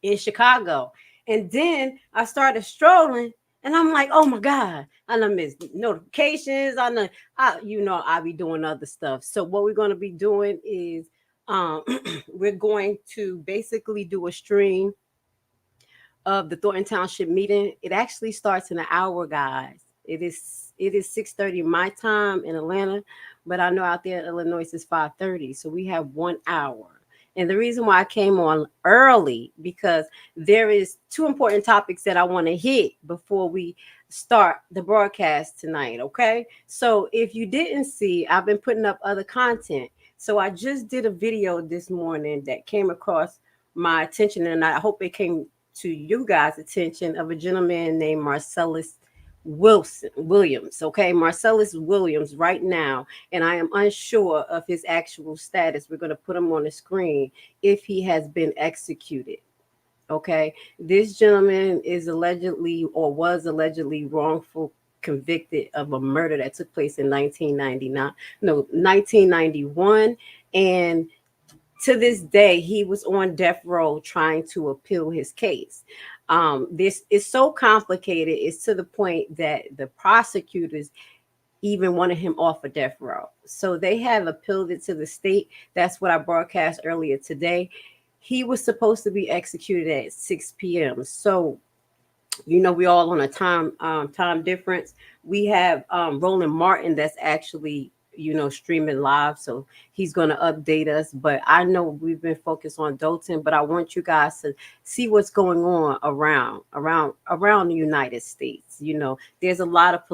in Chicago. And then I started strolling and I'm like, oh my God, I done missed notifications. I be doing other stuff. So what we're going to be doing is we're going to basically do a stream of the Thornton Township meeting. It actually starts in an hour, guys. It is 6:30 my time in Atlanta, but I know out there in Illinois it's 5:30. So we have 1 hour. And the reason why I came on early because there is two important topics that I want to hit before we start the broadcast tonight. Okay. So if you didn't see, I've been putting up other content. So I just did a video this morning that came across my attention, and I hope it came to you guys' attention, of a gentleman named Marcellus Williams. Okay, Marcellus Williams right now, and I am unsure of his actual status. We're going to put him on the screen if he has been executed. Okay, this gentleman is allegedly or was allegedly wrongful convicted of a murder that took place in 1991, and to this day, he was on death row trying to appeal his case. This is so complicated. It's to the point that the prosecutors even wanted him off of death row. So they have appealed it to the state. That's what I broadcast earlier today. He was supposed to be executed at 6 p.m. So you know, we all on a time difference. We have Roland Martin that's actually, you know, streaming live, so he's going to update us. But I know we've been focused on Dalton, but I want you guys to see what's going on around the United States. You know, there's a lot of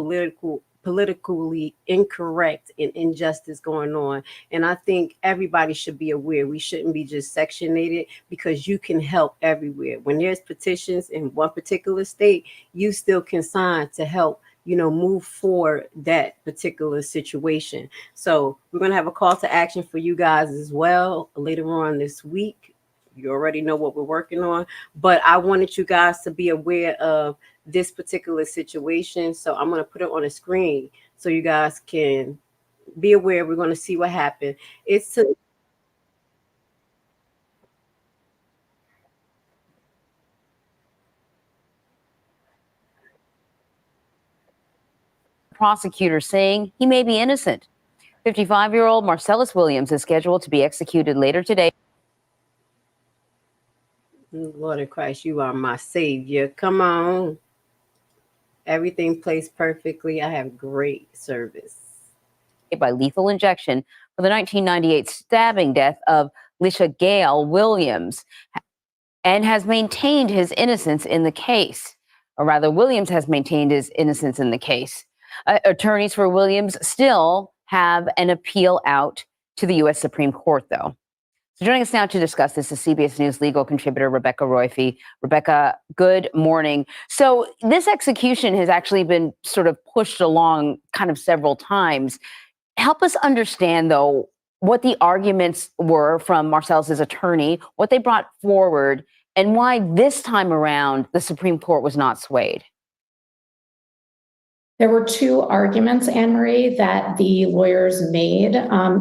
politically incorrect and injustice going on, and I think everybody should be aware. We shouldn't be just sectionated, because you can help everywhere. When there's petitions in one particular state, you still can sign to help, you know, move forward that particular situation. So we're going to have a call to action for you guys as well later on this week. You already know what we're working on, but I wanted you guys to be aware of this particular situation. So I'm going to put it on the screen so you guys can be aware. We're going to see what happened. It's to prosecutor saying he may be innocent. 55-year-old Marcellus Williams is scheduled to be executed later today. Lord in Christ, you are my savior. Come on. Everything plays perfectly. I have great service. By lethal injection for the 1998 stabbing death of Lisha Gale Williams, and has maintained his innocence in the case. Or rather, Williams has maintained his innocence in the case. Attorneys for Williams still have an appeal out to the U.S. Supreme Court, though. So joining us now to discuss this is CBS News legal contributor Rebecca Roiphe. Rebecca, good morning. So this execution has actually been sort of pushed along kind of several times. Help us understand, though, what the arguments were from Marcellus's attorney, what they brought forward, and why this time around the Supreme Court was not swayed. There were two arguments, Anne-Marie, that the lawyers made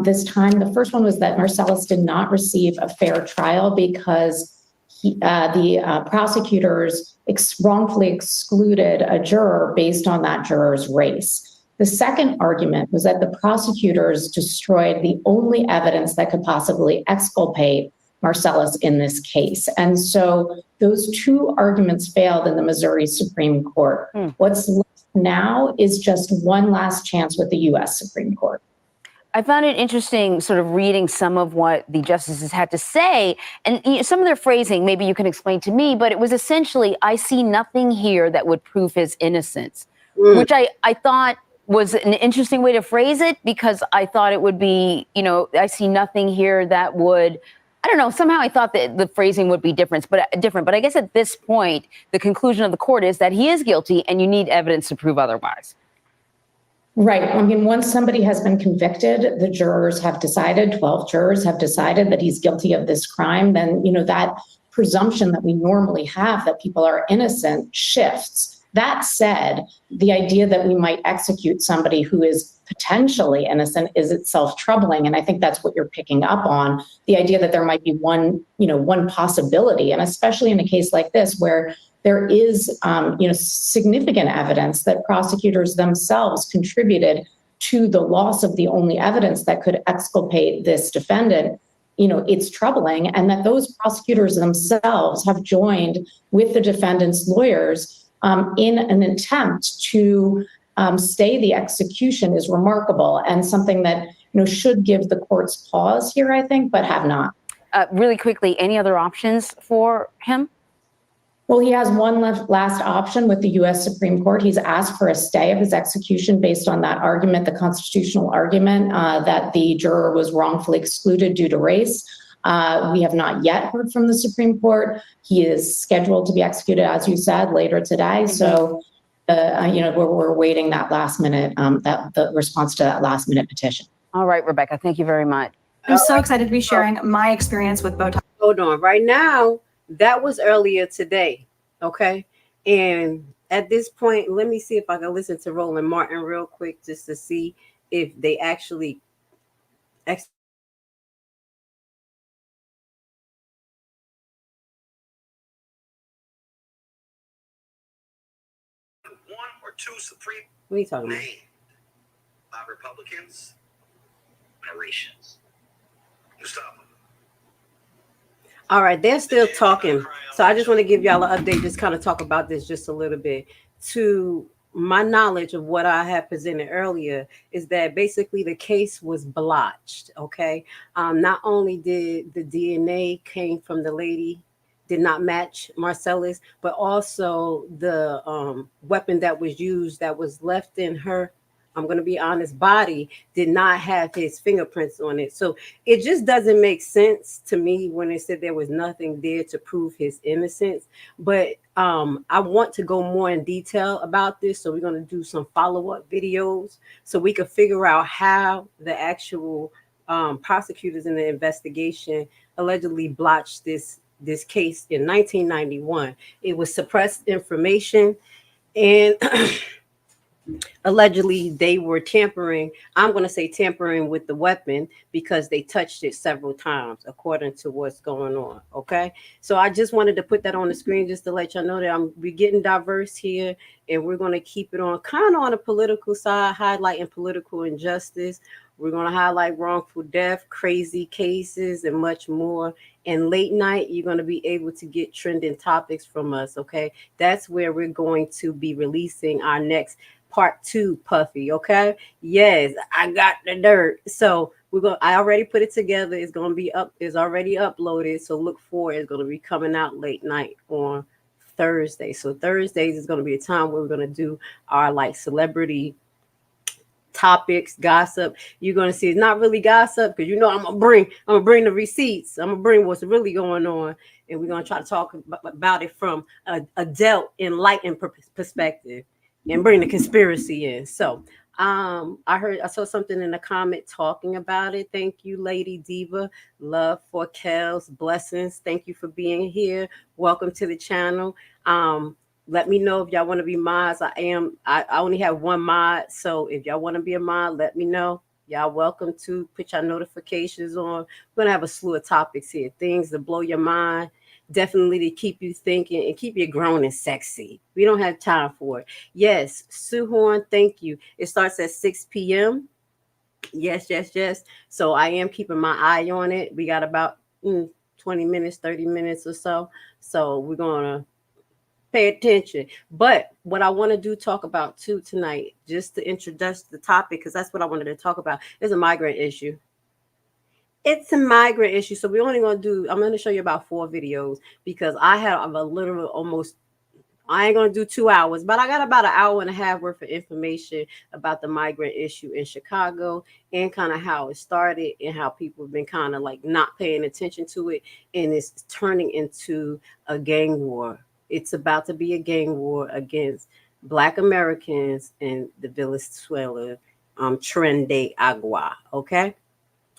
this time. The first one was that Marcellus did not receive a fair trial because the prosecutors wrongfully excluded a juror based on that juror's race. The second argument was that the prosecutors destroyed the only evidence that could possibly exculpate Marcellus in this case. And so those two arguments failed in the Missouri Supreme Court. What's left now is just one last chance with the U.S. Supreme Court. I found it interesting sort of reading some of what the justices had to say, and some of their phrasing, maybe you can explain to me, but it was essentially, I see nothing here that would prove his innocence, which I thought was an interesting way to phrase it, because I thought it would be, you know, I see nothing here that would, I don't know, somehow I thought that the phrasing would be different, but I guess at this point, the conclusion of the court is that he is guilty and you need evidence to prove otherwise. Right. I mean, once somebody has been convicted, the jurors have decided, 12 jurors have decided that he's guilty of this crime, then, you know, that presumption that we normally have that people are innocent shifts. That said, the idea that we might execute somebody who is potentially innocent is itself troubling. And I think that's what you're picking up on, the idea that there might be one possibility. And especially in a case like this, where there is, significant evidence that prosecutors themselves contributed to the loss of the only evidence that could exculpate this defendant, you know, it's troubling. And that those prosecutors themselves have joined with the defendant's lawyers in an attempt to stay the execution is remarkable, and something that, you know, should give the courts pause here, I think, but have not. Really quickly, any other options for him? Well, he has one last option with the U.S. Supreme Court. He's asked for a stay of his execution based on that argument, the constitutional argument that the juror was wrongfully excluded due to race. We have not yet heard from the Supreme Court. He is scheduled to be executed, as you said, later today. So, we're waiting that last minute, the response to that last minute petition. All right, Rebecca, thank you very much. I'm so excited to be sharing my experience with Botox. Hold on. Right now, that was earlier today. Okay. And at this point, let me see if I can listen to Roland Martin real quick just to see if they actually one or two Supreme. What are you talking about? By Republicans, narrations. Mustafa. All right, they're still talking. So I just want to give y'all an update, just kind of talk about this just a little bit. To my knowledge of what I had presented earlier is that basically the case was blotched. Okay. Not only did the DNA came from the lady did not match Marcellus, but also the weapon that was used that was left in her, I'm going to be honest, body did not have his fingerprints on it. So it just doesn't make sense to me when they said there was nothing there to prove his innocence. But I want to go more in detail about this. So we're going to do some follow-up videos so we can figure out how the actual prosecutors in the investigation allegedly blotched this case in 1991. It was suppressed information, and allegedly they were tampering, I'm going to say tampering with the weapon because they touched it several times according to what's going on. Okay, so I just wanted to put that on the screen just to let y'all know that we're getting diverse here, and we're going to keep it on kind of on the political side, highlighting political injustice. We're going to highlight wrongful death, crazy cases, and much more. And late night, you're going to be able to get trending topics from us. Okay, that's where we're going to be releasing our next part 2, Puffy. Okay, yes, I got the dirt. So I already put it together. It's going to be up. It's already uploaded. So look for it. It's going to be coming out late night on Thursday. So Thursdays is going to be a time where we're going to do our like celebrity topics, gossip. You're going to see it's not really gossip because I'm gonna bring the receipts. I'm gonna bring what's really going on, and we're gonna try to talk about it from a adult enlightened perspective and bring the conspiracy in. So I saw something in the comment talking about it. Thank you, Lady Diva. Love for Kels. Blessings. Thank you for being here. Welcome to the channel. Let me know if y'all want to be mods. I only have one mod. So if y'all want to be a mod, let me know. Y'all welcome to put your notifications on. We're going to have a slew of topics here. Things to blow your mind. Definitely to keep you thinking and keep you grown and sexy. We don't have time for it. Yes, Sue Horn, thank you. It starts at 6 p.m. Yes. So I am keeping my eye on it. We got about 20 minutes, 30 minutes or so. So we're going to pay attention. But what I want to do talk about too tonight, just to introduce the topic, because that's what I wanted to talk about, is a migrant issue. It's a migrant issue. So I'm going to show you about 4 videos because I have a literal almost, I ain't going to do 2 hours, but I got about an hour and a half worth of information about the migrant issue in Chicago and kind of how it started and how people have been kind of like not paying attention to it. And it's turning into a gang war. It's about to be a gang war against Black Americans in the Venezuela, Tren de Agua. Okay.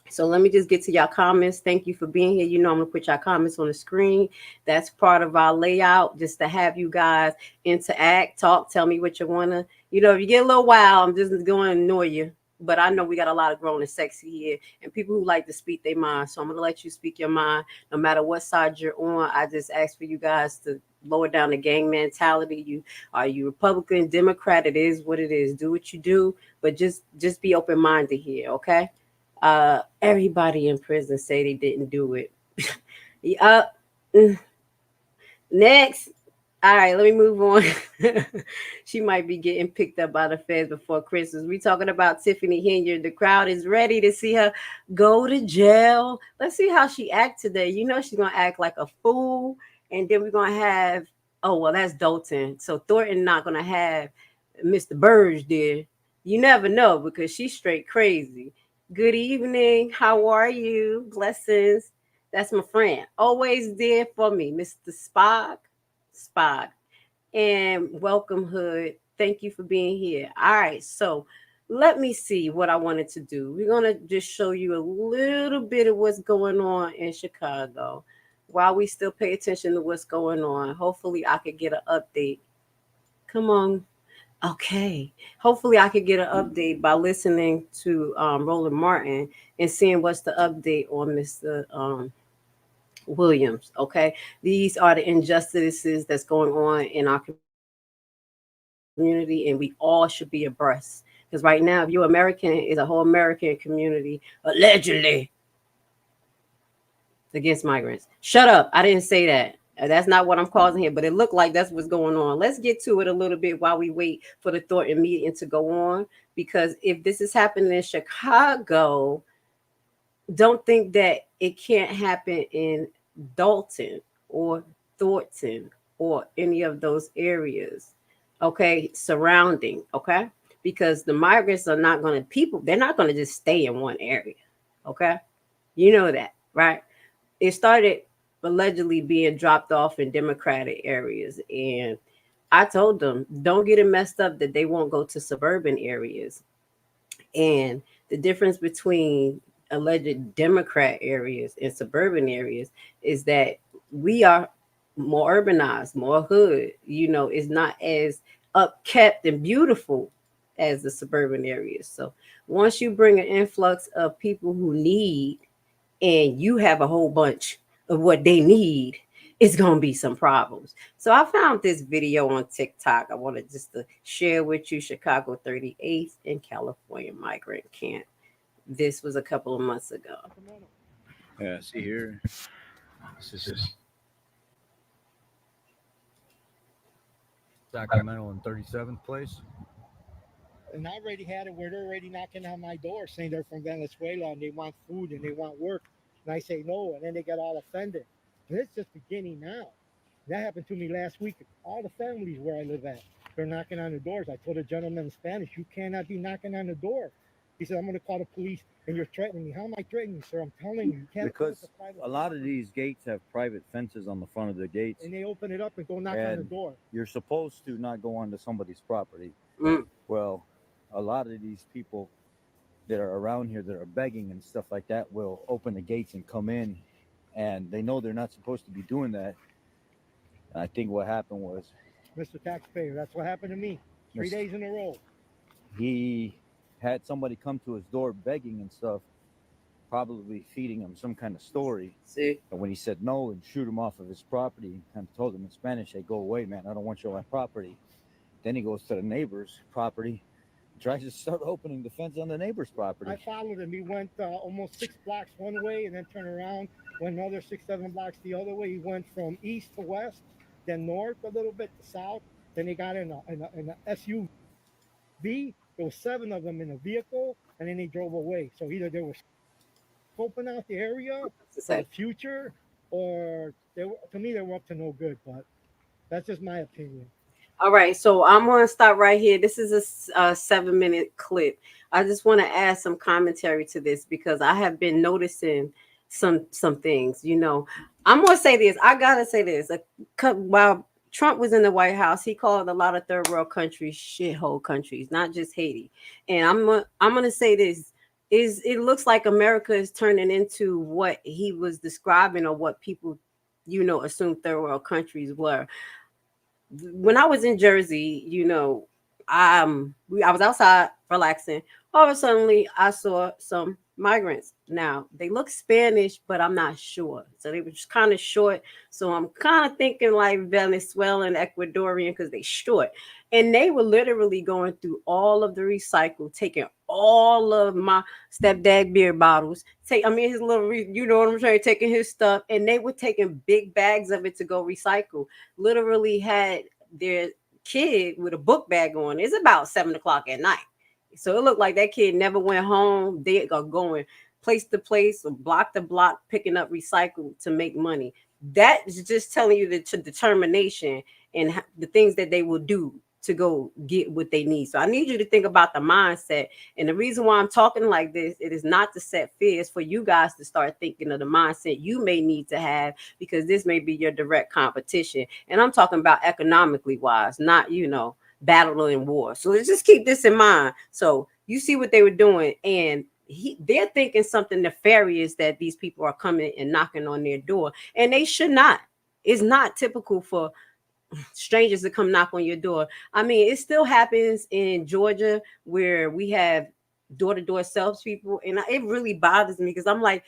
So let me just get to y'all comments. Thank you for being here. I'm going to put y'all comments on the screen. That's part of our layout, just to have you guys interact, talk, tell me what you want to, if you get a little wild, I'm just going to ignore you. But I know we got a lot of grown and sexy here and people who like to speak their mind. So I'm going to let you speak your mind no matter what side you're on. I just ask for you guys to lower down the gang mentality. Are you Republican, Democrat? It is what it is. Do what you do, but just be open-minded here, okay? Everybody in prison say they didn't do it. Next. All right, let me move on. She might be getting picked up by the feds before Christmas. We talking about Tiffany Henyard. The crowd is ready to see her go to jail. Let's see how she acts today. She's gonna act like a fool, and then we're gonna have, that's Dalton. So Thornton not gonna have Mr. Burge there. You never know because she's straight crazy. Good evening. How are you? Blessings. That's my friend. Always there for me, Mr. Spock. And welcome, Hood. Thank you for being here. All right. So let me see what I wanted to do. We're going to just show you a little bit of what's going on in Chicago while we still pay attention to what's going on. Hopefully I could get an update. Come on. Okay. Hopefully I could get an update by listening to Roland Martin and seeing what's the update on Mr. Williams. Okay. These are the injustices that's going on in our community, and we all should be abreast. Because right now, if you're American, it's a whole American community, allegedly. against migrants. Shut up. I didn't say that. That's not what I'm causing here, but it looked like that's what's going on. Let's get to it a little bit while we wait for the Thornton meeting to go on, because if this is happening in Chicago, don't think that it can't happen in Dalton or Thornton or any of those areas, okay, surrounding, okay? Because the migrants are not going to, they're not going to just stay in one area, okay? You know that, right? It started allegedly being dropped off in Democratic areas. And I told them, don't get it messed up that they won't go to suburban areas. And the difference between alleged Democrat areas and suburban areas is that we are more urbanized, more hood. You know, it's not as upkept and beautiful as the suburban areas. So once you bring an influx of people who need, and you have a whole bunch of what they need, it's going to be some problems. So I found this video on TikTok. I wanted just to share with you. Chicago 38th and California migrant camp. This was a couple of months ago. Yeah, see here. This is Sacramento in 37th place. And I already had it where they're already knocking on my door saying they're from Venezuela and they want food and they want work. And I say no, and then they get all offended. And it's just beginning now. That happened to me last week. All the families where I live at, they're knocking on the doors. I told a gentleman in Spanish, you cannot be knocking on the door. He said, I'm going to call the police, and you're threatening me. How am I threatening you, sir? I'm telling you, you can't. Because a lot of these gates have private fences on the front of the gates. And they open it up and go knock on the door. You're supposed to not go onto somebody's property. Well, a lot of these people that are around here that are begging and stuff like that will open the gates and come in, and they know they're not supposed to be doing that. And I think what happened was, Mr. Taxpayer, that's what happened to me 3 days in a row. He had somebody come to his door begging and stuff, probably feeding him some kind of story. See? And when he said no and shoot him off of his property, and told him in Spanish, hey, go away, man, I don't want you on my property. Then he goes to the neighbor's property, tries to start opening the fence on the neighbor's property. I followed him. He went almost 6 blocks one way and then turned around, went another 6-7 blocks the other way. He went from east to west, then north a little bit to south. Then he got in a SUV. There were 7 of them in a vehicle, and then they drove away. So either they were scoping out the area for the future, or to me, they were up to no good. But that's just my opinion. All right, so I'm going to stop right here. This is a 7-minute clip. I just want to add some commentary to this because I have been noticing some things. You know, I'm going to say this. I got to say this. While Trump was in the White House, he called a lot of third world countries shithole countries, not just Haiti. And I'm going to say this. It looks like America is turning into what he was describing, or what people, you know, assume third world countries were. When I was in Jersey, you know, I was outside relaxing. All of a sudden, I saw some migrants. Now, they look Spanish, but I'm not sure. So they were just kind of short. So I'm kind of thinking like Venezuelan, Ecuadorian, because they short. And they were literally going through all of the recycle, taking all of my stepdad beer bottles, his little, you know what I'm saying, taking his stuff, and they were taking big bags of it to go recycle. Literally had their kid with a book bag on. It's about 7 o'clock at night. So it looked like that kid never went home. They are going place to place or block to block, picking up recycle to make money. That is just telling you the determination and the things that they will do to go get what they need. So I need you to think about the mindset. And the reason why I'm talking like this, it is not to set fears, for you guys to start thinking of the mindset you may need to have, because this may be your direct competition. And I'm talking about economically wise, not, you know, battle in war. So let's just keep this in mind. So you see what they were doing, and they're thinking something nefarious, that these people are coming and knocking on their door, and they should not. It's not typical for strangers to come knock on your door. I mean, it still happens in Georgia where we have door-to-door salespeople, and it really bothers me because I'm like,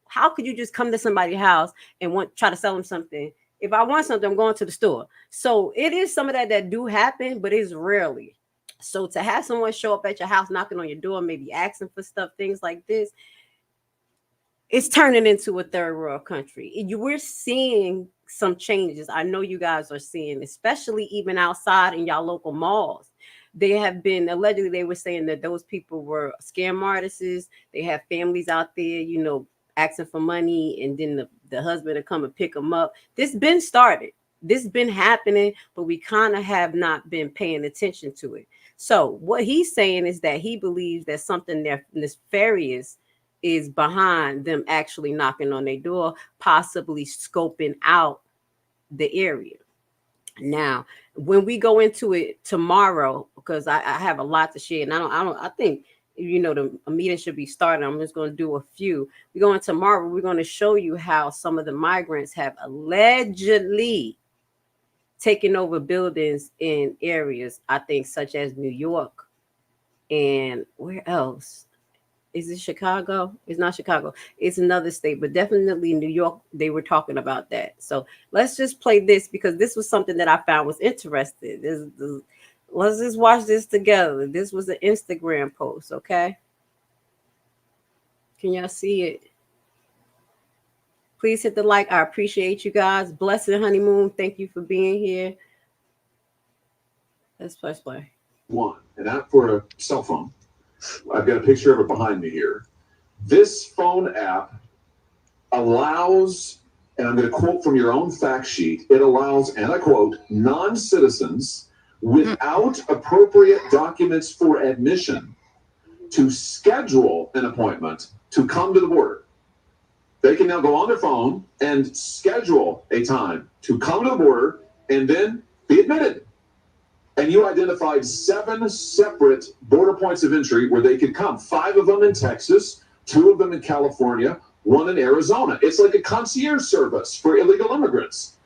how could you just come to somebody's house and try to sell them something? If I want something, I'm going to the store. So it is some of that do happen, but it's rarely. So to have someone show up at your house, knocking on your door, maybe asking for stuff, things like this, it's turning into a third world country. We're seeing some changes. I know you guys are seeing, especially even outside in y'all local malls. They have been allegedly, they were saying that those people were scam artists. They have families out there, you know, asking for money, and then the husband will come and pick them up. This been started. This been happening, but we kind of have not been paying attention to it. So what he's saying is that he believes that something nefarious is behind them actually knocking on their door, possibly scoping out the area. Now, when we go into it tomorrow, because I have a lot to share, and I think, you know, the meeting should be started. I'm just going to do a few. We're going tomorrow. We're going to show you how some of the migrants have allegedly taken over buildings in areas, I think, such as New York, and where else? Is it Chicago? It's not Chicago. It's another state, but definitely New York. They were talking about that. So let's just play this, because this was something that I found was interesting. Let's just watch this together. This was an Instagram post, okay? Can y'all see it? Please hit the like. I appreciate you guys. Blessed honeymoon. Thank you for being here. Let's press play. One, an app for a cell phone. I've got a picture of it behind me here. This phone app allows, and I'm going to quote from your own fact sheet, it allows, and I quote, non-citizens without appropriate documents for admission to schedule an appointment to come to the border. They can now go on their phone and schedule a time to come to the border and then be admitted. And you identified 7 separate border points of entry where they could come. 5 of them in Texas, 2 of them in California, 1 in Arizona. It's like a concierge service for illegal immigrants.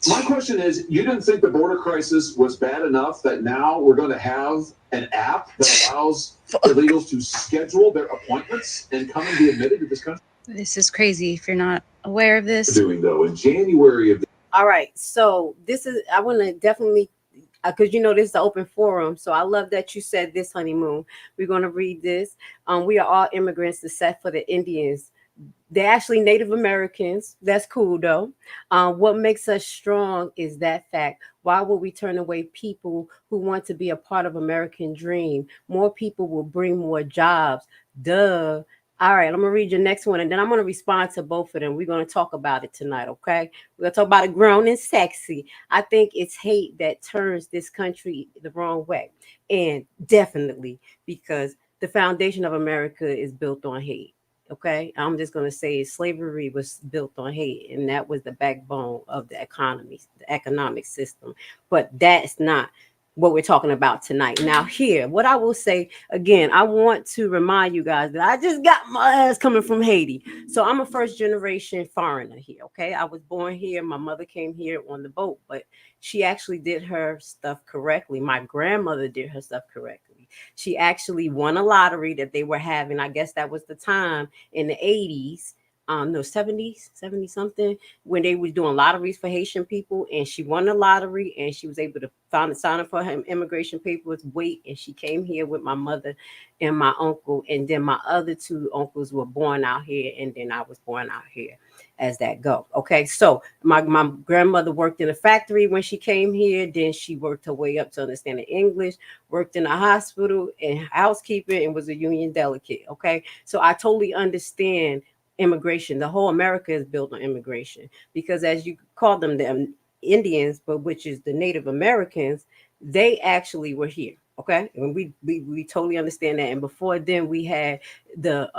My question is, you didn't think the border crisis was bad enough that now we're going to have an app that allows illegals to schedule their appointments and come and be admitted to this country? This is crazy if you're not aware of this. Doing though in January of. All right, so this is, I want to definitely, because you know this is an open forum, so I love that you said this, honeymoon. We're going to read this. We are all immigrants except for the Indians. They're actually Native Americans. That's cool though. What makes us strong is that fact. Why would we turn away people who want to be a part of American dream? More people will bring more jobs. Duh. All right, I'm going to read your next one, and then I'm going to respond to both of them. We're going to talk about it tonight, okay? We're going to talk about it grown and sexy. I think it's hate that turns this country the wrong way. And definitely because the foundation of America is built on hate, okay? I'm just going to say slavery was built on hate, and that was the backbone of the economy, the economic system. But that's not what we're talking about tonight. Now here, what I will say again, I want to remind you guys that I just got my ass coming from Haiti. So I'm a first generation foreigner here. Okay. I was born here. My mother came here on the boat, but she actually did her stuff correctly. My grandmother did her stuff correctly. She actually won a lottery that they were having. I guess that was the time in the 80s. No, 70 something, when they were doing lotteries for Haitian people, and she won the lottery and she was able to sign up for her immigration papers, wait, and she came here with my mother and my uncle, and then my other 2 uncles were born out here, and then I was born out here as that go. Okay, so my grandmother worked in a factory when she came here, then she worked her way up to understanding English, worked in a hospital and housekeeping, and was a union delegate. Okay, so I totally understand immigration. The whole America is built on immigration, because as you call them, the Indians, but which is the Native Americans, they actually were here. Okay, and we totally understand that. And before then, we had the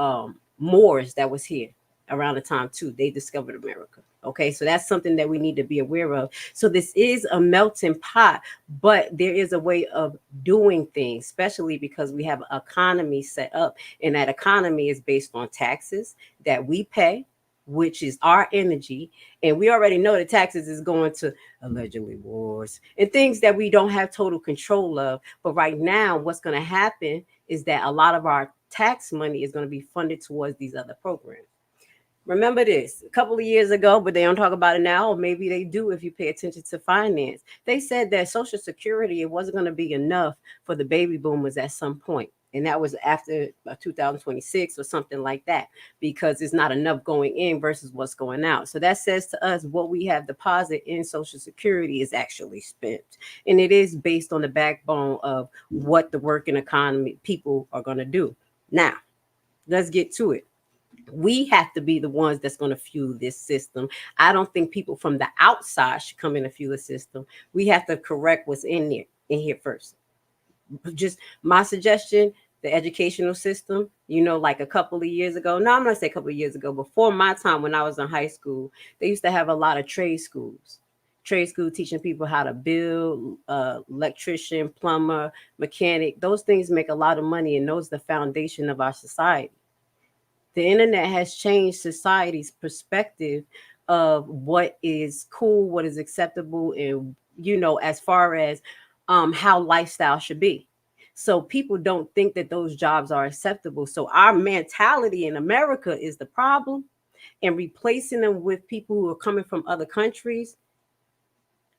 Moors that was here around the time too. They discovered America. Okay, so that's something that we need to be aware of. So this is a melting pot, but there is a way of doing things, especially because we have an economy set up, and that economy is based on taxes that we pay, which is our energy. And we already know that taxes is going to allegedly wars and things that we don't have total control of. But right now, what's going to happen is that a lot of our tax money is going to be funded towards these other programs. Remember this a couple of years ago, but they don't talk about it now, or maybe they do if you pay attention to finance. They said that Social Security, it wasn't going to be enough for the baby boomers at some point. And that was after 2026 or something like that, because it's not enough going in versus what's going out. So that says to us what we have deposited in Social Security is actually spent. And it is based on the backbone of what the working economy people are going to do. Now, let's get to it. We have to be the ones that's going to fuel this system. I don't think people from the outside should come in and fuel the system. We have to correct what's in here first. Just my suggestion, the educational system, like a couple of years ago. No, I'm going to say a couple of years ago, before my time when I was in high school, they used to have a lot of trade schools teaching people how to build, electrician, plumber, mechanic. Those things make a lot of money, and those are the foundation of our society. The internet has changed society's perspective of what is cool, what is acceptable, and, as far as how lifestyle should be. So people don't think that those jobs are acceptable. So our mentality in America is the problem, and replacing them with people who are coming from other countries,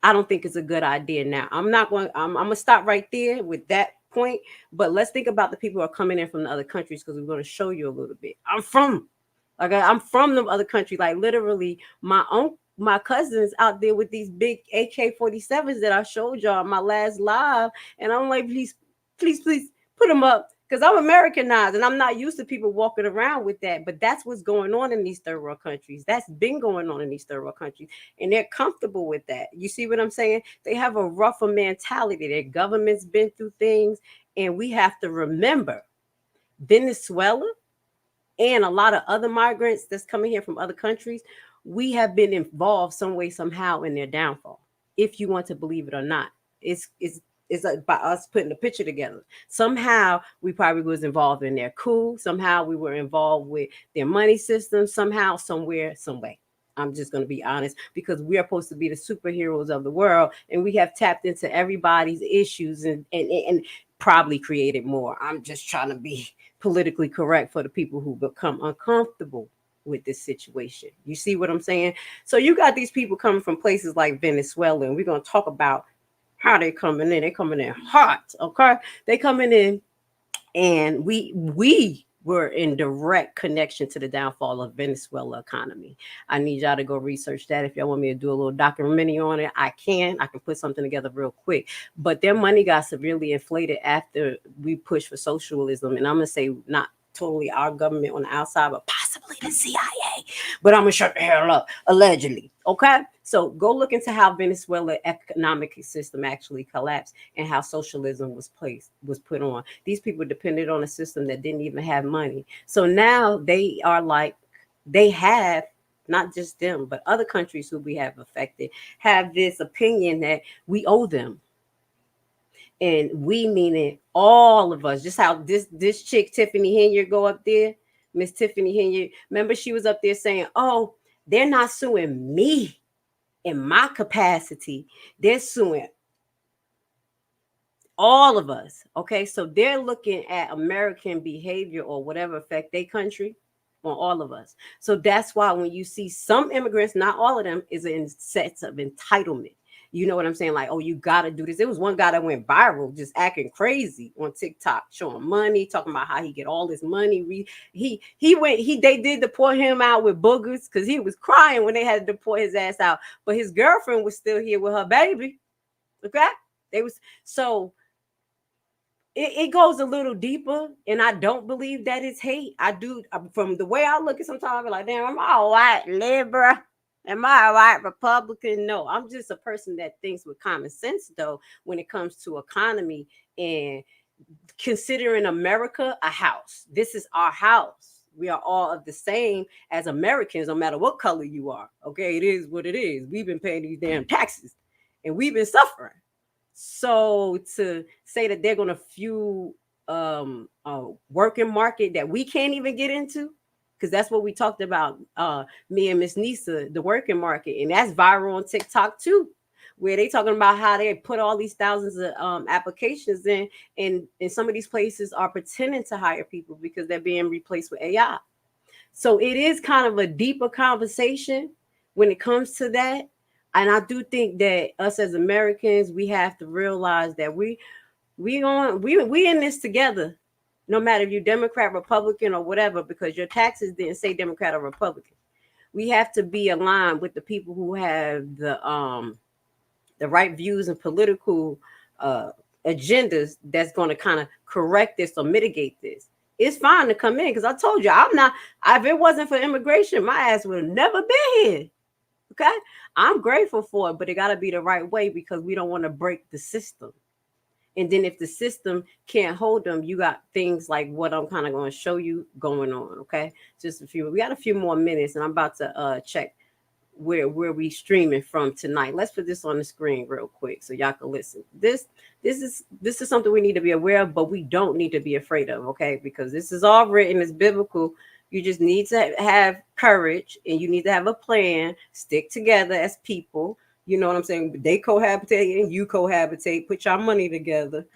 I don't think it's a good idea. Now, I'm going to stop right there with that point, but let's think about the people who are coming in from the other countries, because we're going to show you a little bit. I'm from the other country. Like literally my cousins out there with these big AK-47s that I showed y'all in my last live. And I'm like, please put them up, because I'm Americanized and I'm not used to people walking around with that. But that's what's going on in these third world countries. That's been going on in these third world countries, and they're comfortable with that. You see what I'm saying? They have a rougher mentality. Their government's been through things, and we have to remember Venezuela and a lot of other migrants that's coming here from other countries. We have been involved some way, somehow in their downfall, if you want to believe it or not. It's by us putting the picture together. Somehow we probably was involved in their coup. Somehow we were involved with their money system. Somehow, somewhere, some way. I'm just going to be honest, because we are supposed to be the superheroes of the world, and we have tapped into everybody's issues and probably created more. I'm just trying to be politically correct for the people who become uncomfortable with this situation. You see what I'm saying? So you got these people coming from places like Venezuela, and we're going to talk about how they coming in. They coming in hot, okay? They coming in, and we were in direct connection to the downfall of Venezuela economy. I need y'all to go research that. If y'all want me to do a little documentary on it, I can put something together real quick. But their money got severely inflated after we pushed for socialism. And I'm going to say not totally our government on the outside, but possibly the CIA. But I'm going to shut the hell up, allegedly. Okay? So go look into how Venezuela economic system actually collapsed and how socialism was put on. These people depended on a system that didn't even have money. So now they are like, they have, not just them, but other countries who we have affected, have this opinion that we owe them. And we meaning all of us. Just how this chick, Tiffany Henyard, go up there. Miss Tiffany Henyard, remember she was up there saying, oh, they're not suing me in my capacity. They're suing all of us. Okay, so they're looking at American behavior or whatever affect their country on all of us. So that's why when you see some immigrants, not all of them, is in sets of entitlement. You know what I'm saying? Like, oh, you got to do this. There was one guy that went viral just acting crazy on TikTok, showing money, talking about how he get all this money. They did deport him out with boogers because he was crying when they had to deport his ass out. But his girlfriend was still here with her baby. Okay? It goes a little deeper, and I don't believe that it's hate. I do, from the way I look at sometimes, I'm like, damn, am I a white liberal? Am I a white Republican? No, I'm just a person that thinks with common sense, though, when it comes to economy and considering America a house. This is our house. We are all of the same as Americans, no matter what color you are. Okay, it is what it is. We've been paying these damn taxes, and we've been suffering. So to say that they're going to fuel a working market that we can't even get into, because that's what we talked about, me and Miss Nisa, the working market. And that's viral on TikTok too, where they talking about how they put all these thousands of applications in, and some of these places are pretending to hire people because they're being replaced with AI. So it is kind of a deeper conversation when it comes to that. And I do think that us as Americans, we have to realize that we in this together. no matter if you're Democrat, Republican, or whatever, because your taxes didn't say Democrat or Republican. We have to be aligned with the people who have the right views and political agendas that's going to kind of correct this or mitigate this. It's fine to come in because I told you if it wasn't for immigration, my ass would have never been here. Okay, I'm grateful for it, but it got to be the right way because we don't want to break the system. And then if the system can't hold them, you got things like what I'm kind of going to show you going on. Okay, we got a few more minutes, and I'm about to check where we streaming from tonight. Let's put this on the screen real quick so y'all can listen. This is something we need to be aware of, but we don't need to be afraid of. Okay, because this is all written, it's biblical. You just need to have courage and you need to have a plan, stick together as people. You know what I'm saying? They cohabitate and you cohabitate, put your money together.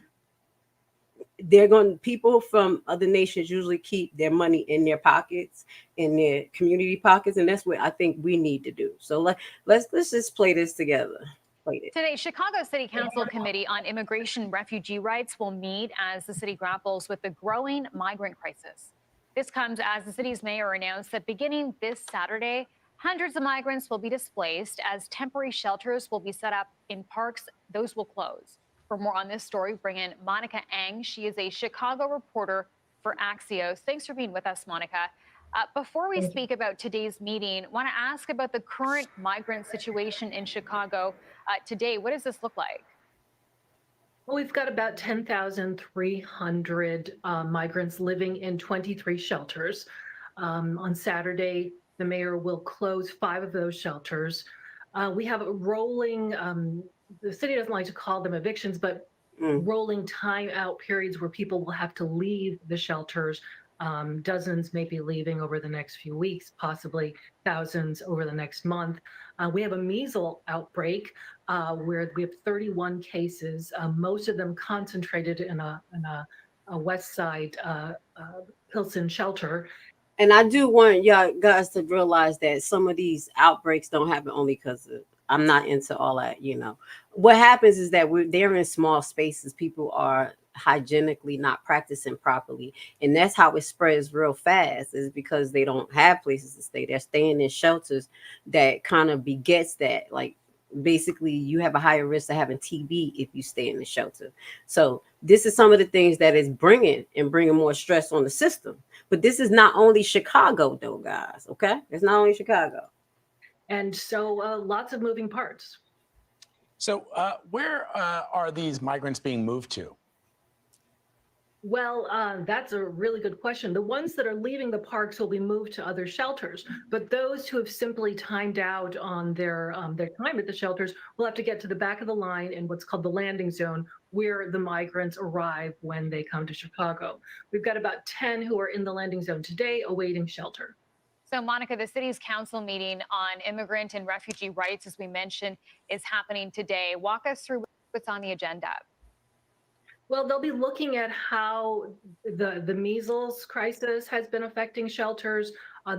People from other nations usually keep their money in their pockets, in their community pockets. And that's what I think we need to do. So let's just play this together. Today, Chicago City Council Committee on Immigration and Refugee Rights will meet as the city grapples with the growing migrant crisis. This comes as the city's mayor announced that beginning this Saturday, hundreds of migrants will be displaced as temporary shelters will be set up in parks. Those will close. For more on this story, bring in Monica Eng. She is a Chicago reporter for Axios. Thanks for being with us, Monica. Before we speak about today's meeting, I want to ask about the current migrant situation in Chicago today. What does this look like? Well, we've got about 10,300 migrants living in 23 shelters. On Saturday, the mayor will close 5 of those shelters. We have a rolling, the city doesn't like to call them evictions, but rolling time out periods where people will have to leave the shelters. Dozens may be leaving over the next few weeks, possibly thousands over the next month. We have a measles outbreak where we have 31 cases, most of them concentrated in a West Side Pilsen shelter. And I do want y'all guys to realize that some of these outbreaks don't happen only because I'm not into all that, you know. What happens is that they're in small spaces. People are hygienically not practicing properly. And that's how it spreads real fast, is because they don't have places to stay. They're staying in shelters that kind of begets that. Like, basically, you have a higher risk of having TB if you stay in the shelter. So this is some of the things that is bringing more stress on the system. But this is not only Chicago, though, guys. Okay, it's not only Chicago. And so lots of moving parts. So where are these migrants being moved to? Well, that's a really good question. The ones that are leaving the parks will be moved to other shelters, but those who have simply timed out on their time at the shelters will have to get to the back of the line in what's called the landing zone, where the migrants arrive when they come to Chicago. We've got about 10 who are in the landing zone today awaiting shelter. So, Monica, the city's council meeting on immigrant and refugee rights, as we mentioned, is happening today. Walk us through what's on the agenda. Well, they'll be looking at how the measles crisis has been affecting shelters.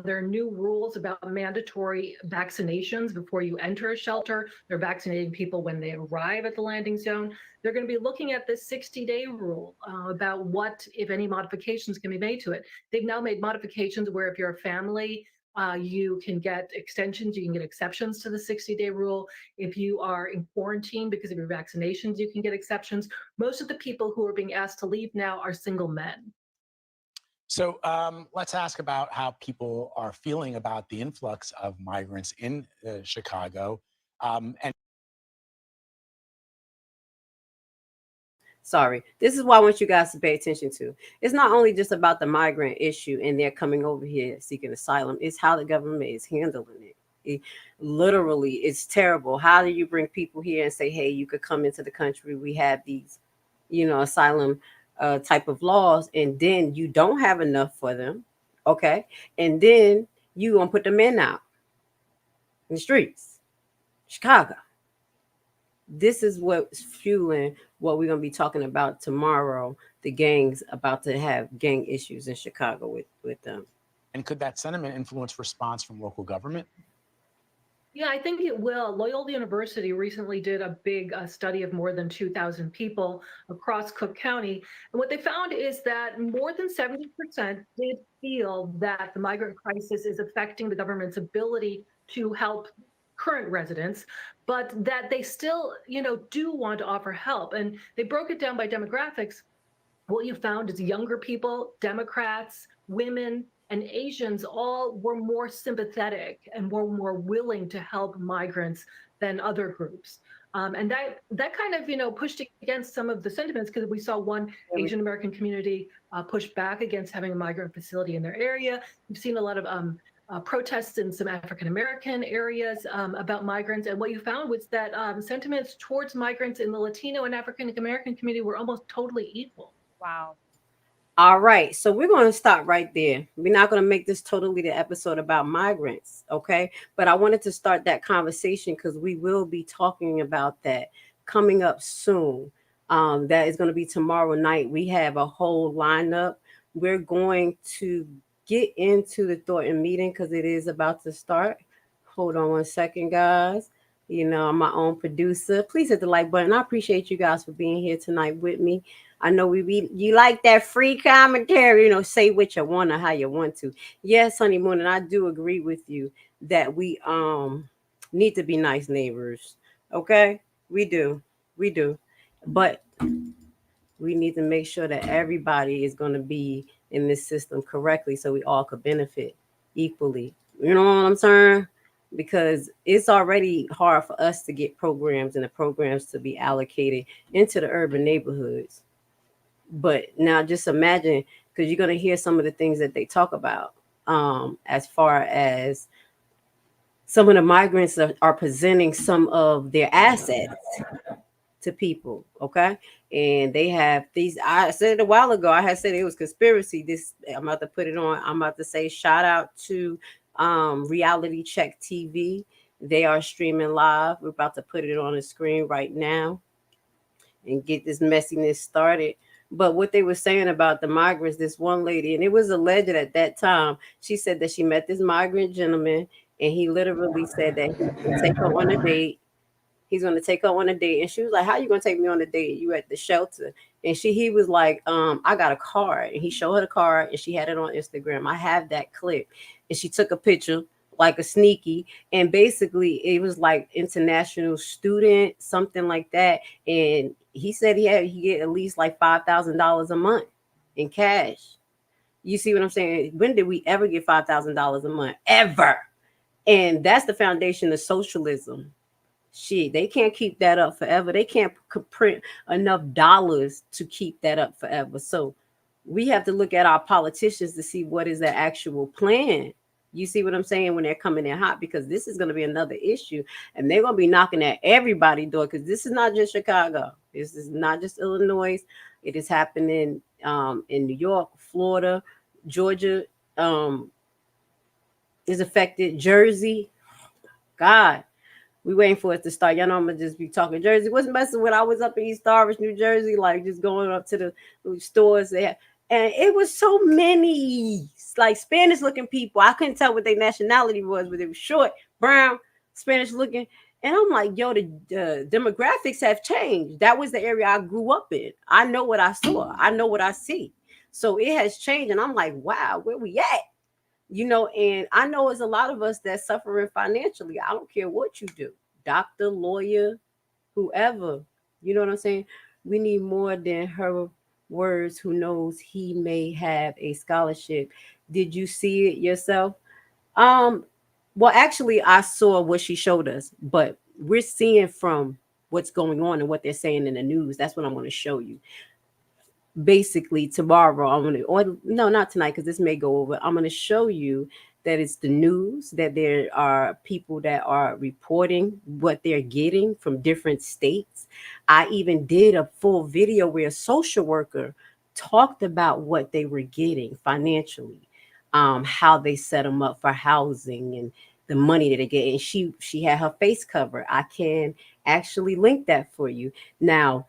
There are new rules about mandatory vaccinations before you enter a shelter. They're vaccinating people when they arrive at the landing zone. They're going to be looking at this 60-day rule about what, if any, modifications can be made to it. They've now made modifications where if you're a family, you can get extensions, you can get exceptions to the 60-day rule. If you are in quarantine because of your vaccinations, you can get exceptions. Most of the people who are being asked to leave now are single men. So let's ask about how people are feeling about the influx of migrants in Chicago. Sorry, this is what I want you guys to pay attention to. It's not only just about the migrant issue and they're coming over here seeking asylum. It's how the government is handling it. Literally, it's terrible. How do you bring people here and say, hey, you could come into the country? We have these, asylum type of laws, and then you don't have enough for them. Okay. And then you gonna put the men out in the streets, Chicago. This is what's fueling what we're going to be talking about tomorrow. The gangs about to have gang issues in Chicago with them. And could that sentiment influence response from local government? Yeah, I think it will. Loyola University recently did a big study of more than 2,000 people across Cook County. And what they found is that more than 70% did feel that the migrant crisis is affecting the government's ability to help current residents, but that they still, do want to offer help. And they broke it down by demographics. What you found is younger people, Democrats, women, and Asians all were more sympathetic and were more willing to help migrants than other groups. And that kind of, pushed against some of the sentiments, because we saw one Asian American community push back against having a migrant facility in their area. We've seen a lot of protests in some African American areas about migrants. And what you found was that sentiments towards migrants in the Latino and African American community were almost totally equal. Wow. All right, so we're going to stop right there. We're not going to make this totally the episode about migrants, okay? But I wanted to start that conversation because we will be talking about that coming up soon. That is going to be tomorrow night. We have a whole lineup. We're going to get into the Thornton meeting because it is about to start. Hold on one second, guys. I'm my own producer. Please hit the like button. I appreciate you guys for being here tonight with me. I know you like that free commentary, say what you want or how you want to. Yes, Honeymoon, and I do agree with you that we need to be nice neighbors. Okay? We do. But we need to make sure that everybody is going to be in this system correctly so we all could benefit equally. You know what I'm saying? Because it's already hard for us to get programs and the programs to be allocated into the urban neighborhoods. But now just imagine, because you're going to hear some of the things that they talk about as far as some of the migrants are presenting some of their assets to people, okay? And they have these, I said it a while ago, I had said it was conspiracy. I'm about to put it on. I'm about to say shout out to Reality Check TV. They are streaming live. We're about to put it on the screen right now and get this messiness started. But what they were saying about the migrants, this one lady, and it was alleged at that time, she said that she met this migrant gentleman, and he literally said that he would take her on a date. He's going to take her on a date. And she was like, how you going to take me on a date? You at the shelter. And he was like, I got a card. And he showed her the card, and she had it on Instagram. I have that clip. And she took a picture like a sneaky. And basically, it was like international student, something like that. And he said he get at least like $5,000 a month in cash. You see what I'm saying? When did we ever get $5,000 a month? Ever. And that's the foundation of socialism. Shit, they can't keep that up forever. They can't print enough dollars to keep that up forever. So we have to look at our politicians to see what is their actual plan. You see what I'm saying? When they're coming in hot, because this is going to be another issue, and they're going to be knocking at everybody's door, because this is not just Chicago. This is not just Illinois. It is happening in New York, Florida, Georgia is affected. Jersey. God, we waiting for it to start. Y'all know I'm going to just be talking Jersey. Wasn't messing with, I was up in East Orange, New Jersey, like just going up to the stores there. And it was so many like Spanish looking people. I couldn't tell what their nationality was, but they were short, brown, Spanish looking. And I'm like, yo, the demographics have changed. That was the area I grew up in. I know what I saw. I know what I see. So it has changed. And I'm like, wow, where we at? And I know it's a lot of us that's suffering financially. I don't care what you do. Doctor, lawyer, whoever. You know what I'm saying? We need more than her words. Who knows, he may have a scholarship. Did you see it yourself? Well, actually, I saw what she showed us, but we're seeing from what's going on and what they're saying in the news. That's what I'm going to show you. Basically, tomorrow, not tonight, because this may go over. I'm going to show you that it's the news, that there are people that are reporting what they're getting from different states. I even did a full video where a social worker talked about what they were getting financially, how they set them up for housing and the money that they get. And she had her face covered. I can actually link that for you. Now,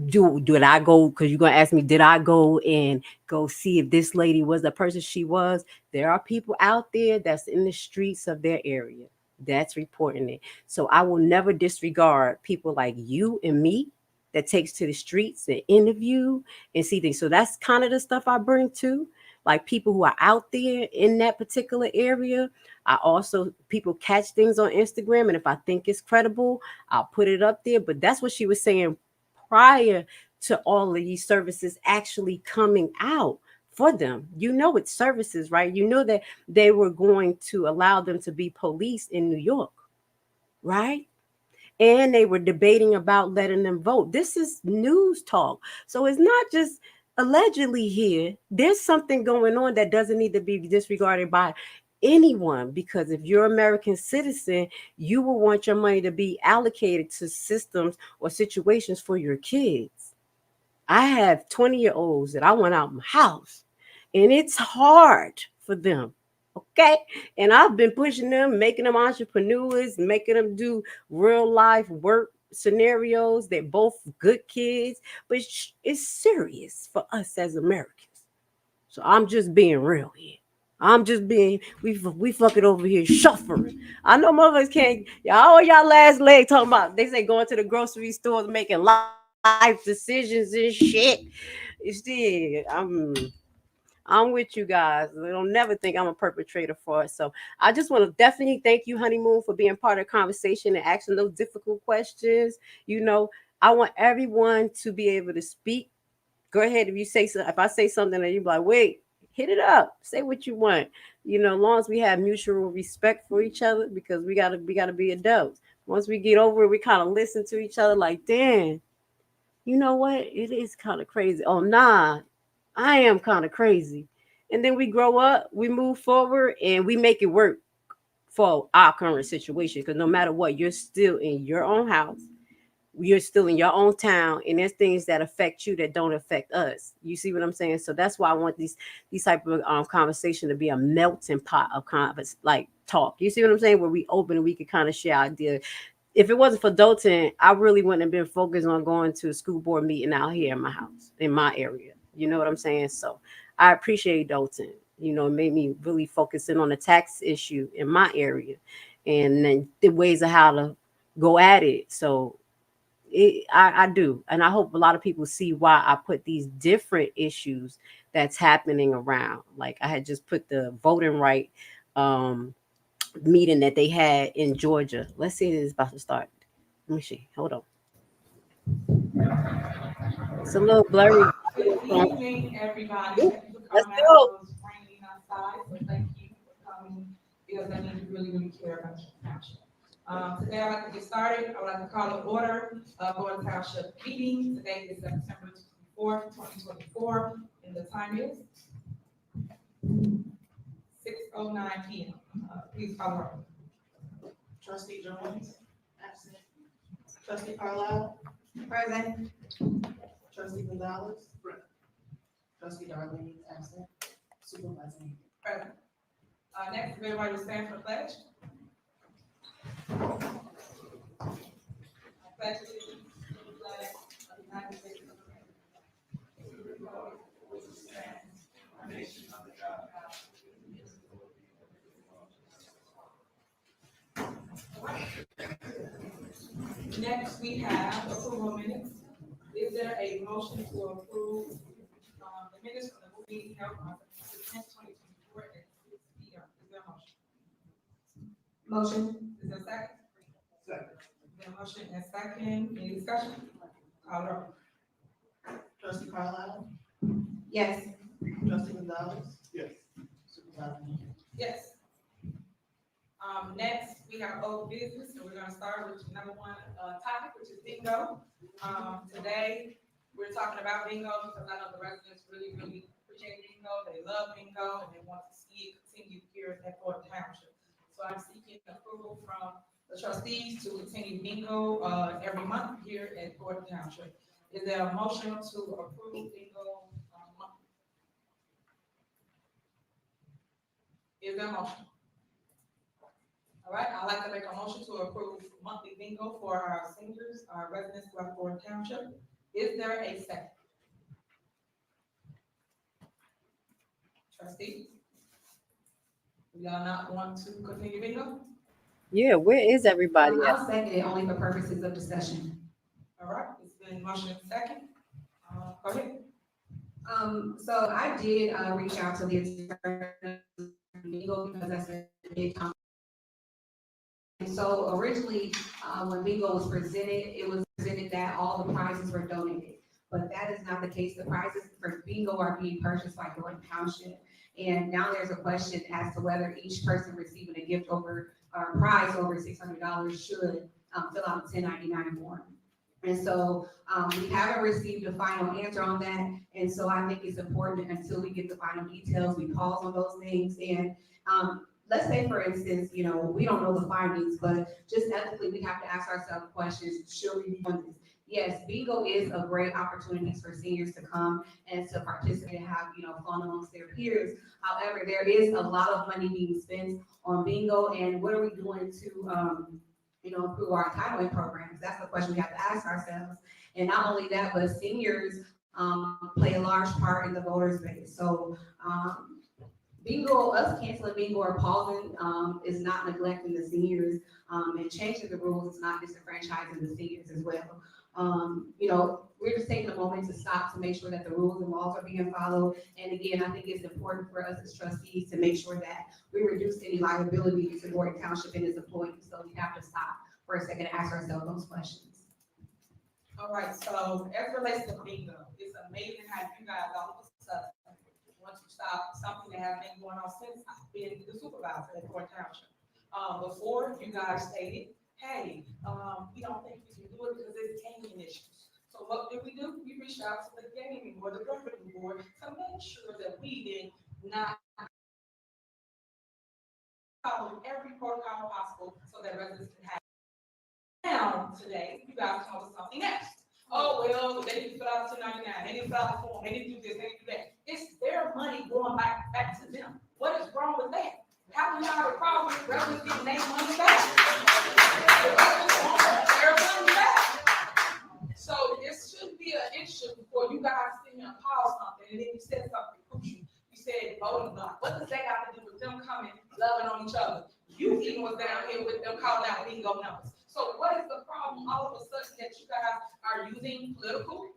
did I go, because you're going to ask me, did I go and go see if this lady was the person she was? There are people out there that's in the streets of their area. that's reporting it. So I will never disregard people like you and me that takes to the streets and interview and see things. So that's kind of the stuff I bring too. Like people who are out there in that particular area. I also people catch things on Instagram, and if I think it's credible, I'll put it up there. But that's what she was saying prior to all of these services actually coming out for them. You know, it's services, right? You know that they were going to allow them to be police in New York, right? And they were debating about letting them vote. This is news talk. So it's not just allegedly here. There's something going on that doesn't need to be disregarded by anyone, because if you're an American citizen, you will want your money to be allocated to systems or situations for your kids. I have 20-year-olds that I want out of my house, and it's hard for them. Okay. And I've been pushing them, making them entrepreneurs, making them do real life work scenarios. They're both good kids, but it's serious for us as Americans. So I'm just being real here. I'm just being, we fucking over here shuffling. I know motherfuckers can't, y'all last leg talking about, they say going to the grocery stores, making life decisions and shit. You see, I'm with you guys. Don't never think I'm a perpetrator for it. So I just want to definitely thank you, Honeymoon, for being part of the conversation and asking those difficult questions. You know, I want everyone to be able to speak. Go ahead if you say so. If I say something and you're like, wait, hit it up. Say what you want. You know, as long as we have mutual respect for each other, because we gotta be adults. Once we get over it, we kind of listen to each other like, damn, you know what? It is kind of crazy. Oh, nah, I am kind of crazy. And then we grow up, we move forward, and we make it work for our current situation. Because no matter what, you're still in your own house, you're still in your own town, and there's things that affect you that don't affect us. You see what I'm saying? So that's why I want these type of conversation to be a melting pot of like talk. You see what I'm saying? Where we open and we can kind of share ideas. If it wasn't for Dalton, I really wouldn't have been focused on going to a school board meeting out here in my house, in my area. You know what I'm saying? So I appreciate Dalton. You know, it made me really focus in on the tax issue in my area and then the ways of how to go at it. So I do. And I hope a lot of people see why I put these different issues that's happening around. Like I had just put the voting right meeting that they had in Georgia. Let's see if it's about to start. Let me see. Hold on. It's a little blurry. Good evening, everybody. Ooh, Thank you for let's coming out. go. It was raining outside, so thank you for coming because I need to really care about your township. Today I'd like to get started. I would like to call to order Thornton Township meeting. Today is September 24th, 2024, and the time is 6:09 p.m. Please call the roll. Trustee Jones, absent. Trustee Carlisle, present. Trustee Gonzalez, present. Trustee Darlene, absent. Supervisor Meeks, Present. Next, if everybody will stand for the pledge. I pledge allegiance to the flag of the United States of America, which stands one nation under God. Next, we have approval of minutes. Is there a motion to approve the minutes from the meeting held on September 10th, 2024 at 6 p.m.? Is there a motion? Motion. Is there a second? Second. Is there a motion and second? Any discussion? Call the roll. Trustee Carlisle, Yes. Trustee Gonzalez. Yes. Supervisor Meeks. Yes. Next, we have old business, so we're gonna start with number one topic, which is bingo. Today, we're talking about bingo because I know the residents really appreciate bingo. They love bingo and they want to see it continue here at Thornton Township. So I'm seeking approval from the trustees to continue bingo every month here at Thornton Township. Is there a motion to approve bingo monthly? Is there a motion? All right, I'd like to make a motion to approve monthly bingo for our seniors, our residents throughout Thornton Township. Is there a second? Trustees? Do y'all not want to continue bingo? Yeah, where is everybody at? I'll second it only for purposes of discussion. All right, it's been motion and second. Go ahead. So I did reach out to the attorney because that's a big company. And so originally, when bingo was presented, it was presented that all the prizes were donated. But that is not the case. The prizes for bingo are being purchased by Thornton Township. And now there's a question as to whether each person receiving a gift over or prize over $600 should fill out a 1099 form. And so we haven't received a final answer on that. And so I think it's important until we get the final details, we pause on those things. And let's say, for instance, you know, we don't know the findings, but just ethically, we have to ask ourselves questions. Should we be doing this? Yes, bingo is a great opportunity for seniors to come and to participate and have, you know, fun amongst their peers. However, there is a lot of money being spent on bingo, and what are we doing to, you know, improve our entitlement programs? That's the question we have to ask ourselves. And not only that, but seniors play a large part in the voters base. So bingo, us canceling bingo or pausing is not neglecting the seniors, and changing the rules is not disenfranchising the seniors as well. You know, we're just taking a moment to stop to make sure that the rules and laws are being followed. And again, I think it's important for us as trustees to make sure that we reduce any liability to Thornton Township and its employees. So we have to stop for a second and ask ourselves those questions. All right, so as it relates to bingo, it's amazing how you guys all of a sudden, once you stop something that has been going on since I've been the supervisor at Thornton Township. Before you guys stated, hey, we don't think we can do it because there's gaming issues. So what did? We reached out to the gaming or the governing board to make sure that we did not follow every protocol possible so that residents can have. Now, today, you guys come up with something else. Oh, well, they didn't fill out 299, they didn't fill out the form, they didn't do this, they didn't do that. It's their money going back to them. What is wrong with that? How can you have a problem with residents getting their money back? Their money back. So this shouldn't be an issue before you guys sit here and pause something, and then you said something crucial. You said voting block. What does that have to do with them coming, loving on each other? You even was down here with them calling out bingo numbers. So what is the problem all of a sudden that you guys are using political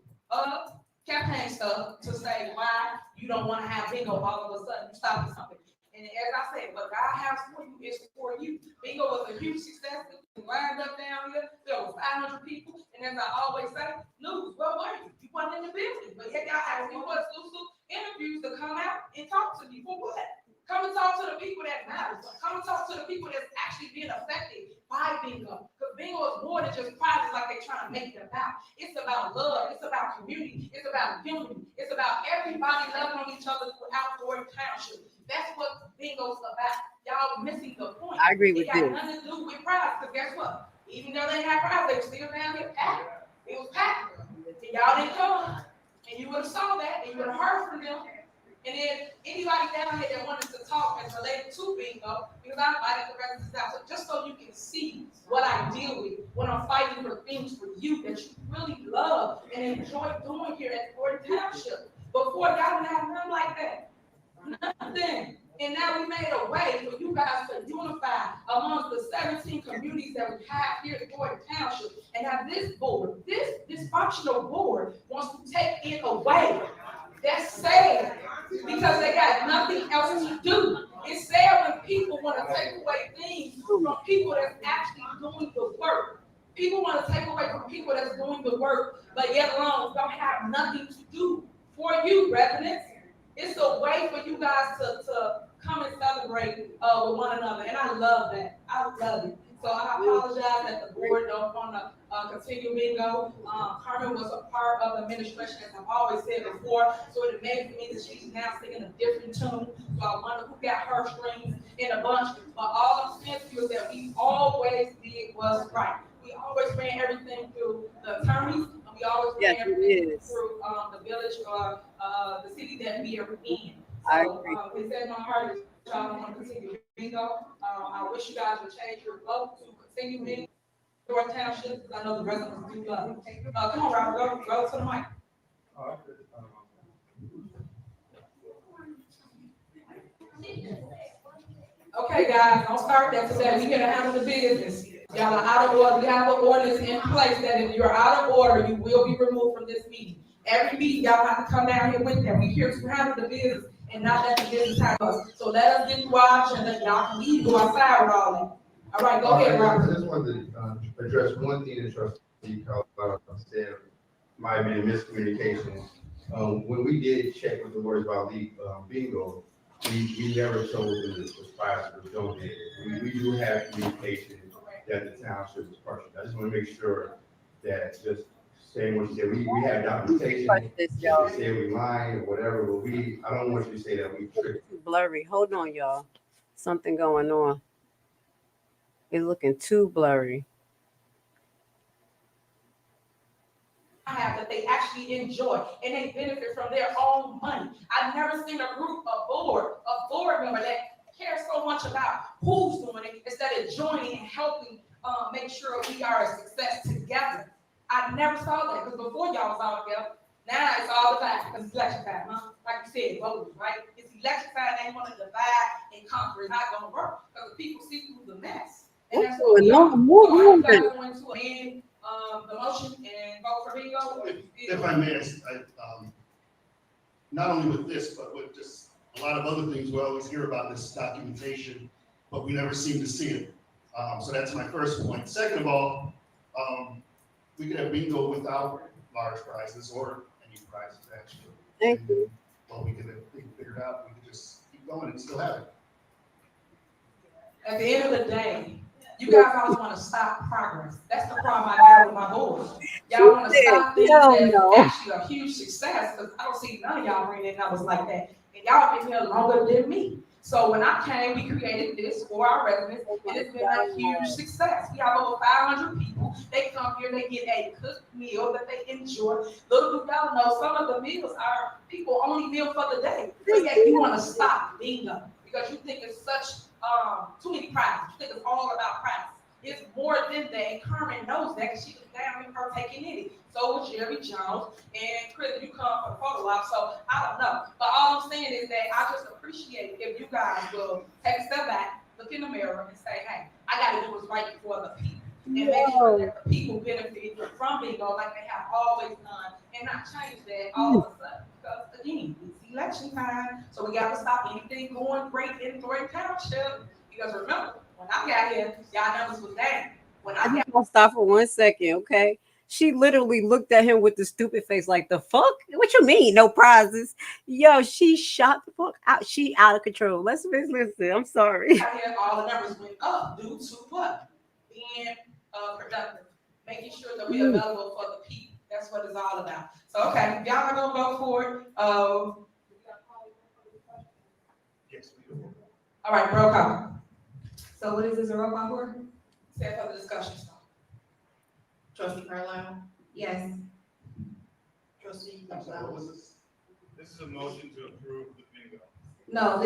campaign stuff to say why you don't want to have bingo all of a sudden you stop at something? And as I said, what God has for you is for you. Bingo was a huge success. We lined up down here. There was 500 people. And as I always say, News, where were you? You weren't in the building. But yet y'all asked me for exclusive interviews to come out and talk to me. For what? Come and talk to the people that matter. Come and talk to the people that's actually being affected by bingo. Because bingo is more than just prizes like they're trying to make it about. It's about love. It's about community. It's about unity. It's about everybody loving on each other throughout Thornton Township. That's what bingo's about. Y'all missing the point. I agree with you. It got nothing to do with prize. Because guess what? Even though they had prize, they were still down here packed. It was packed. And y'all didn't come. And you would have saw that. And you would have heard from them. And then anybody down here that wanted to talk and related to bingo, because I invited the residents out, so just so you can see what I deal with when I'm fighting for things for you that you really love and enjoy doing here at Thornton Township. Before, y'all didn't have nothing like that. Nothing. And now we made a way for you guys to unify amongst the 17 communities that we have here at Thornton Township. And now this board, this dysfunctional board wants to take it away. That's sad because they got nothing else to do. It's sad when people want to take away things from people that's actually doing the work. People want to take away from people that's doing the work, but yet alone don't have nothing to do for you, residents. It's a way for you guys to come and celebrate with one another, and I love that. I love it. So I apologize that the board don't want to continue bingo. Carmen was a part of the administration, as I've always said before, so it amazes me that she's now singing a different tune. So I wonder who got her strings in a bunch. But all I'm saying to you is that we always did what's right. We always ran everything through the attorneys, and we always ran everything through the village or the city that we are in. So it's at my heart that y'all want to continue bingo. I wish you guys would change your vote to continue bingo. Thornton Township, because I know the residents do love it. Come on, Robert, go to the mic. Okay, guys, don't start that today. We here to handle the business. Y'all are out of order. We have an ordinance in place that if you're out of order, you will be removed from this meeting. Every meeting, y'all have to come down here with that. We're here to handle the business and not let the business handle us. So let us get through our agenda. Y'all can leave, go outside with all that. All right, go ahead, Robert. I just wanted to address one thing that Trustee Carlisle said might have been a miscommunication. When we did check with the lawyers about bingo, we never told them that the prize was donated. We do have communication that the township was partial. I just want to make sure that just saying what you said, we have documentation. If you say we lying or whatever, but I don't want you to say that we tricked. Blurry. Hold on, y'all. Something going on. It's looking too blurry. Have that they actually enjoy and they benefit from their own money. I've never seen a group, a board member that cares so much about who's doing it instead of joining and helping make sure we are a success together. I never saw that because before y'all was all together. Now it's all the time because it's election time, huh? Like you said, voters, right? It's election time. They want to divide and conquer. It's not going to work because the people see through the mess. And that's what we are. So I'm going to amend the motion and vote for bingo. If I may, not only with this, but with just a lot of other things, we always hear about this documentation, but we never seem to see it. So that's my first point. Second of all, we could have bingo without large prizes or any prizes, actually. Thank you. Well, we can figure it out. We can just keep going and still have it. At the end of the day, you guys always want to stop progress. That's the problem I have with my boards. Y'all want to stop things that actually are a huge success because I don't see none of y'all bringing in numbers like that. And y'all been here longer than me. So when I came, we created this for our residents, and it's been a huge success. We have over 500 people. They come here, they get a cooked meal that they enjoy. Little do y'all know, some of the meals are people only meal for the day. But yet you want to stop bingo because you think it's such too many prizes. You think it's all about prizes. It's more than that, and Carmen knows that because she was down with her taking in it. So was Jerry Jones, and Chris, you come for the photo op, so I don't know. But all I'm saying is that I just appreciate if you guys will take a step back, look in the mirror, and say, hey, I got to do what's right for the people. And make sure that the people benefit from bingo like they have always done, and not change that all of a sudden. Because again, it's election time, so we got to stop anything going great in Thornton Township. Because remember, when I got here, y'all numbers was down. I'm gonna stop for 1 second, okay? She literally looked at him with the stupid face, like, the fuck? What you mean, no prizes? Yo, she shot the fuck out. She out of control. Let's listen. I'm sorry. Out here, all the numbers went up due to what? Being productive, making sure that we're available for the people. That's what it's all about. So, okay, y'all are gonna vote for it. Yes, we do. All right, roll call. So what is this a roll call for? Say for the discussion. Trustee Carlisle? Yes. Trustee I'm sorry, what was Gonzalez? this? This is a motion to approve the bingo. No,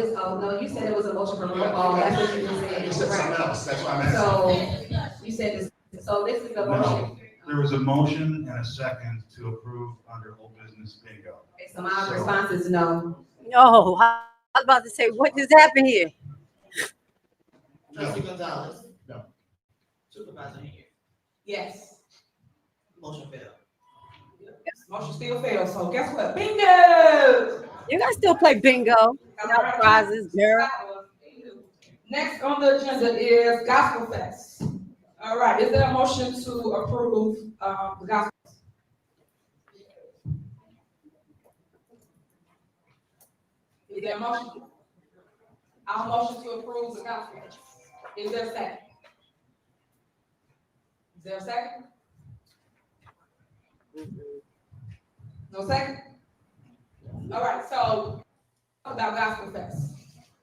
you said it was a motion for roll call. That's what you just said. You said something Right. else, that's why I'm asking. So you said this, so this is a motion. There was a motion and a second to approve under old business bingo. Okay, so my response is no. No, I was about to say, what just happened here? Trustee Gonzalez? No. Supervisor Henry? Yes. Motion failed. Yes, motion still fails. So guess what? Bingo! You guys still play bingo? Without prizes, girl. Next on the agenda is Gospel Fest. All right, is there a motion to approve the Gospel Fest? Is there a motion? I'll motion to approve the Gospel Fest. Is there a second? Is there a second? No second? All right, so about Gospel Fest.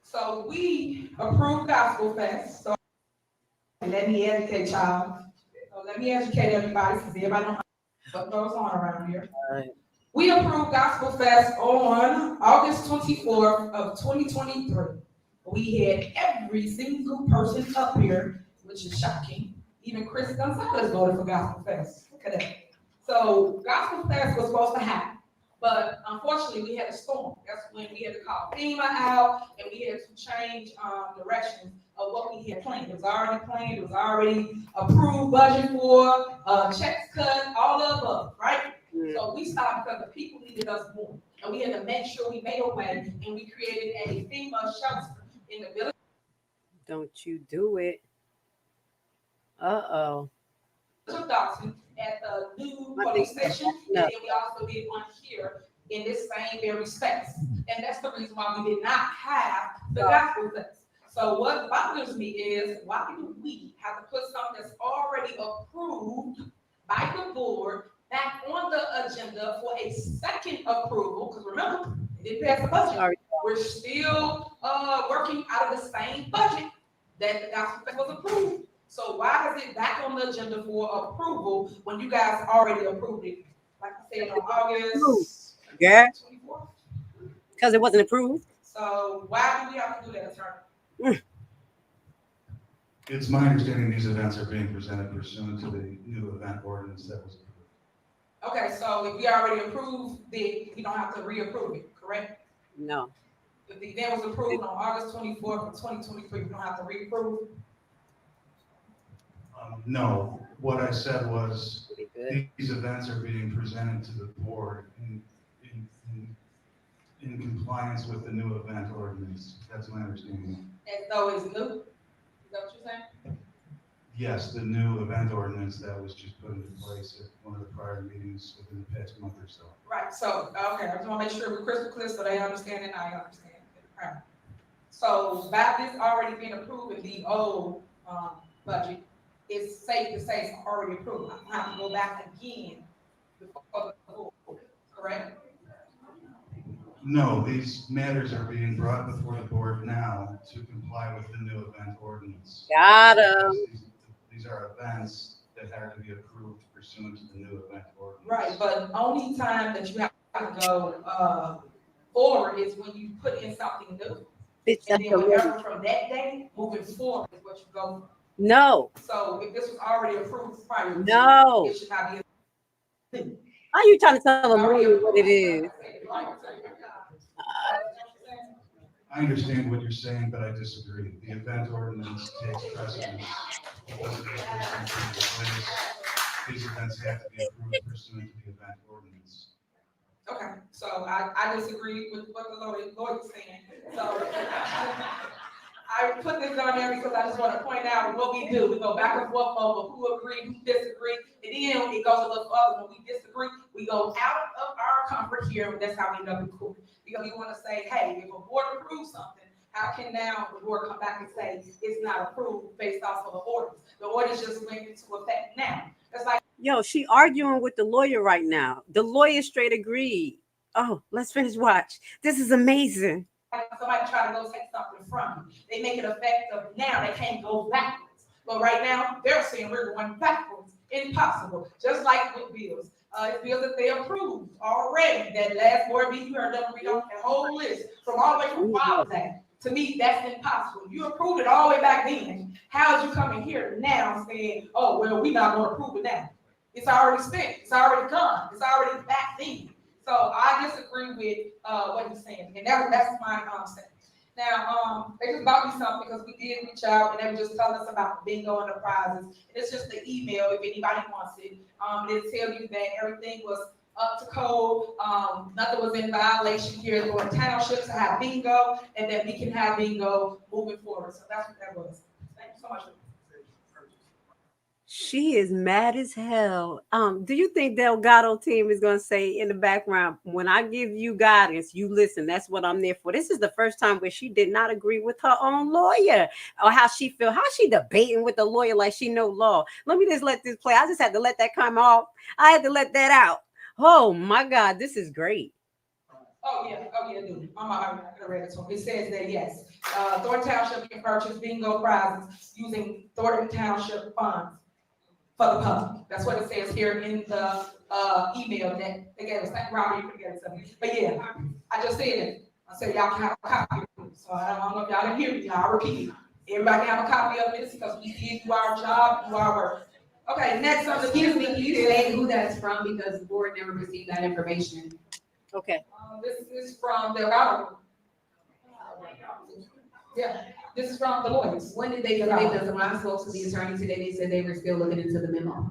So we approved Gospel Fest. So let me educate y'all. So let me educate everybody because everybody knows what goes on around here. We approved Gospel Fest on August 24th of 2023. We had every single person up here, which is shocking. Even Chris Gonzalez voted for Gospel Fest. Look at that. So Gospel Fest was supposed to happen. But unfortunately, we had a storm. That's when we had to call FEMA out, and we had to change directions of what we had planned. It was already planned. It was already approved, budget for, checks cut, all of the above, right? So we stopped because the people needed us more, and we had to make sure we made a way, and we created a FEMA shelter in the village. Don't you do it. Uh-oh. Of Dawson at the new police station, and then we also did one here in this same very space. And that's the reason why we did not have the gospel fest. So what bothers me is, why do we have to put something that's already approved by the board back on the agenda for a second approval? Because remember, it didn't pass the budget. We're still working out of the same budget that the gospel fest was approved. So why is it back on the agenda for approval when you guys already approved it? Like I said, on August 24th? Because it wasn't approved. So why do we have to do that, attorney? It's my understanding these events are being presented pursuant to the new event ordinance that was approved. Okay, so if we already approved it, we don't have to reapprove it, correct? No. If the event was approved on August 24th of 2023, we don't have to reapprove? No, what I said was these events are being presented to the board in compliance with the new event ordinance. That's my understanding. And so it's new? Is that what you're saying? Yes, the new event ordinance that was just put into place at one of the prior meetings within the past month or so. Right, so, okay, I just want to make sure we're crystal clear so they understand and I understand. Right. So by this already being approved in the old budget, it's safe to say it's already approved. I don't have to go back again before the board, correct? No, these matters are being brought before the board now to comply with the new event ordinance. Got him. These are events that have to be approved pursuant to the new event ordinance. Right, but only time that you have to go forward is when you put in something new. And then whatever from that day, moving forward is what you go from. No. So if this was already approved prior, No. it should not be. How you trying to tell them what it is? I understand what you're saying, but I disagree. The event ordinance takes precedence. These events have to be approved pursuant to the event ordinance. Okay, so I disagree with what the lawyer is saying. So I put this on there because I just want to point out what we do. We go back and forth over who agreed, who disagreed, and then it goes a little further. When we disagree, we go out of our comfort here, and that's how we end up in court. Because we want to say, hey, if a board approves something, how can now the board come back and say it's not approved based off of the orders? The orders just went into effect now. That's like, yo, she arguing with the lawyer right now. The lawyer straight agreed. Oh, let's finish watch. This is amazing. Somebody try to go take something from you. They make it effective now. They can't go backwards. But right now, they're saying we're going backwards. Impossible. Just like with bills. It's bills that they approved already. That last board meeting, you heard them read off the whole list from all the way from Father's Day. To me, that's impossible. You approved it all the way back then. How did you come in here now saying, oh, well, we're not going to approve it now? It's already spent. It's already gone. It's already back then. So I disagree with what he's saying. And that's my statement. Now, they just bought me something because we did reach out and they were just telling us about the bingo and the prizes. And it's just the email if anybody wants it. They tell you that everything was up to code. Nothing was in violation here at Thornton Township to have bingo, and that we can have bingo moving forward. So that's what that was. Thank you so much. She is mad as hell. Do you think Delgado team is going to say in the background, when I give you guidance, you listen? That's what I'm there for. This is the first time where she did not agree with her own lawyer or how she feel. How she debating with the lawyer like she know law? Let me just let this play. I just had to let that come off. I had to let that out. Oh my God, this is great. Oh yeah, dude. I read it. So it says that yes, Thornton Township can purchase bingo prizes using Thornton Township funds for the public. That's what it says here in the email that they gave us. Thank Robbie for getting something. But yeah, I just said it. I said y'all can have a copy. So I don't know if y'all didn't hear me. I'll repeat it. Everybody can have a copy of this because we did do our job, do our work. Okay, next on the excuse me, can you say who that's from because the board never received that information? Okay. This is from Delgado. Yeah, this is from the lawyers. When did they get this? When I spoke to the attorney today, they said they were still looking into the memo.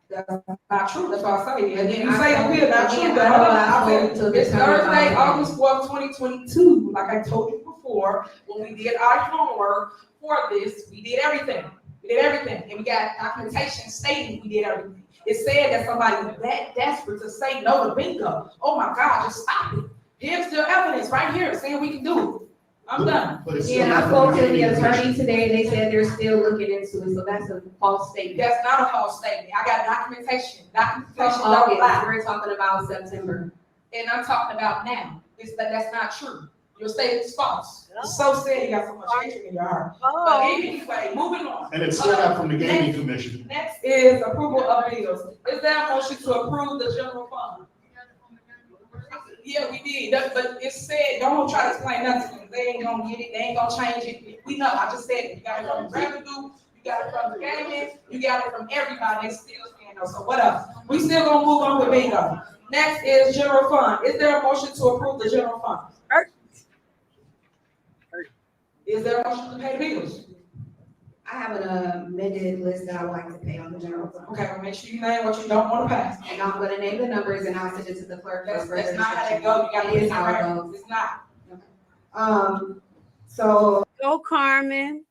That's not true. That's what I say. Again, you I say up here, not again, true. I Hold know on. I I spoke said, to it's the attorney Thursday, about August 4th, 2022. Like I told you before, when we did our homework for this, we did everything. We did everything. And we got documentation stating we did everything. It said that somebody was that desperate to say no to bingo. Oh my God, just stop it. Here's the evidence right here saying we can do it. I'm done. And I spoke to the attorney today, they said they're still looking into it, so that's a false statement. That's not a false statement. I got documentation. From Documentation don't August, lie. we're talking about September. And I'm talking about now. That's not true. Your statement is false. It's so sad you got so much hatred in your heart. But anyway, moving on. And it's straight out from the gaming commission. Next is approval of bills. Is there a motion to approve the general fund? Yeah, we did, but it said, don't try to explain nothing. They ain't gonna get it, they ain't gonna change it. We know, I just said it. You got it from revenue, you got it from the gaming, you got it from everybody, they still saying no. So what else? We still gonna move on with bingo. Next is general fund. Is there a motion to approve the general fund? Is there a motion to pay the bills? I have an amended list that I would like to pay on the general fund. Okay, well, make sure you name what you don't want to pass. And I'm gonna name the numbers and I'll send it to the clerk. That's not how that goes. You gotta It is put how it it goes. It's not. So Go, Carmen.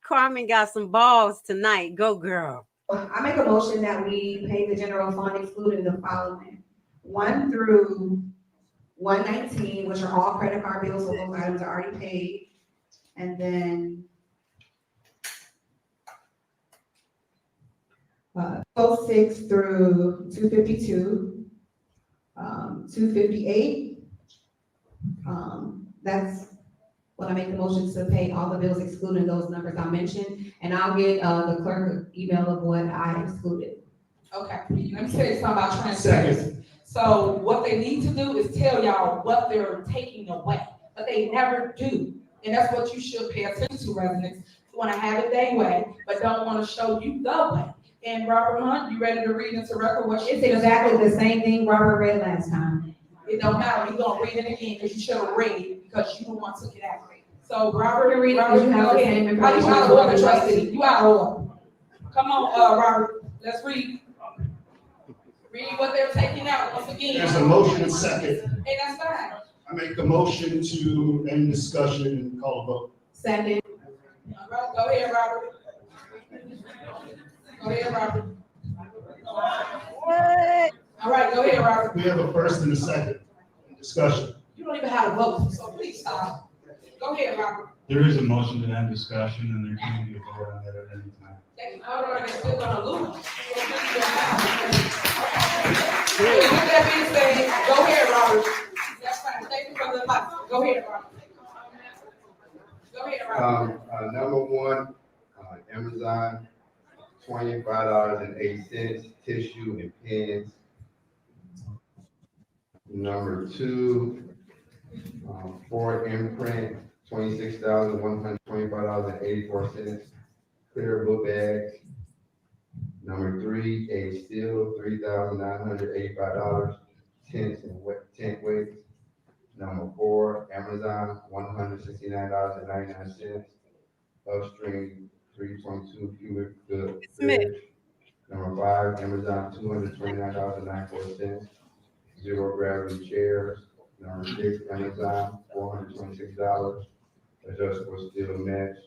Carmen got some balls tonight. Go, girl. I make a motion that we pay the general fund excluding the following: 1 through 119, which are all credit card bills, so those items are already paid. And then 206 through 252, 258. That's when I make the motion to pay all the bills excluding those numbers I mentioned, and I'll get the clerk an email of what I excluded. Okay, let me tell you something about transparency. So what they need to do is tell y'all what they're taking away, but they never do. And that's what you should pay attention to, residents. You wanna have it their way, but don't wanna show you the way. And Robert Hunt, you ready to read into record what It's exactly the same thing Robert read last time. It don't matter, you're gonna read it again, because you should have read it, because you the one took it out. So Robert, read it because you have go the ahead. same How you information out as of what order, we trustee? You out of order. Come on, Robert, let's read. Read what they're taking out once again. There's a motion and second. And that's fine. I make a motion to end discussion and call a vote. Second. All right, go ahead, Robert. Go ahead, Robert. What? All right, go ahead, Robert. We have a first and a second discussion. You don't even have a vote, so please stop. Go ahead, Robert. There is a motion to end discussion, and there can be a vote on that at any time. Hold on, they're still gonna lose. With that being said, go ahead, Robert. That's fine. Thank you for the advice. Go ahead, Robert. Go ahead, Robert. Number one, Amazon, $25.08, tissue and pens. Number two, Ford Imprint, $26,125.84, clear book bags. Number three, A Steel, $3,985, tents and tent weights. Number four, Amazon, $169.99, Upstream, 3.2 cubic foot fridge. Number five, Amazon, $229.94, zero gravity chairs. Number six, Amazon, $426, adjustable steel mesh.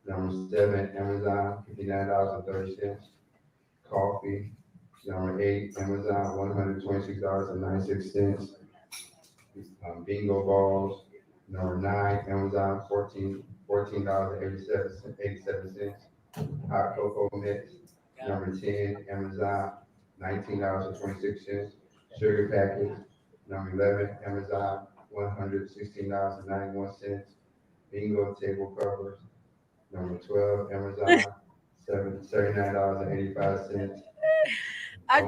Number seven, Amazon, $59.30, coffee. Number eight, Amazon, $126.96, bingo balls. Number nine, Amazon, $14.87, hot cocoa mix. Number 10, Amazon, $19.26, sugar packets. Number 11, Amazon, $116.91, bingo table covers. Number 12, Amazon, $79.85. I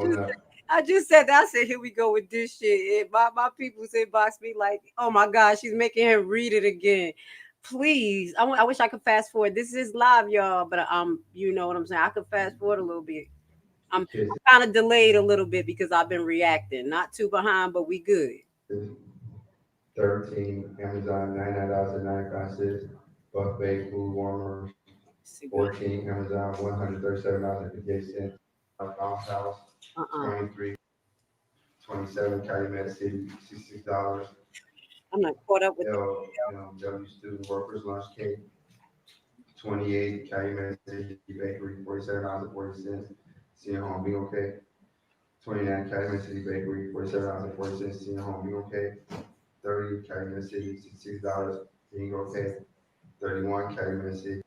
just said that. I said, here we go with this shit. And my people's inbox me like, oh my God, she's making him read it again. Please, I wish I could fast forward. This is live, y'all, but you know what I'm saying. I could fast forward a little bit. I'm kind of delayed a little bit because I've been reacting. Not too behind, but we good. 13, Amazon, $99.95. Buffet food warmers, 14, Amazon, $137.58. House, 23, 27, Calumet City, $66. I'm not caught up with W Student Workers Lunch Cake, 28, Calumet City Bakery, $47.40. Senior Home Bingo Cake, 29, Calumet City Bakery, $47.40. Senior Home Bingo Cake, 30, Calumet City, $66. Bingo Cake, 31, Calumet City.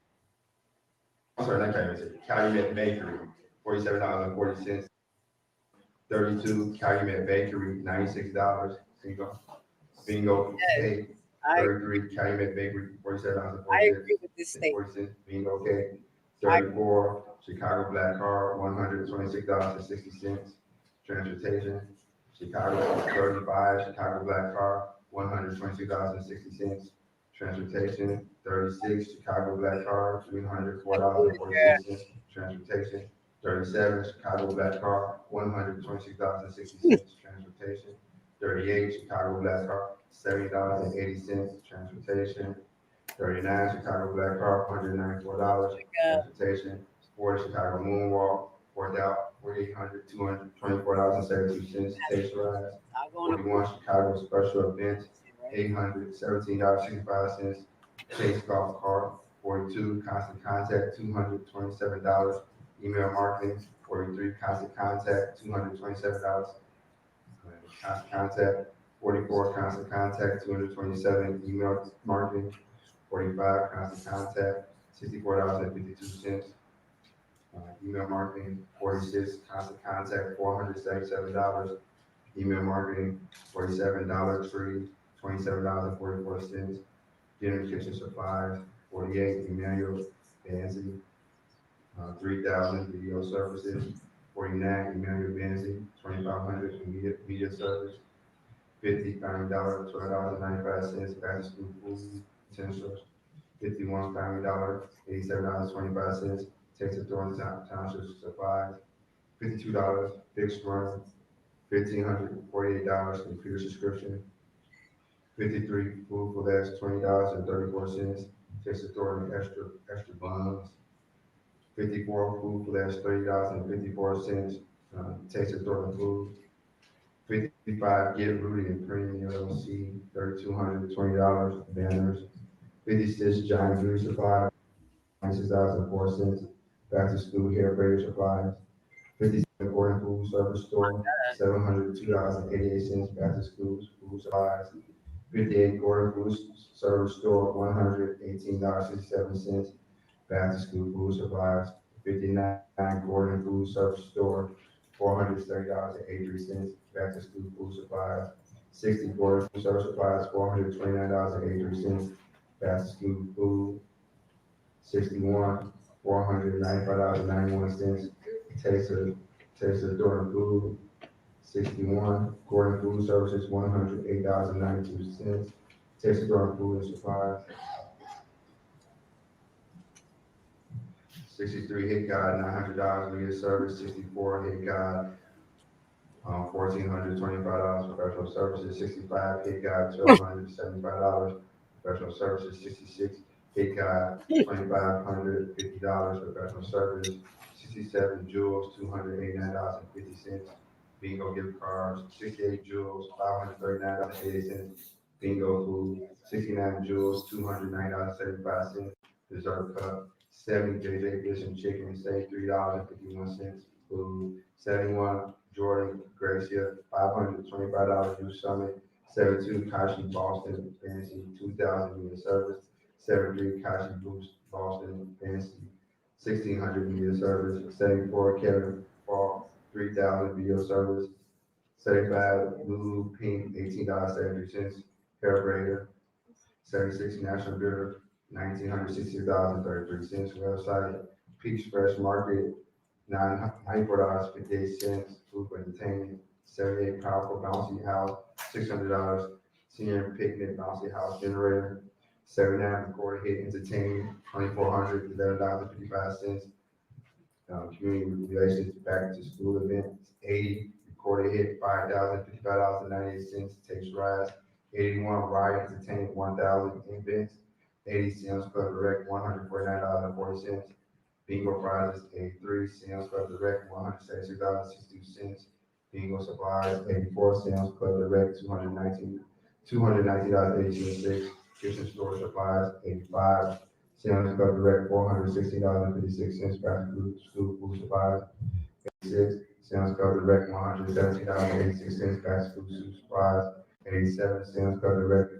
I'm sorry, not Calumet City, Calumet Bakery, $47.40. 32, Calumet Bakery, $96. Bingo Cake, 33, Calumet Bakery, $47.40. I agree with this statement. Bingo Cake, 34, Chicago Black Card, $126.60. Transportation, Chicago 35, Chicago Black Card, $126.60. Transportation, 36, Chicago Black Card, $304.46. Transportation, 37, Chicago Black Card, $126.60. Transportation, 38, Chicago Black Card, $70.80. Transportation, 39, Chicago Black Card, $194. Transportation, 40, Chicago Moonwalk, $4,800, $224.72. Taste Rise, 41, Chicago Special Events, $817.65. Chase Golf Cart, 42, Constant Contact, $227. Email Marketing, 43, Constant Contact, $227. Constant Contact, 44, Constant Contact, 227. Email Marketing, 45, Constant Contact, $64.52. Email Marketing, 46, Constant Contact, $477. Email Marketing, $47, Tree, $27.44. Dinner Kitchen Supplies, 48, Emmanuel Banzi, 3,000. Video Services, 49, Emmanuel Banzi, 2,500. Media Service, 50, Family Dollar, $12.95. Back to School Food Essentials, 51, Family Dollar, $87.25. Texas Thornton Township Supplies, $52. Fixed Run, $1,548. Computer subscription, 53, Food for Less, $20.34. Texas Thornton Extra Buns, 54, Food for Less, $30.54. Texas Thornton Food, 55, Get Rudy and Premium LLC, $3,220. Banners, 56, Giant Beauty Supply, $96.04. Back to School Hair Braiding Supplies, 57, Gordon Food Service Store, $702.88. Back to School Food Supplies, 58, Gordon Food Service Store, $118.67. Back to School Food Supplies, 59, Gordon Food Service Store, $430.83. Back to School Food Supplies, 60, Gordon Food Service Supplies, $429.83. Back to School Food, 61, $495.91. Taster Thornton Food, 61, Gordon Food Services, $108.92. Taster Thornton Food and Supplies, 63, Hit God, $900. Media Service, 64, Hit God, $1,425. Professional Services, 65, Hit God, $1,275. Professional Services, 66, Hit God, $2,550. Professional Service, 67, Jewels, $289.50. Bingo gift cards, 68, Jewels, $539.80. Bingo food, 69, Jewels, $209.75. Dessert cup, 70, JJ Fish and Chicken, say $3.51. Food, 71, Jordan Gracia, $525. Youth Summit, 72, Kashi Boston Fancy, 2,000 media service, 73, Kashi Boost Boston Fancy, 1,600 media service, 74, Kevin Falk, 3,000 video service, 75, Lulu Pink, $18.73. Hair braider, 76, National Builder, $1,960.33. Website, Peach Fresh Market, $94.58. Food for entertainment, 78, Powerful Bouncy House, $600. Senior Picnic Bouncy House Generator, 79, Recorded Hit Entertainment, $2,400, $11.55. Community Relations Back to School Events, 80, Recorded Hit, $5,055.98. Takes Rise, 81 Riot Entertainment, 1,000 Invents, 80 Sam's Club Direct, $149.40. Bingo prizes, 83 Sam's Club Direct, $176.62. Bingo supplies, 84 Sam's Club Direct, $219.86. Kitchen store supplies, 85 Sam's Club Direct, $460.56. Fast food, school food supplies, 86 Sam's Club Direct, $117.86. Fast food supplies, 87 Sam's Club Direct,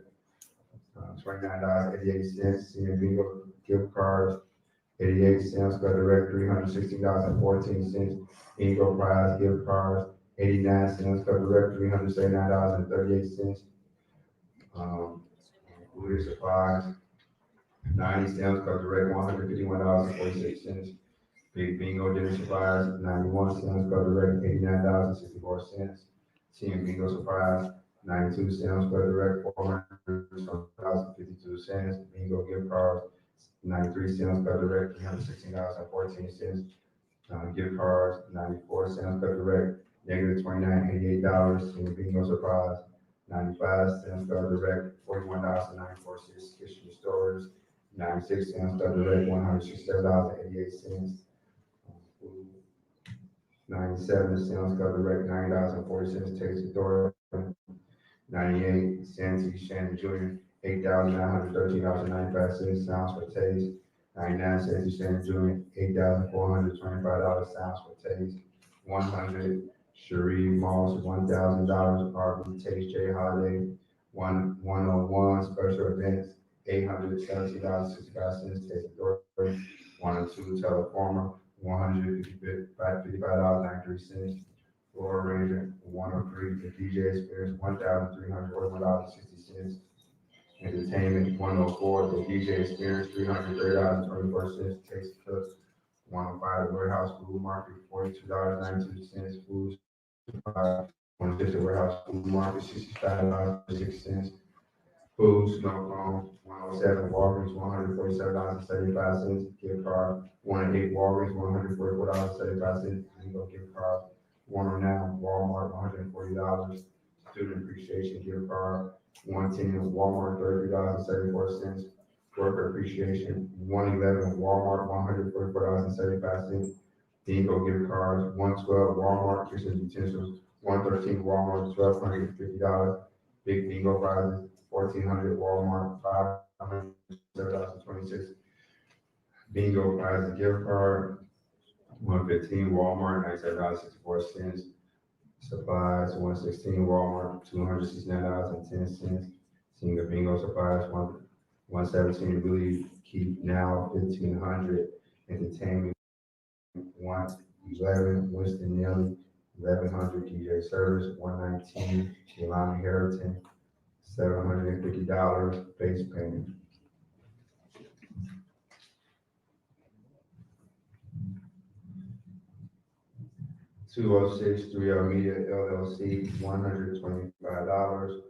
$29.88. Senior bingo gift cards, 88 Sam's Club Direct, $316.14. Bingo prize gift cards, 89 Sam's Club Direct, $379.38. Food supplies, 90 Sam's Club Direct, $151.46. Big Bingo dinner supplies, 91 Sam's Club Direct, $89.64. Senior bingo supplies, 92 Sam's Club Direct, $400.52. Bingo gift cards, 93 Sam's Club Direct, $316.14. Gift cards, 94 Sam's Club Direct, negative $29.88. Senior bingo supplies, 95 Sam's Club Direct, $41.946. Kitchen stores, 96 Sam's Club Direct, $167.88. 97 Sam's Club Direct, $9.40. Tasty Door, 98 Santee Shannon Jr., $8,913.95. Sounds for Taste. 99 Santee Shannon Jr., $8,425. Sounds for Taste. 100 Cherie Moss, $1,000. RB Taste J Holiday. 101 Special Events, $817.65. Tasty Door. 102 Teleformer, $155.93. Florida Ranger, 103 The DJ Experience, $1,341.60. Entertainment, 104 The DJ Experience, $330.24. Taste Cook, 105 The Warehouse Food Market, $42.92. Food Supply, 150 Warehouse Food Market, $65.06. Food Snow Cone, 107 Walgreens, $147.75. Gift card, 108 Walgreens, $144.75. Bingo gift card, 109 Walmart, $140. Student appreciation gift card, 110 Walmart, $33.74. Worker appreciation, 111 Walmart, $144.75. Bingo gift cards, 112 Walmart kitchen utensils, 113 Walmart, $1,250. Big bingo prizes, 1,400 Walmart, $507.26. Bingo prizes gift card, 115 Walmart, $97.64. Supplies, 116 Walmart, $269.10. Senior bingo supplies, 117 Really Keep Now, 1,500. Entertainment, 111 Winston Nelly, 1,100 DJ Service, 119 Jelani Harrington, $750 base payment. $206 3R Media LLC, $125.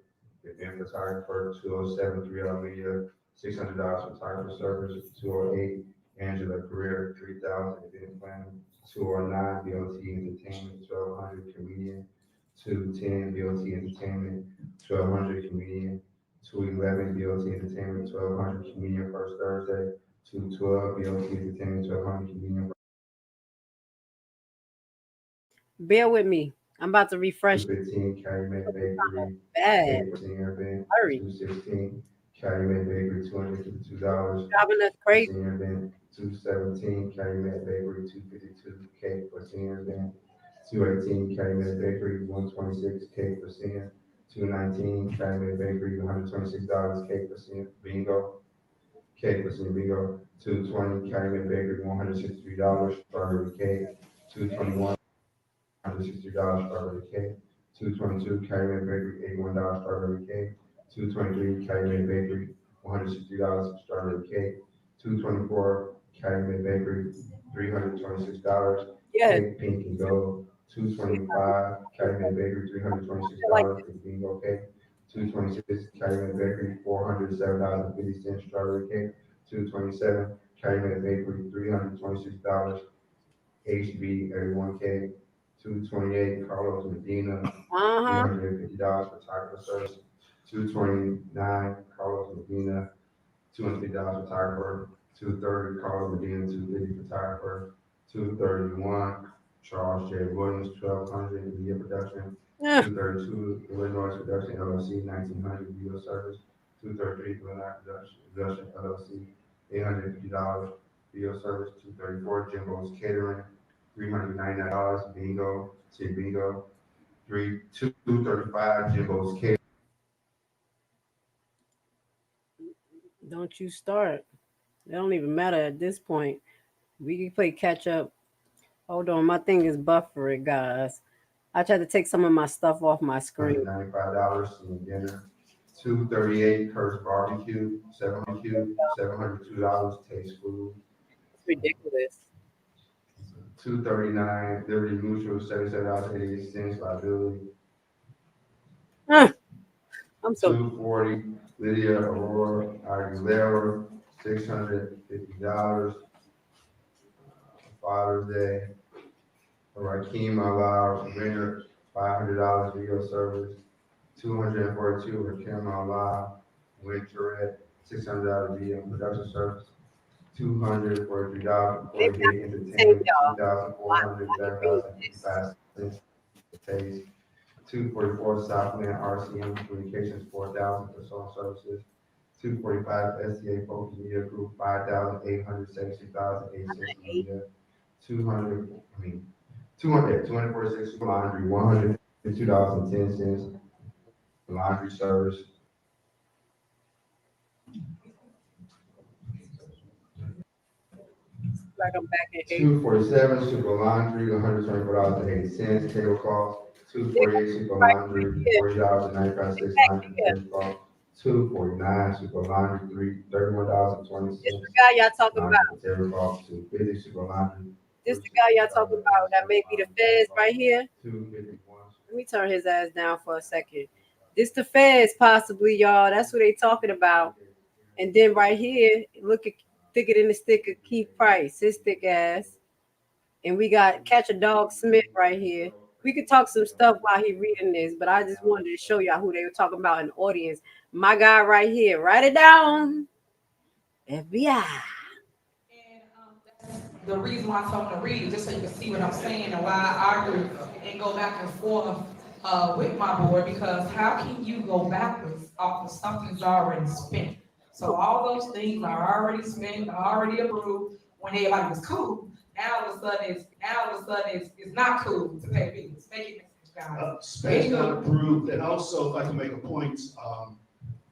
Event photographer, 207 3R Media, $600 photographer service. 208 Angela Career, $3,000. Event planning. 209 BLT Entertainment, 1,200 comedian. 210 BLT Entertainment, 1,200 comedian. 211 BLT Entertainment, 1,200 comedian first Thursday. 212 BLT Entertainment, 1,200 comedian. Bear with me. I'm about to refresh. 215 Calumet Bakery, Bad. 216 Calumet Bakery, $252. Driving us crazy. 217 Calumet Bakery, $252 cake for senior event. 218 Calumet Bakery, $126 cake for senior. 219 Calumet Bakery, $126 cake for senior bingo. Cake for senior bingo. 220 Calumet Bakery, $163 strawberry cake. 221 $160 strawberry cake. 222 Calumet Bakery, $81 strawberry cake. 223 Calumet Bakery, $160 strawberry cake. 224 Calumet Bakery, $326 cake, pink and gold. 225 Calumet Bakery, $326 bingo cake. 226 Calumet Bakery, $407.50 strawberry cake. 227 Calumet Bakery, $326 HB everyone cake. 228 Carlos Medina, $350 for taco service. 229, Carlos Medina, $250 photographer. 230, Carlos Medina, $250 photographer. 231, Charles J. Williams, 1200, Media Production. 232, Illinois Production LLC, 1900, Video Service. 233, Illinois Production LLC, $850, Video Service. 234, Jimbo's Catering, $399, Bingo, say Bingo. 235, Jimbo's Catering. Don't you start. It don't even matter at this point. We can play catch up. Hold on, my thing is buffering, guys. I tried to take some of my stuff off my screen. $95 in dinner. 238, Kurt's Barbecue, $702, Taste Food. It's ridiculous. 239, Liberty Mutual, $77.88, liability. I'm so 240, Lydia Aurora Aguilera, $650. Father's Day. Rakeem Allow, Renner, $500 video service. 242, Rakeem Allow, Winterette, $600 video production service. $243 for Big Entertainment, $2,400, $11,055 taste. 244 Southland RCM Communications, $4,000 for song services. 245 SCA Focus Media Group, $5,876,860 media. 246 laundry, $152.10 laundry service. like I'm back at 247 Super Laundry, $124.80 table cost. 248 Super Laundry, $40.95 laundry table cost. 249 Super Laundry, $31.20. This the guy y'all talking about. Table cost. 250 Super Laundry. This the guy y'all talking about. That may be the feds right here. 251. Let me turn his ass down for a second. This the feds possibly, y'all. That's what they talking about. And then right here, look at thicker than the stick of Keith Price, his thick ass. And we got Catch a Dog Smith right here. We could talk some stuff while he reading this, but I just wanted to show y'all who they were talking about in the audience. My guy right here. Write it down. FBI. The reason why I told him to read it, just so you can see what I'm saying and why I argue and go back and forth with my board, because how can you go backwards off of something that's already spent? So all those things are already spent, already approved when everybody was cool. Now all of a sudden it's not cool to pay bills. Make it make sense, guys. Spent, not approved, and also if I can make a point,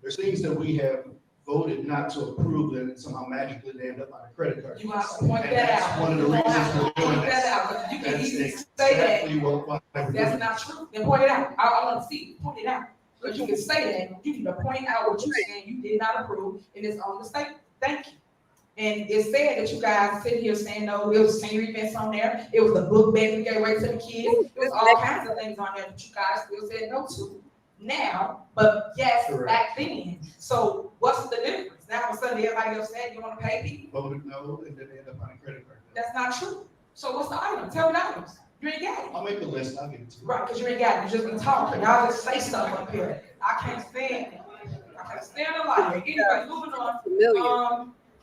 there's things that we have voted not to approve and somehow magically they end up on a credit card. You have to point that out. One of the reasons we're doing Point that out, because you can easily say that. That's not true. Then point it out. I want to see it. Point it out. Because you can say that. You need to point out what you're saying you did not approve, and it's on the statement. Thank you. And it's sad that you guys sit here saying, no, it was senior events on there. It was the book bag we gave away to the kids. It was all kinds of things on there that you guys still said no to now, but yes, back then. So what's the difference? Now all of a sudden everybody else said you want to pay people. Voted no, and then they end up on a credit card. That's not true. So what's the item? Tell me the items. You ain't got it. I'll make the list. I'll give it to you. Right, because you ain't got it. You just been talking. Y'all just say stuff up here. I can't stand it. I can't stand a liar. Anyway, moving on.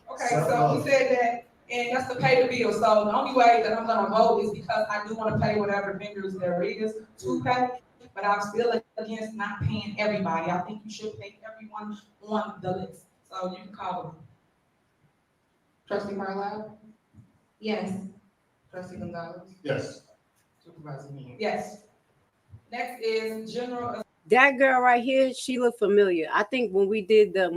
Okay, so he said that, and that's to pay the bill. So the only way that I'm gonna vote is because I do want to pay whatever vendors there is to pay, but I'm still against not paying everybody. I think you should pay everyone on the list. So you can call them. Trustee Marlowe? Yes. Trustee Gonzalez? Yes. Supervisor Meehan? Yes. Next is general. That girl right here, she looked familiar. I think when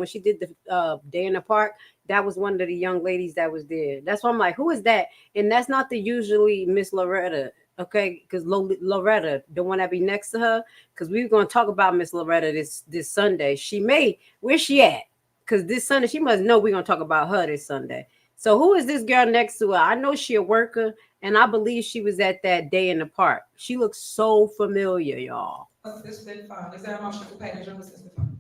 she did the day in the park, that was one of the young ladies that was there. That's why I'm like, who is that? And that's not the usually Miss Loretta, okay? Because Loretta, the one that be next to her, because we were going to talk about Miss Loretta this Sunday. Where's she at? Because this Sunday, she must know we're going to talk about her this Sunday. So who is this girl next to her? I know she a worker, and I believe she was at that day in the park. She looks so familiar, y'all. Assistant fund. Is there a motion to pay the general assistant fund?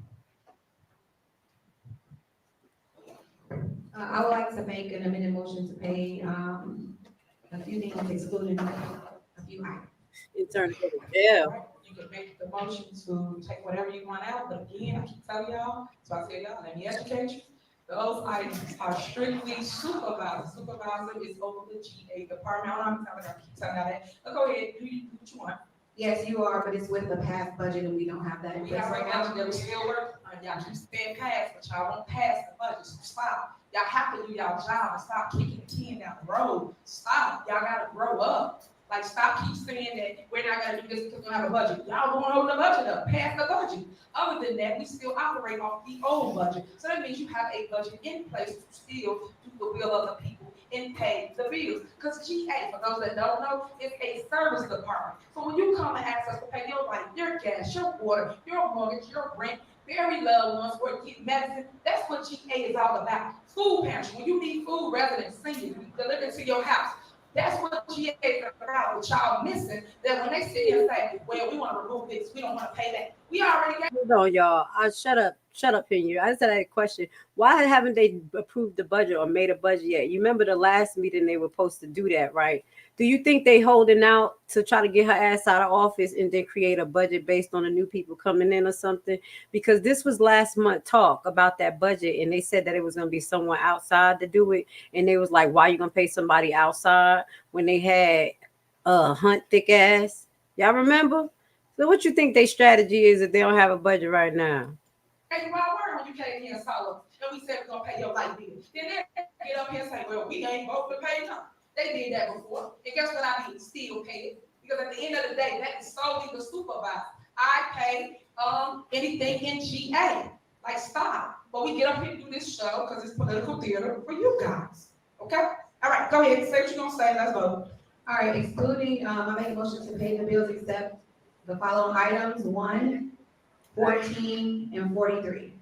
I would like to make an amended motion to pay a few things excluding a few items. In turn, go to jail. Right? You can make the motion to take whatever you want out, but again, I keep telling y'all, so I tell y'all, let me educate you. Those items are strictly supervisor. Supervisor is over the GA department. I don't know how many times I keep telling y'all that. But go ahead, do what you want. Yes, you are, but it's with the past budget and we don't have that in We place got right right now. now, we still working. Y'all keep saying pass, but y'all won't pass the budget. So stop. Y'all have to do y'all job and stop kicking the can down the road. Stop. Y'all gotta grow up. Like, stop keep saying that we're not gonna do this because we don't have a budget. Y'all don't hold the budget up, pass the budget. Other than that, we still operate off the old budget. So that means you have a budget in place to still do the will of the people and pay the bills. Because GA, for those that don't know, is a service department. So when you come and ask us to pay your light, your gas, your water, your mortgage, your rent, bury loved ones, or get medicine, that's what GA is all about. Food pantry, when you need food, residents, seniors, we deliver it to your house. That's what GA is about, what y'all missing, that when they sit here and say, well, we want to remove this, we don't want to pay that. We already got. Hold on, y'all. Shut up, Pena. I just had a question. Why haven't they approved the budget or made a budget yet? You remember the last meeting they were supposed to do that, right? Do you think they holding out to try to get her ass out of office and then create a budget based on the new people coming in or something? Because this was last month talk about that budget, and they said that it was going to be someone outside to do it, and they was like, why are you going to pay somebody outside when they had Hunt thick ass? Y'all remember? So what you think their strategy is if they don't have a budget right now? Hey, you all were when you came here and saw us, and we said we're gonna pay your light bill. Then they get up here and say, well, we ain't both to pay nothing. They did that before. And guess what I did? Still pay it. Because at the end of the day, that is solely the supervisor. I pay anything in GA. Like, stop. But we get up here and do this show because it's political theater for you guys. Okay? All right, go ahead. Say what you're gonna say. Let's vote. All right, excluding, I make a motion to pay the bills except the following items, 1, 14, and 43.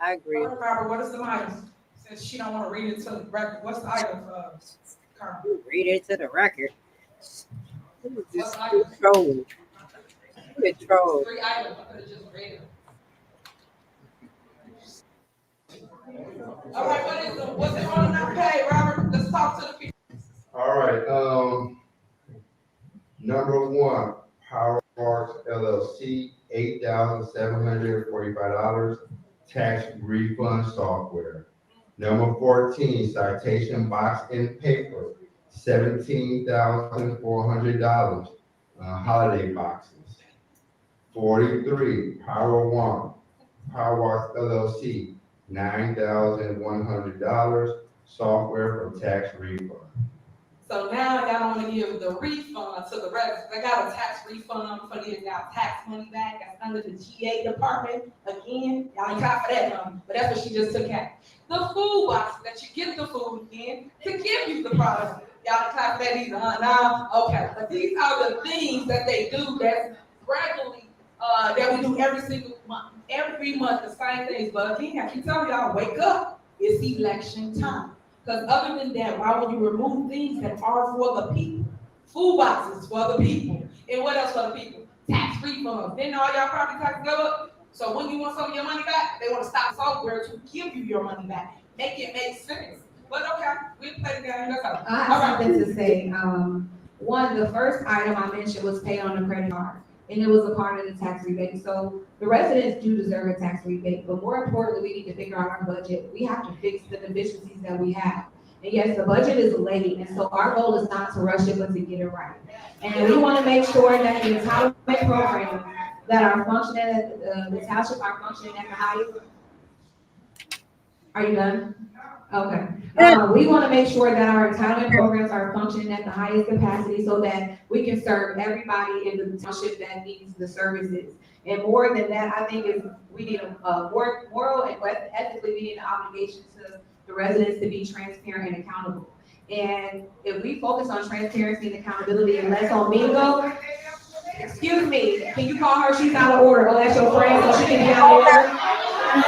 I agree. Robert, what is the items? Since she don't want to read it to the record, what's the item, Carmen? Read it to the record. What's the item? Trolling. Troll. 3 items. I could have just read it. All right, what's it on not pay, Robert? Let's talk to the people. All right, number 1, Power Parks LLC, $8,745, tax refund software. Number 14, Citation Box and Paper, $17,400, holiday boxes. 43, Power One, Power Wash LLC, $9,100, software for tax refund. So now y'all want to give the refund to the residents. They got a tax refund for getting y'all tax money back. That's under the GA department. Again, y'all ain't got for that money, but that's what she just took out. The food box that you get the food again to give you the product. Y'all ain't got for that either, huh? Now, okay. But these are the things that they do that's gradually that we do every single month. Every month, the same things. But again, I keep telling y'all, wake up. It's election time. Because other than that, why would you remove things that are for the people? Food boxes for the people. And what else for the people? Tax refunds. Then all y'all property taxes go up. So when you want some of your money back, they want to stop software to give you your money back. Make it make sense. But okay, we'll play the game. That's all. I have something to say. One, the first item I mentioned was pay on the credit card, and it was a part of the tax rebate. So the residents do deserve a tax rebate, but more importantly, we need to figure out our budget. We have to fix the deficiencies that we have. And yes, the budget is late, and so our goal is not to rush it, but to get it right. And we want to make sure that the entitlement programs that are functioning at the township are functioning at the highest. Are you done? Okay. We want to make sure that our entitlement programs are functioning at the highest capacity so that we can serve everybody in the township that needs the services. And more than that, I think is we need a moral and ethically, we need an obligation to the residents to be transparent and accountable. And if we focus on transparency and accountability and less on bingo, excuse me, can you call her? She's out of order. Oh, that's your friend, so she can be out of order.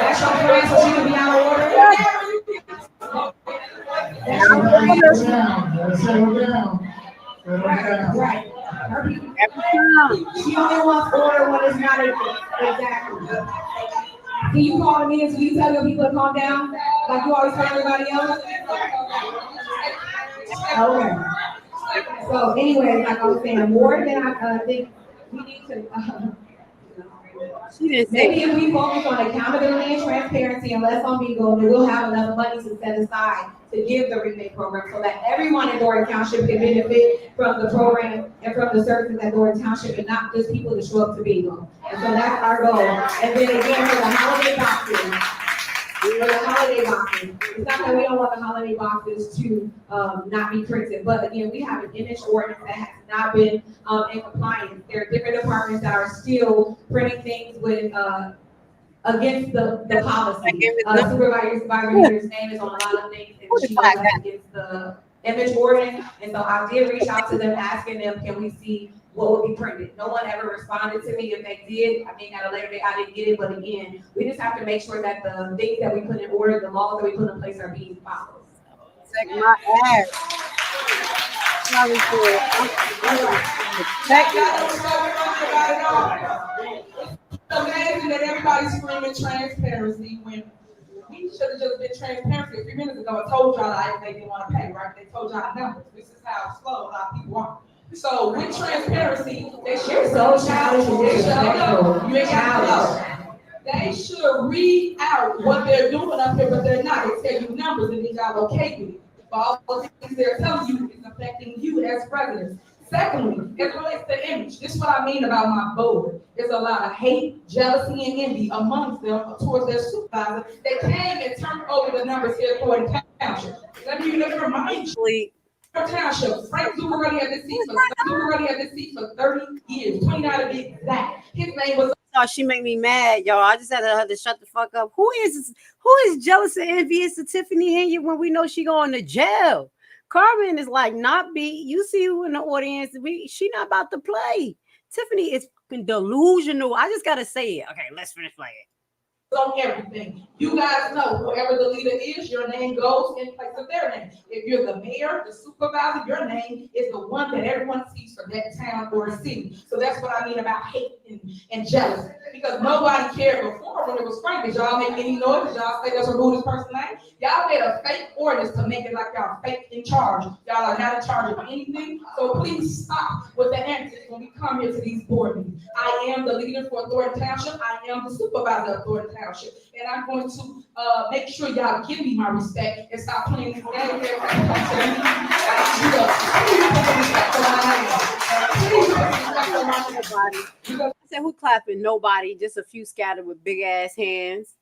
That's your friend, so she can be out of order. Right. She only wants order when it's not exactly. Can you call the meeting so you tell your people to calm down, like you always tell everybody else? Okay. So anyway, like I was saying, more than I think we need to. Maybe if we focus on accountability and transparency and less on bingo, then we'll have enough money to set aside to give the rebate program so that everyone in Thornton Township can benefit from the program and from the services at Thornton Township and not just people to show up to bingo. And so that's our goal. And then again, for the holiday boxes, it's not that we don't want the holiday boxes to not be printed, but again, we have an image ordinance that has not been in compliance. There are different departments that are still printing things with against the policy. Supervisor's name is on a lot of things, and she goes against the image ordinance. And so I did reach out to them, asking them, can we see what would be printed? No one ever responded to me. If they did, I mean, at a later date, I didn't get it. But again, we just have to make sure that the things that we put in order, the laws that we put in place are being followed. Take my ass. It's amazing that everybody's screaming transparency when we should have just been transparent a few minutes ago. I told y'all that they didn't want to pay, right? They told y'all numbers. This is how slow a lot of people are. So with transparency, they should They should read out what they're doing up here, but they're not. They tell you numbers and then y'all okay with it. But all the things they're telling you is affecting you as presidents. Secondly, it relates to image. This is what I mean about my board. There's a lot of hate, jealousy, and envy amongst them towards their supervisor. They came and turned over the numbers here for the township. Let me remind you. Township, Frank Zuccarelli had this seat for 30 years, 29 to be exact. His name was. Oh, she make me mad, y'all. I just had to shut the fuck up. Who is jealous and envious of Tiffany Henry when we know she going to jail? Carmen is like not be. You see who in the audience? She not about to play. Tiffany is fucking delusional. I just gotta say it. Okay, let's finish playing. On everything. You guys know whoever the leader is, your name goes in place of their name. If you're the mayor, the supervisor, your name is the one that everyone sees for that town or city. So that's what I mean about hate and jealousy. Because nobody cared before when it was Frank. Did y'all make any noise? Did y'all say let's remove this person's name? Y'all made a fake ordinance to make it like y'all fake in charge. Y'all are not in charge of anything. So please stop with the antics when we come here to these board meetings. I am the leader for Thornton Township. I am the supervisor of Thornton Township. And I'm going to make sure y'all give me my respect and stop playing these games. I said, who clapping? Nobody. Just a few scattered with big ass hands.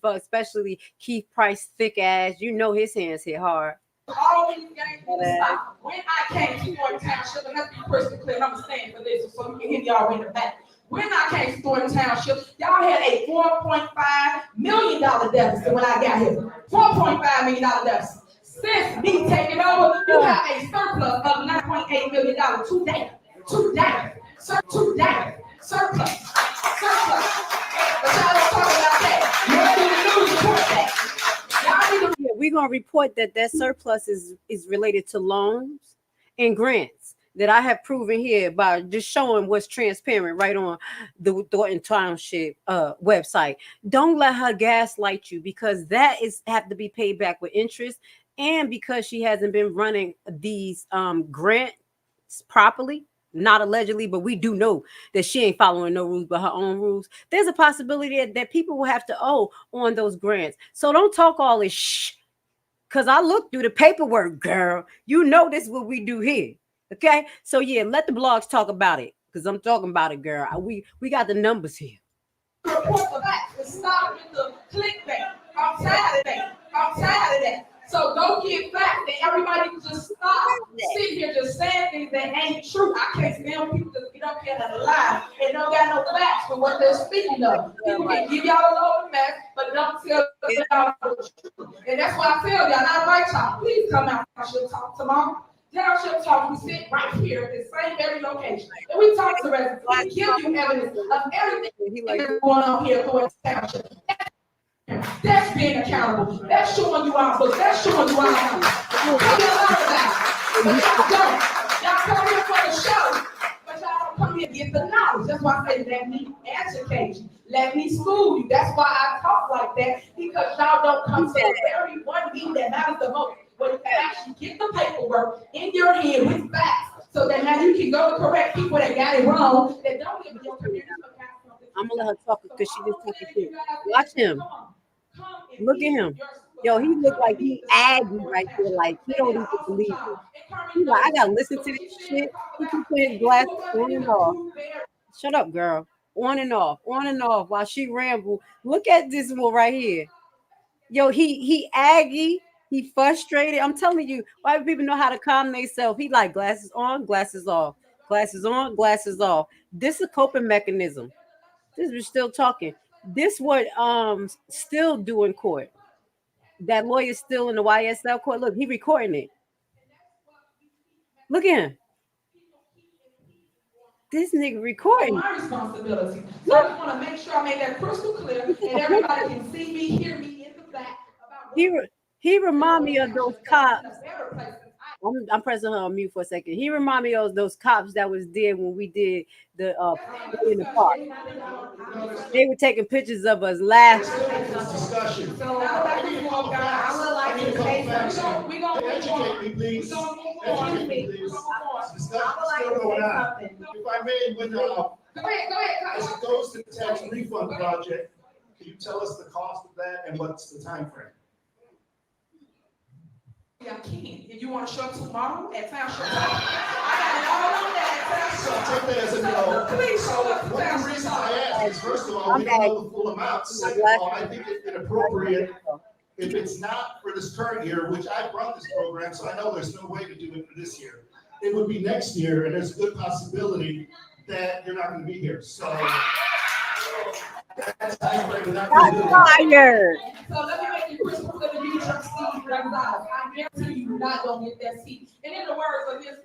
Especially Keith Price, thick ass. You know his hands hit hard. All these games need to stop. When I came to Thornton Township, and let's be crystal clear, and I'm saying for this so you can hear y'all in the back. When I came to Thornton Township, y'all had a $4.5 million deficit when I got here. $4.5 million deficit. Since me taking over, you have a surplus of $9.8 million today. Surplus. But y'all don't talk about that. You don't do the news report that. Yeah, we're gonna report that surplus is related to loans and grants that I have proven here by just showing what's transparent right on the Thornton Township website. Don't let her gaslight you, because that have to be paid back with interest, and because she hasn't been running these grants properly. Not allegedly, but we do know that she ain't following no rules but her own rules. There's a possibility that people will have to owe on those grants. So don't talk all this shh, because I looked through the paperwork, girl. You know this is what we do here. Okay? So yeah, let the blogs talk about it, because I'm talking about it, girl. We got the numbers here. Report for that. Stop with the clickbait. I'm tired of that. So don't get back and everybody just stop sitting here just saying things that ain't true. I can't stand when people just get up here and lie and don't got no facts for what they're speaking of. People can give y'all a load of mess, but don't tell y'all the truth. And that's why I tell y'all, not right talk. Please come out. She'll talk tomorrow. She'll talk. We sit right here at the same very location. And we talk to residents. We give you evidence of everything that's going on here at Thornton Township. That's being accountable. That's showing you our books. That's showing you our numbers. Y'all come here for the show, but y'all don't come here to get the knowledge. That's why I say let me educate you. Let me school you. That's why I talk like that, because y'all don't come to the very one meeting that matters the most. where you can actually get the paperwork in your hand with facts, so that now you can go to correct people that got it wrong, that don't live in your community. I'm gonna let her talk because she just talking shit. Watch him. Look at him. Yo, he look like he aggy right there. Like he don't even believe it. He like, I gotta listen to this shit. He can put his glasses on and off. Shut up, girl. On and off while she ramble. Look at this one right here. Yo, he aggy. He frustrated. I'm telling you, white people know how to calm themselves. He like glasses on, glasses off, glasses on, glasses off. This is a coping mechanism. This is still talking. This what still do in court. That lawyer's still in the YSL court. Look, he recording it. Look at him. This nigga recording. My responsibility. So I just want to make sure I make that crystal clear, and everybody can see me, hear me in the back. He remind me of those cops. I'm pressing her on mute for a second. He remind me of those cops that was there when we did the in the park. They were taking pictures of us laughing. Discussion. So I would like to say something. We're gonna Educate me, please. Educate me, please. Discussion's still going on. If I may, when Go ahead. as it goes to the tax refund project, can you tell us the cost of that and what's the time frame? Yeah, I can. If you want to show up tomorrow at Township, I got it all on that at So Township. take that as a no. Please show up So to one of the Township. reasons I ask is, first of all, we don't know the full amount. Second of all, I think it's inappropriate if it's not for this current year, which I run this program, so I know there's no way to do it for this year. It would be next year, and there's a good possibility that you're not going to be here. So that's time frame. Fired. So let me make it crystal clear to you, trustee Gonzalez. I guarantee you, you're not gonna get that seat. And in the words of this,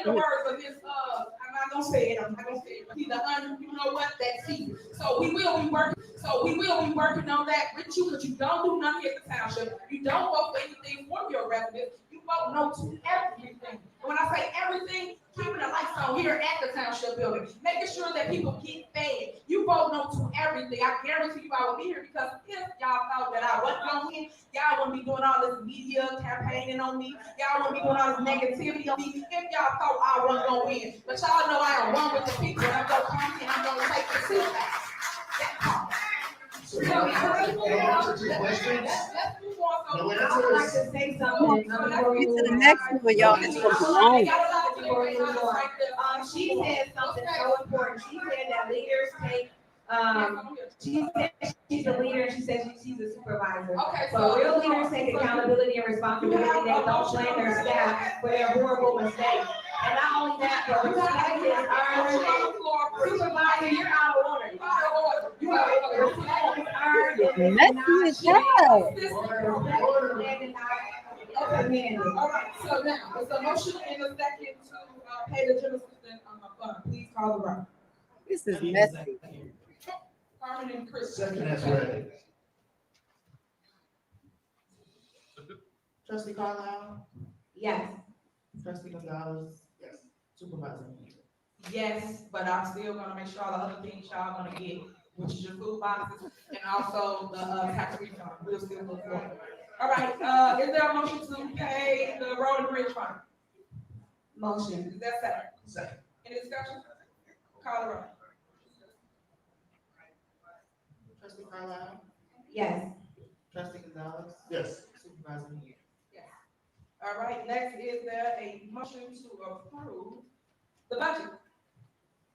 I'm not gonna say it. But he's you know what? That seat. So we will be working on that with you, because you don't do nothing at the township. You don't vote for anything for your residents. You vote no to everything. And when I say everything, keeping the lights on here at the township building, making sure that people get fed. You vote no to everything. I guarantee you I will be here, because if y'all thought that I wasn't gonna win, y'all wouldn't be doing all this media campaigning on me. Y'all wouldn't be doing all this negativity on me if y'all thought I wasn't gonna win. But y'all know I am one with the people, and I'm gonna come and I'm gonna take the seat back. That's all. So you answer two questions? No answers? I would like to say something. Get to the next one, y'all. It's gonna be long. She said something so important. She said that leaders take, she said she's a leader, and she said she's a supervisor. Okay, so real leaders take accountability and responsibility. They don't blame their staff for their horrible mistakes. And not only that, but respect is earned. Supervisor, you're out of order. You are out of order. Respect is earned. Messy as hell. Okay, all right, so now, it's a motion and a second to pay the general assistant fund. Please call the roll. This is messy. Carmen and Chris. Second as read. Trustee Carlisle? Yes. Trustee Gonzalez? Yes. Supervisor? Yes, but I'm still gonna make sure all the other things y'all gonna get, which is your food boxes and also the tax refund. We'll still look for it. All right, is there a motion to pay the road and bridge fund? Motion. Is that second? Second. Any discussion? Call the roll. Trustee Carlisle? Yes. Trustee Gonzalez? Yes. Supervisor? Yes. All right, next, is there a motion to approve the budget?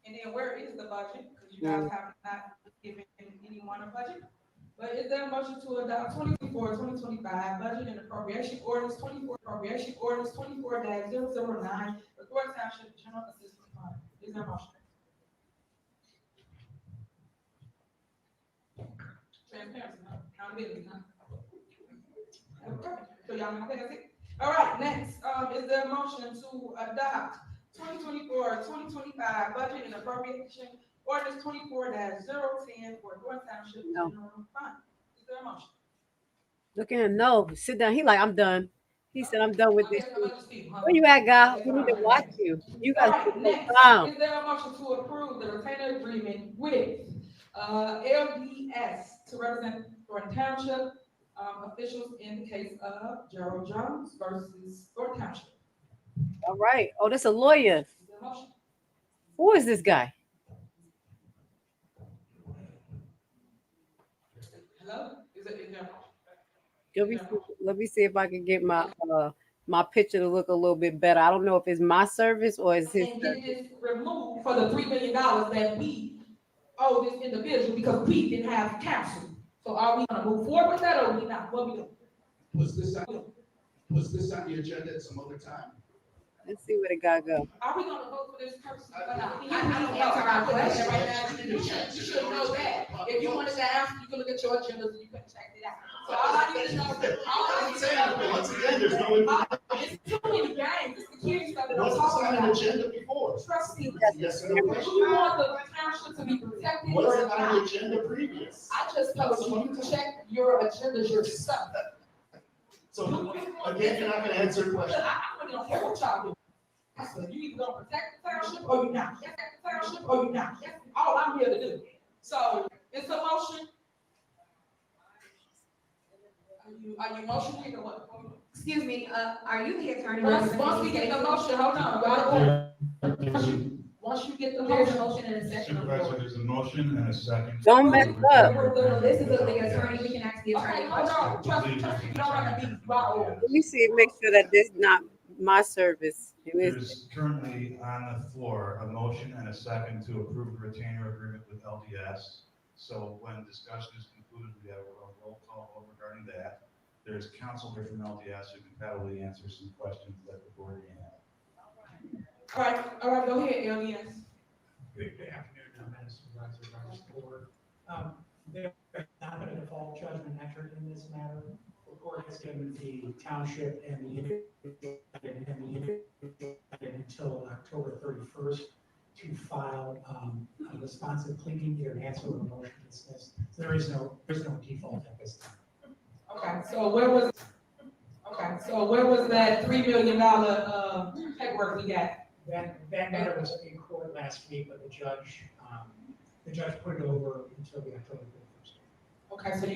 And then where is the budget? Because you guys have not given anyone a budget. But is there a motion to adopt 2024-2025 budget and appropriation ordinance 24 appropriation ordinance 24-009, the Thornton Township General Assistance Fund? Is there a motion? Transparency, no. Accountability, no. Okay, so y'all know that's it. All right, next, is there a motion to adopt 2024-2025 budget and appropriation ordinance 24-010 for Thornton Township General Fund? Is there a motion? Look at him. No, sit down. He like, I'm done. He said, I'm done with this. Where you at, guy? We need to watch you. You guys All right, put next, down. is there a motion to approve the retainer agreement with LDS to represent Thornton Township officials in the case of Gerald Jones versus Thornton Township. All right. Oh, that's a lawyer. Is there a motion? Who is this guy? Hello? Is there? Let me see if I can get my my picture to look a little bit better. I don't know if it's my service or is his. And get this removed for the $3 million that we owe this individual because we didn't have counsel. So are we gonna move forward with that or we not? What we doing? Was this on the agenda at some other time? Let's see where the guy go. Are we gonna vote for this person? I don't answer our question right now. You should know that. If you wanted to ask, you can look at your agenda and you can check it out. So all I need to know, Once again, there's no. it's too many games. It's the kids stuff that I'm Was this talking on an about. agenda before? Trust me. Yes or no Do question? you want the township to be protected Was or it on not? the agenda previous? I just told you to check your agendas yourself. So again, you're not gonna answer the question. I really don't care what y'all do. I said, you either gonna protect the township or you're not. Protect the township or you're not. That's all I'm here to do. So it's a motion. Are you motioning or what? Excuse me, are you the attorney? Once we get the motion, hold on. Once you get the There's a motion. motion and a second. Supervisor, there's a motion and a second. Don't mess up. This is the attorney, we can ask the Okay, attorney. hold on. Trust me, you don't want to be wild. Let me see, make sure that this is not my service. It is. There's currently on the floor a motion and a second to approve the retainer agreement with LDS. So when discussion is concluded, we have a roll call vote regarding that. There's counsel here from LDS who can probably answer some questions that the board may have. All right, go ahead, LDS. Good afternoon, Madam Supervisor, members of the board. There has not been a default judgment entered in this matter. The court has given the township and the until October 31st to file a responsive pleading, either an answer or a motion to dismiss. So there's no default at this time. Okay, so where was that $3 million paperwork we got? That matter was in court last week, but the judge put it over until the October 31st. Okay, so you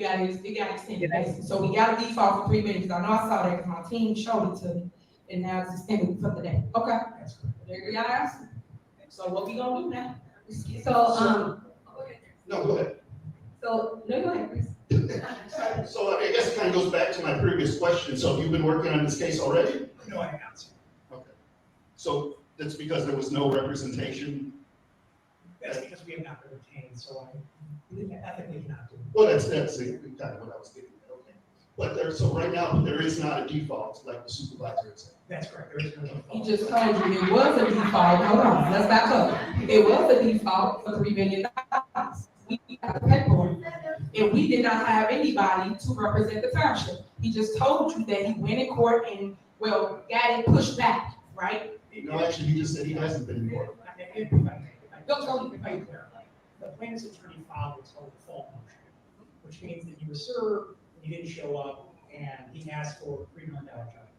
got extended basically. So we got a default for $3 million. I know I saw that because my team showed it to me, and now it's extended for the day. Okay. That's correct. There you guys. So what we gonna do now? So, No, go ahead. no, go ahead, please. So I guess it kind of goes back to my previous question. So have you been working on this case already? No, I have not, sir. Okay. So that's because there was no representation? That's because we have not been retained, so I ethically cannot do it. Well, that's kind of what I was getting at, okay. But so right now, there is not a default, like the supervisor had said. That's correct, there is no default. He just told you it was a default. Hold on, let's back up. It was a default for $3 million. We got the paperwork, and we did not have anybody to represent the township. He just told you that he went in court and, well, got it pushed back, right? No, actually, he just said he hasn't been in court. If I clarify, the plaintiff's attorney filed what's called a default motion, which means that you were served, you didn't show up, and he asked for a $3 million judgment.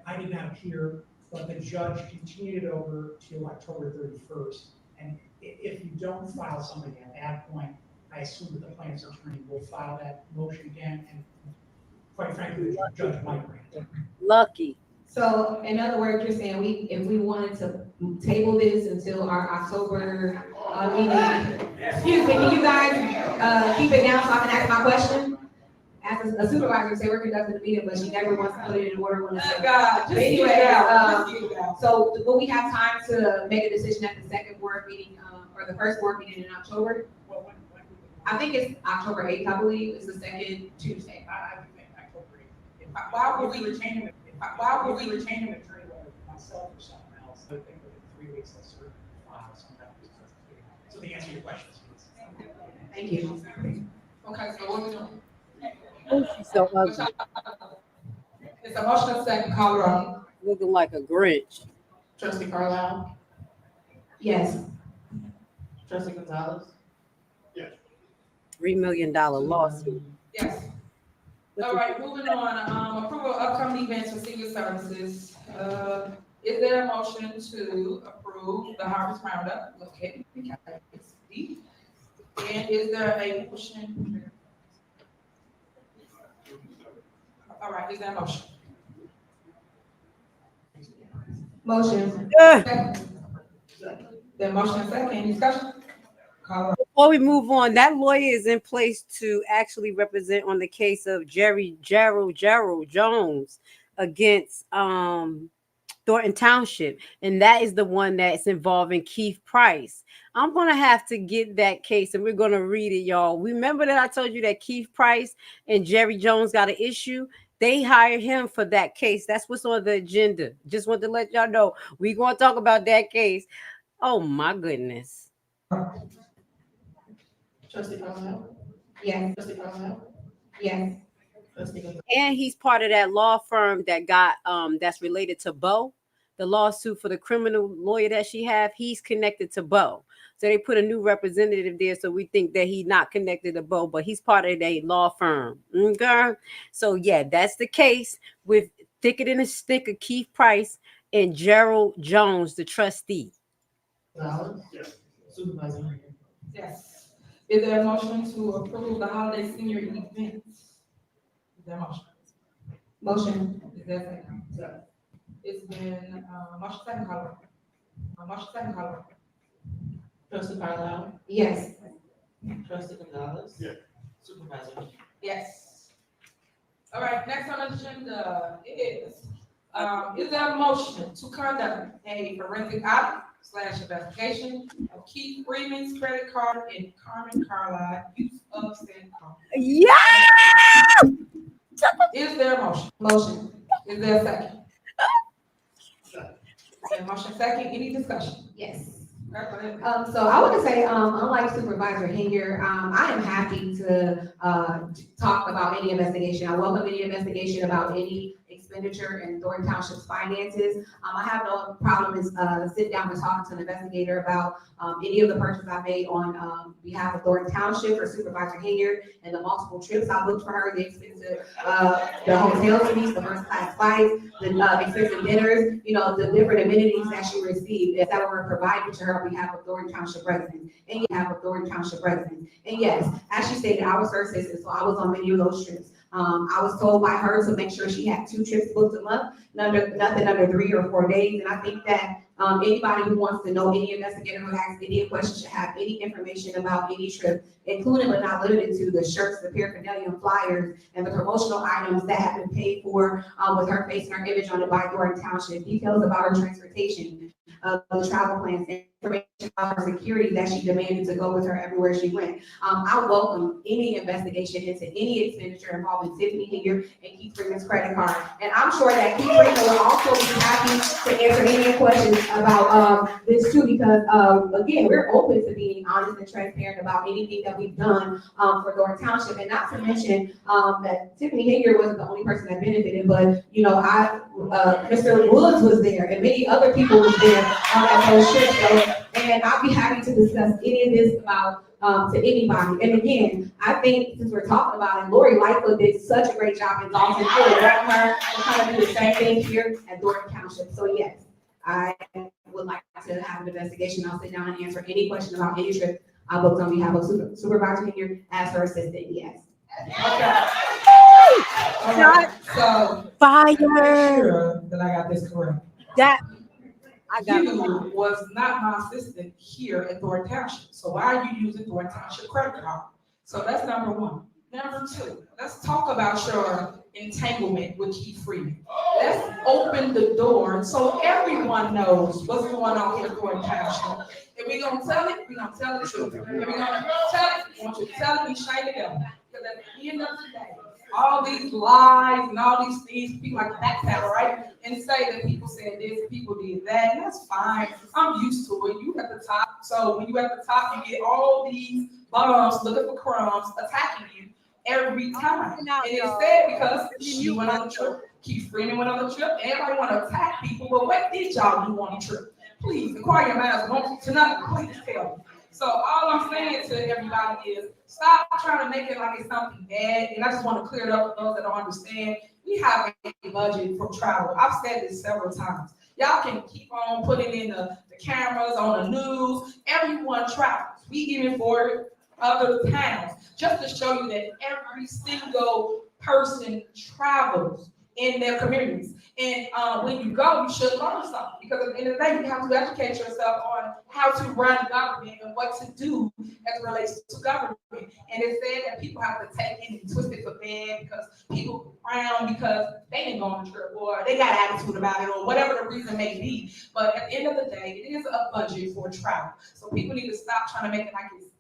I did not appear, but the judge continued it over to October 31st. And if you don't file something at that point, I assume that the plaintiff's attorney will file that motion again, and quite frankly, the judge might grant it. Lucky. So in other words, you're saying if we wanted to table this until our October meeting, excuse me, can you guys keep it down so I can ask my question? As a supervisor, say we're conducting the meeting, but she never wants to put it in order when it's. God, just Anyway, get it out. Just get it out. So will we have time to make a decision at the second board meeting, or the first board meeting in October? I think it's October 8th, I believe, is the second Tuesday. I think October 8th. Why would we retain him? Why would we retain him attorney, whether myself or someone else? I think within 3 weeks, that's certain file sometime. So the answer to your question is yes. Thank you. Okay, so what we doing? Oh, she's so ugly. It's a motion and second, call her on. Looking like a Grinch. Trustee Carlisle? Yes. Trustee Gonzalez? $3 million lawsuit. Yes. All right, moving on, approval of upcoming events for senior services. Is there a motion to approve the Harvest Roundup located in Cali? And is there a motion? right, is there a motion? Motion. The motion is second, any discussion? Call roll. Before we move on, that lawyer is in place to actually represent on the case of Gerald Jones against Thornton Township, and that is the one that's involving Keith Price. I'm gonna have to get that case, and we're gonna read it, y'all. Remember that I told you that Keith Price and Jerry Jones got an issue? They hired him for that case. That's what's on the agenda. Just want to let y'all know we're gonna talk about that case. Oh my goodness. Trustee Carlisle? Yes. Trustee Carlisle? Yes. Trustee Gonzalez? And he's part of that law firm that got that's related to Bo, the lawsuit for the criminal lawyer that she have. He's connected to Bo, so they put a new representative there. So we think that he's not connected to Bo, but he's part of a law firm. Okay, so yeah, that's the case with thicker than a stick of Keith Price and Gerald Jones, the trustee. Gonzalez? Yes. Supervisor Henry? Yes. Is there a motion to approve the holiday senior events? Is there a motion? Motion. Is there a second? Second. It's been, motion second, call roll. Motion second, call roll. Trustee Carlisle? Yes. Trustee Gonzalez? Yes. Supervisor Henry? Yes. All right, next on the agenda is there a motion to conduct a forensic audit / investigation of Keith Freeman's credit card and Carmen Carlisle use of said card? Yeah. Is there a motion? Motion. Is there a second? Motion second, any discussion? Yes. Go ahead. So I want to say, unlike Supervisor Henry, I am happy to talk about any investigation. I welcome any investigation about any expenditure in Thornton Township's finances. I have no problem in sitting down and talking to an investigator about any of the purchases I made on behalf of Thornton Township for Supervisor Henry and the multiple trips I booked for her, the expensive, the hotel suites, the first class flights, the expensive dinners, you know, the different amenities that she received that were provided to her on behalf of Thornton Township residents and behalf of Thornton Township residents. And yes, as she stated, I was her assistant, so I was on many of those trips. I was told by her to make sure she had 2 trips booked a month, nothing under 3 or 4 days. And I think that anybody who wants to know, any investigator who asks any question should have any information about any trip, including but not limited to the shirts, the paraphernalia and flyers, and the promotional items that have been paid for with her face and her image on it by Thornton Township, details about her transportation, the travel plans, information about her security that she demanded to go with her everywhere she went. I welcome any investigation into any expenditure involving Tiffany Hilliard and Keith Freeman's credit card. And I'm sure that Keith Freeman will also be happy to answer any questions about this too, because again, we're open to being honest and transparent about anything that we've done for Thornton Township. And not to mention that Tiffany Hilliard wasn't the only person that benefited, but you know, Mr. Woods was there and many other people was there at those trips. So, and I'll be happy to discuss any of this about to anybody. And again, I think since we're talking about it, Lori Lightfoot did such a great job in Dalton. I would welcome her to kind of do the same thing here at Thornton Township. So yes, I would like to have an investigation. I'll sit down and answer any question about any trip I booked on behalf of Supervisor here as her assistant. Yes. Okay. Shot So fire. Sure that I got this correct. That I got You was not my assistant here at Thornton Township. So why are you using Thornton Township credit card? So that's number one. Number two, let's talk about your entanglement with Keith Freeman. Let's open the door so everyone knows what's going on here at Thornton Township. If we're gonna tell it, we're gonna tell the truth. If we're gonna tell it, we want you to tell it, we shame it down. Because at the end of the day, all these lies and all these things, people like backpedal, right? And say that people said this, people did that, and that's fine. I'm used to it. You at the top. So when you at the top, you get all these bums looking for crumbs, attacking you every time. And it's sad because she went on a trip, Keith Freeman went on a trip, everybody want to attack people, but what did y'all do on a trip? Please, inquire your minds, don't tonight, please tell me. So all I'm saying to everybody is stop trying to make it like it's something bad. And I just want to clear it up for those that don't understand. We have a budget for travel. I've said this several times. Y'all can keep on putting in the cameras on the news. Everyone travels. We even for other towns just to show you that every single person travels in their communities. And when you go, you should learn something, because at the end of the day, you have to educate yourself on how to run government and what to do as it relates to government. And it said that people have to take it and twist it for bad because people frown because they didn't go on the trip, or they got attitude about it, or whatever the reason may be. But at the end of the day, it is a budget for travel. So people need to stop trying to make it like it's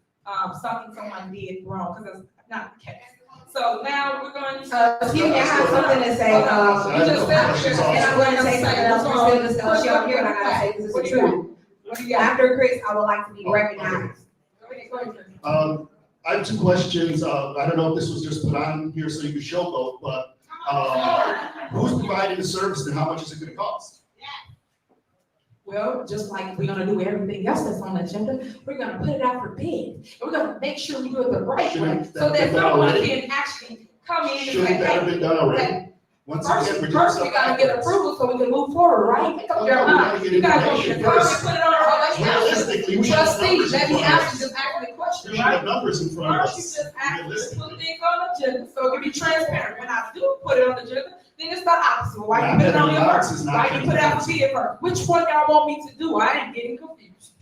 something someone did wrong, because that's not the case. So now we're going to. Excuse me, I have something to say. You just said, and I'm going to say something else. We're still discussing out here, and I gotta say this is true. After Chris, I would like to be recognized. I have two questions. I don't know if this was just put on here so you can showboat, but who's providing the service and how much is it going to cost? Well, just like we're gonna do everything else that's on the agenda, we're gonna put it out for bid. And we're gonna make sure we do it the right way, so that someone can actually come in and say, Shouldn't that have been done already? hey, Once first again, we gotta get approval so we can move forward, right? Make up your mind. You gotta go to the first, put it on our realistically, we should have trustee, numbers in let me front of ask us. you, just ask me a question, We should have right? numbers in front of First, you us. just ask me to put things on the agenda, so it can be transparent. When I do put it on the agenda, then it's the opposite. Why you put it on your first? Why you put it out for bid first? Which one y'all want me to do? I am getting confused.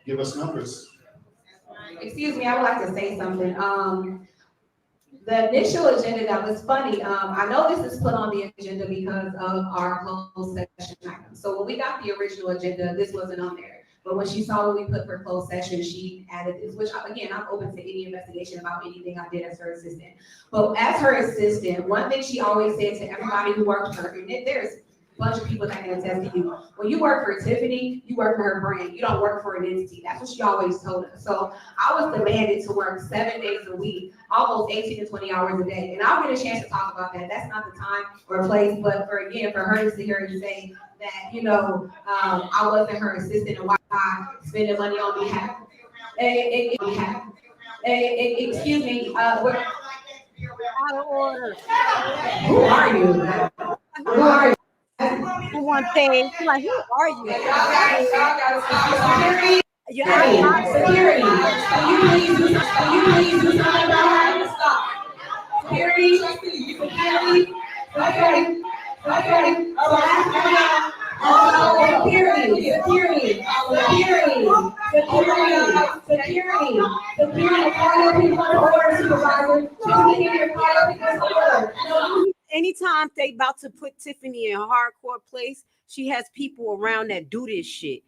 Give us numbers. Excuse me, I would like to say something. The initial agenda, that was funny. I know this is put on the agenda because of our closed session item. So when we got the original agenda, this wasn't on there. But when she saw what we put for closed session, she added this, which again, I'm open to any investigation about anything I did as her assistant. But as her assistant, one thing she always said to everybody who worked for her, and there's a bunch of people that can attest to you. When you work for Tiffany, you work for her brand. You don't work for an entity. That's what she always told us. So I was demanded to work 7 days a week, almost 18 to 20 hours a day. And I'll get a chance to talk about that. That's not the time or place, but for her to sit here and say that, you know, I wasn't her assistant and why I spending money on behalf. Excuse me, what? Out of order. Who are you? Who are you? For one thing, like, who are you? Security. You're out of Security. Can you please do something about it? Stop. Security. Security. Okay. Anytime they about to put Tiffany in a hardcore place, she has people around that do this shit.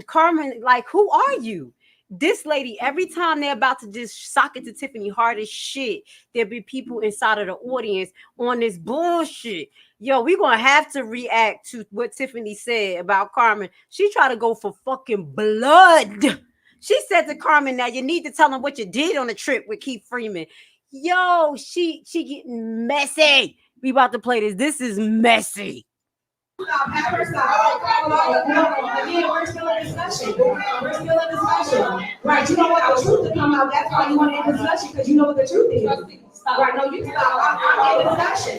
Carmen, like, who are you? This lady, every time they're about to just sock it to Tiffany hard as shit, there'll be people inside of the audience on this bullshit. Yo, we're gonna have to react to what Tiffany said about Carmen. She tried to go for fucking blood. She said to Carmen, now you need to tell them what you did on the trip with Keith Freeman. Yo, she getting messy. We about to play this. This is messy. Again, we're still in discussion. Right, you don't want the truth to come out. That's why you want to end discussion, because you know what the truth is. Right, no, you stop. I'm in discussion.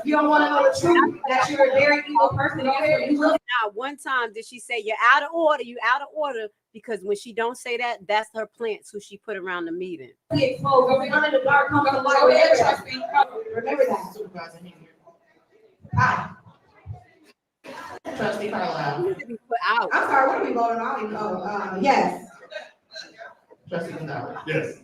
You don't want to know the truth, that you're a very evil person. Not one time did she say you're out of order, because when she don't say that, that's her plants who she put around the meeting. Under the dark comes the light. Remember that. Hi. Trustee Carlisle. I'm sorry, what are we voting on? Yes. Trustee Gonzalez. Yes.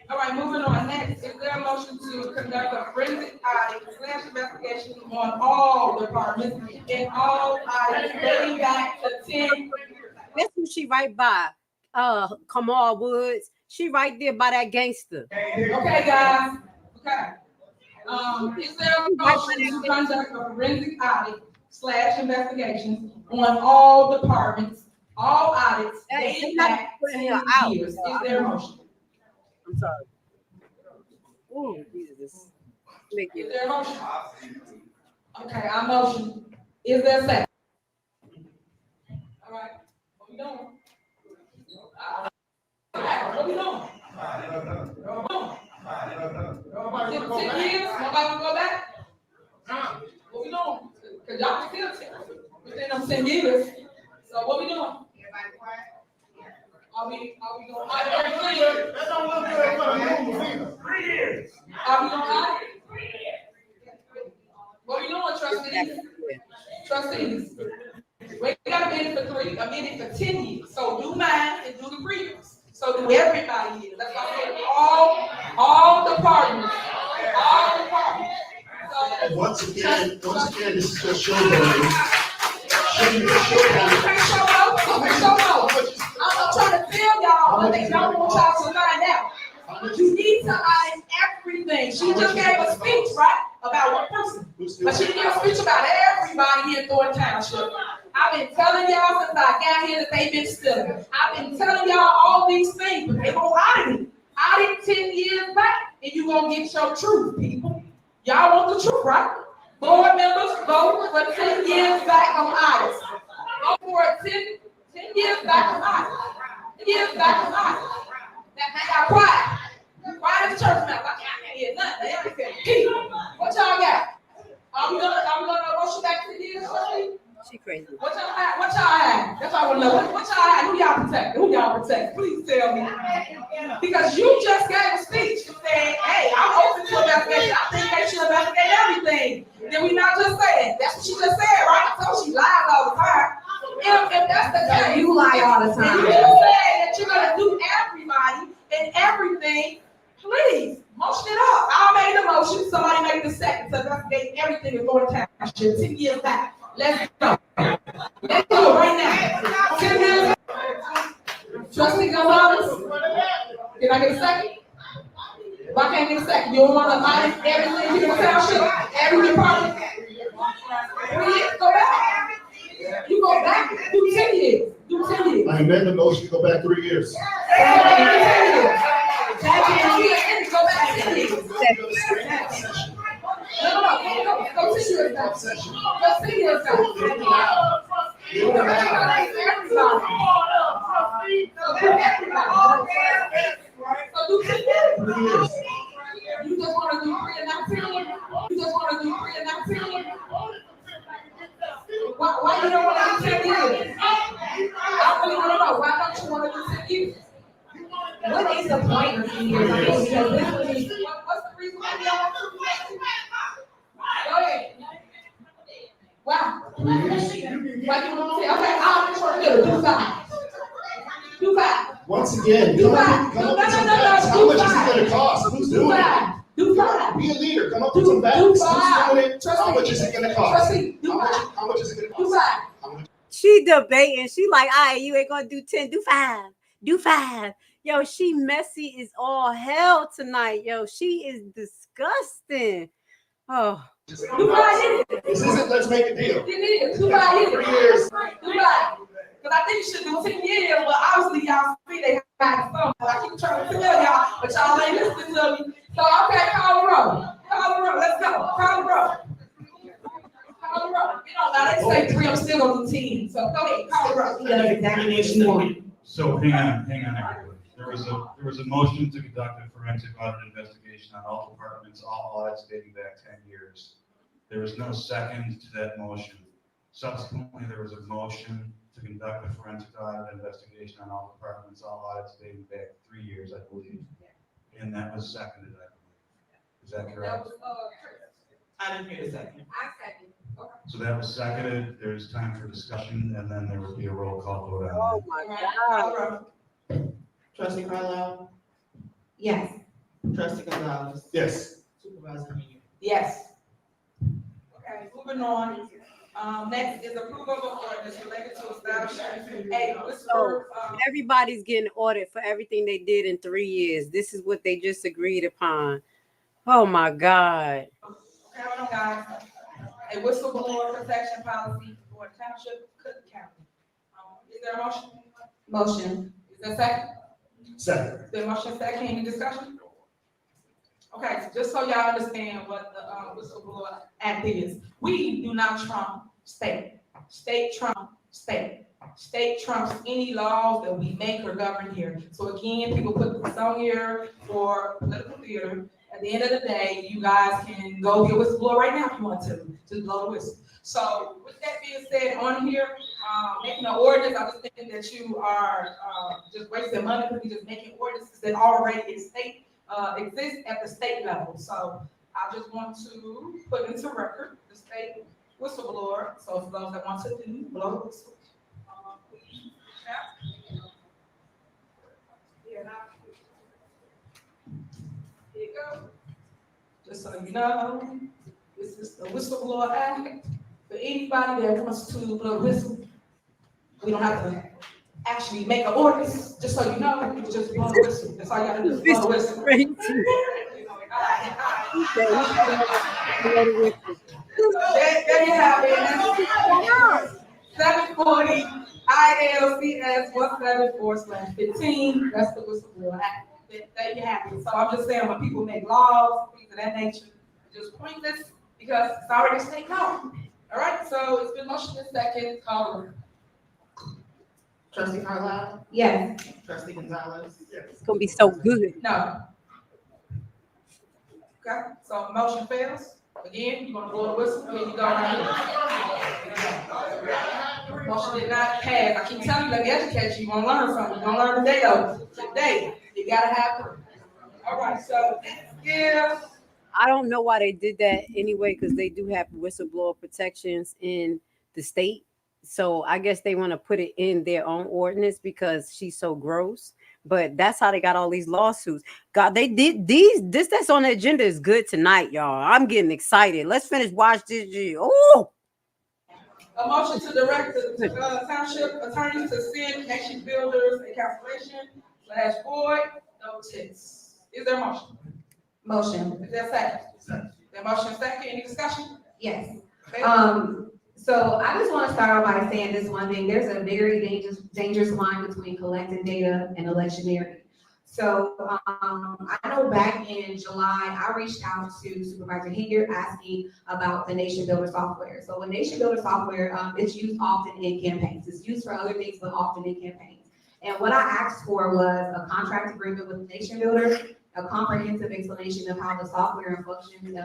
All right, moving on. Next, is there a motion to conduct a forensic audit / investigation on all departments and all audits dating back to 10? That's who she right by. Kamal Woods. She right there by that gangster. Okay, guys. Okay. Is there a motion to conduct a forensic audit / investigations on all departments, all audits dating back 10 years? Is there a motion? I'm sorry. Oh, Jesus. Is there a motion? Okay, I motion. Is there a second? All right, what we doing? What we doing? 10 years? Nobody will go back? What we doing? Because y'all still within them 10 years. So what we doing? Are we going? That don't look good for the movie either. 3 years. Are we going? What are you doing, trustees? Trustees. We got a minute for 10 years. So do mine and do the previous. So do everybody here. That's why I said all the partners. All the partners. So, Once again, this is just showboating. I'm trying to tell y'all what they don't want y'all to find out. You need to audit everything. She just gave a speech, right, about one person. But she gave a speech about everybody here in Thornton Township. I've been telling y'all since I got here that they've been stealing. I've been telling y'all all these things, but they won't audit it. Audit 10 years back, and you're going to get your truth, people. Y'all want the truth, right? Board members, vote for 10 years back on audits. Vote for 10 years back on audits. 10 years back on audits. That got quiet. Quiet as church mouth. I can't hear nothing. They ain't saying peace. What y'all got? Are we gonna rush you back to the years? She crazy. What y'all had? That's all I want to know. What y'all had? Who y'all protect? Who y'all protect? Please tell me. Because you just gave a speech saying, hey, I'm open to investigation. I think they should investigate everything. Did we not just say that? That's what she just said, right? So she lies all the time. If that's the case, you lie all the time. You just said that you're gonna do everybody and everything. Please, motion it up. I made the motion. Somebody make the second to investigate everything in Thornton Township 10 years back. Let's go. Let's go right now. 10 years. Trustee Gonzalez, can I get a second? If I can't get a second, you don't want to audit everything in the township, every department. 3 years, go back. You go back, do 10 years. Do 10 years. I amend the motion to go back 3 years. Go back 10 years. No, go 10 years back. Go 10 years back. So do 10 years. You just want to do 3 and not 10? You just want to do 3 and not 10? Why you don't want to do 10 years? I really want to know. Why don't you want to do 10 years? What is the point of 10 years? What's the reason why y'all want to do 10 years? Go ahead. Wow. Why you want to say, okay, I'll just want to do 5. Do 5. Once again, come up with some facts. How much is it going to cost? Who's doing it? Do 5. Be a leader. Come up with some facts. Who's doing it? How much is it going to cost? How much is it going to cost? She debating. She like, all right, you ain't gonna do 10. Do 5. Do 5. Yo, she messy as all hell tonight. Yo, she is disgusting. Oh. This isn't let's make a deal. It is. Do 5 years. 3 years. Do 5. Because I think you should do 10 years, but obviously y'all see they have some. I keep trying to tell y'all, but y'all ain't listening to me. So, okay, call the roll. Call the roll. Let's go. Call the roll. Call the roll. You know, now they say 3, I'm still going to do 10. So, go ahead. Call the roll. That's exactly what you want. So hang on, everybody. There was a motion to conduct a forensic audit investigation on all departments, all audits dating back 10 years. There was no second to that motion. Subsequently, there was a motion to conduct a forensic audit investigation on all departments, all audits dating back 3 years, I believe. And that was seconded, I believe. Is that correct? I didn't hear the second. I second. Okay. So that was seconded. There's time for discussion, and then there will be a roll call vote on Oh my God. Trustee Carlisle? Yes. Trustee Gonzalez? Yes. Supervisor Henry? Yes. Okay, moving on. Next is approval of ordinance related to establishing a whistleblower. Everybody's getting audited for everything they did in 3 years. This is what they just agreed upon. Oh my God. Okay, hold on, guys. A whistleblower protection policy for Township, Cook County. Is there a motion? Motion. Is there a second? Second. Is there a motion second? Any discussion? Okay, so just so y'all understand what the whistleblower act is, we do not trump state. State trump state. State trumps any laws that we make or govern here. So again, people put this on here for political theater. At the end of the day, you guys can go be a whistleblower right now if you want to, just blow the whistle. So with that being said, on here, making an ordinance, I just think that you are just wasting money because you're just making ordinances that already exist at the state level. So I just want to put into record the state whistleblower. So for those that want to do blow the whistle, please reach out. Here you go. Just so you know, this is the Whistleblower Act. For anybody that wants to blow a whistle, we don't have to actually make an ordinance. Just so you know, you can just blow a whistle. That's all you gotta do is blow a whistle. There you have it. 740 ILCS 174/15. That's the Whistleblower Act. There you have it. So I'm just saying, when people make laws, things of that nature, just pointless because it's already state law. All right. So it's been motion in second. Call roll. Trustee Carlisle? Yes. Trustee Gonzalez? Yes. It's gonna be so good. No. Okay. So motion fails. Again, you're gonna blow the whistle. Here you go. Motion did not pass. I keep telling you, let me educate you. You're gonna learn something. You're gonna learn today though. Today, you gotta have to. All right. So yeah. I don't know why they did that anyway, because they do have whistleblower protections in the state. So I guess they want to put it in their own ordinance because she's so gross. But that's how they got all these lawsuits. God, they did this that's on the agenda is good tonight, y'all. I'm getting excited. Let's finish watch this. Oh, A motion to direct the township attorney to send Nation Builders a cancellation / void notice. Is there a motion? Motion. Is there a second? The motion second. Any discussion? Yes. Okay. So I just want to start off by saying this one thing. There's a very dangerous line between collecting data and electioneering. So I know back in July, I reached out to Supervisor Hager asking about the Nation Builder software. So with Nation Builder software, it's used often in campaigns. It's used for other things, but often in campaigns. And what I asked for was a contract agreement with Nation Builder, a comprehensive explanation of how the software functions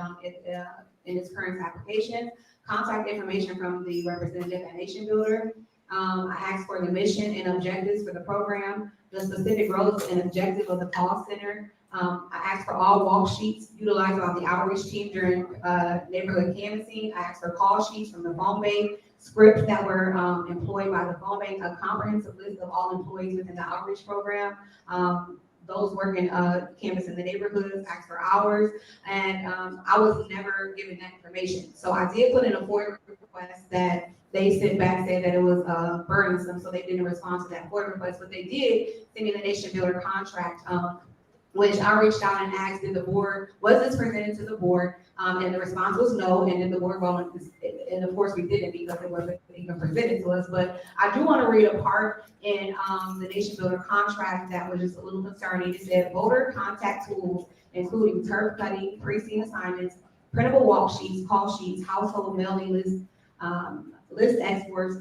in its current application, contact information from the representative at Nation Builder. I asked for the mission and objectives for the program, the specific roles and objective of the call center. I asked for all walk sheets utilized by the outreach team during neighborhood canvassing. I asked for call sheets from the phone bank, scripts that were employed by the phone bank, a comprehensive list of all employees within the outreach program. Those working canvas in the neighborhoods, asked for hours, and I was never given that information. So I did put in a FOIA request that they sent back saying that it was burdensome, so they didn't respond to that FOIA request. But they did send me the Nation Builder contract, which I reached out and asked, did the board, was this presented to the board? And the response was no, and then the board, well, and of course we didn't because it wasn't even presented to us. But I do want to read a part in the Nation Builder contract that was just a little concerning. It said voter contact tools, including turf cutting, precinct assignments, printable walk sheets, call sheets, household mailing lists, list exports,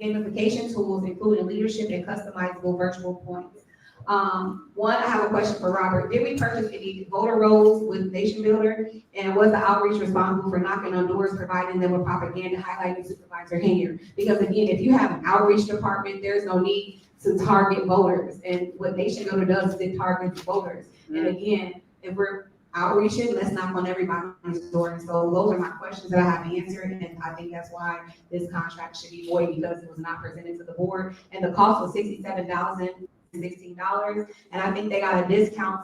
gamification tools, including leadership and customizable virtual points. One, I have a question for Robert. Did we purchase any voter rolls with Nation Builder? And was the outreach responsible for knocking on doors, providing them with propaganda, highlighting Supervisor Hager? Because again, if you have an outreach department, there's no need to target voters. And what Nation Builder does is it targets voters. And again, if we're outreaching, let's knock on everybody's door. And so those are my questions that I have answered. And I think that's why this contract should be void, because it was not presented to the board. And the cost was $67,016, and I think they got a discount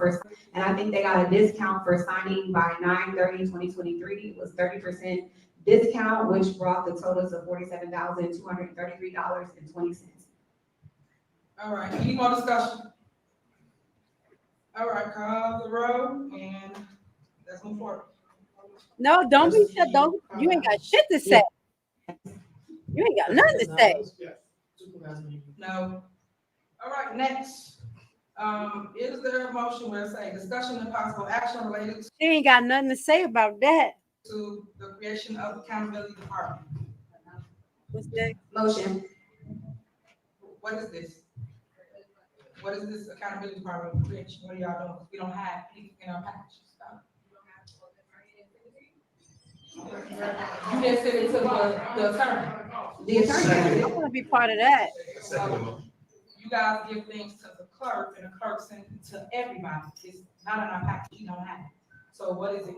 for signing by 9/30/2023. It was 30% discount, which brought the total to $47,233.20. All right, any more discussion? All right, call the roll and let's move forward. no, don't be shut. Don't you ain't got shit to say. You ain't got nothing to say. No. All right, next. Is there a motion where it's a discussion and possible action related She ain't got nothing to say about that. to the creation of accountability department? What's next? Motion. What is this? What is this accountability department creation? What are y'all doing? We don't have anything in our package. You didn't send it to the attorney. The attorney, I want to be part of that. You guys give things to the clerk, and the clerk sends it to everybody. It's not in our package. You don't have it. So what is it?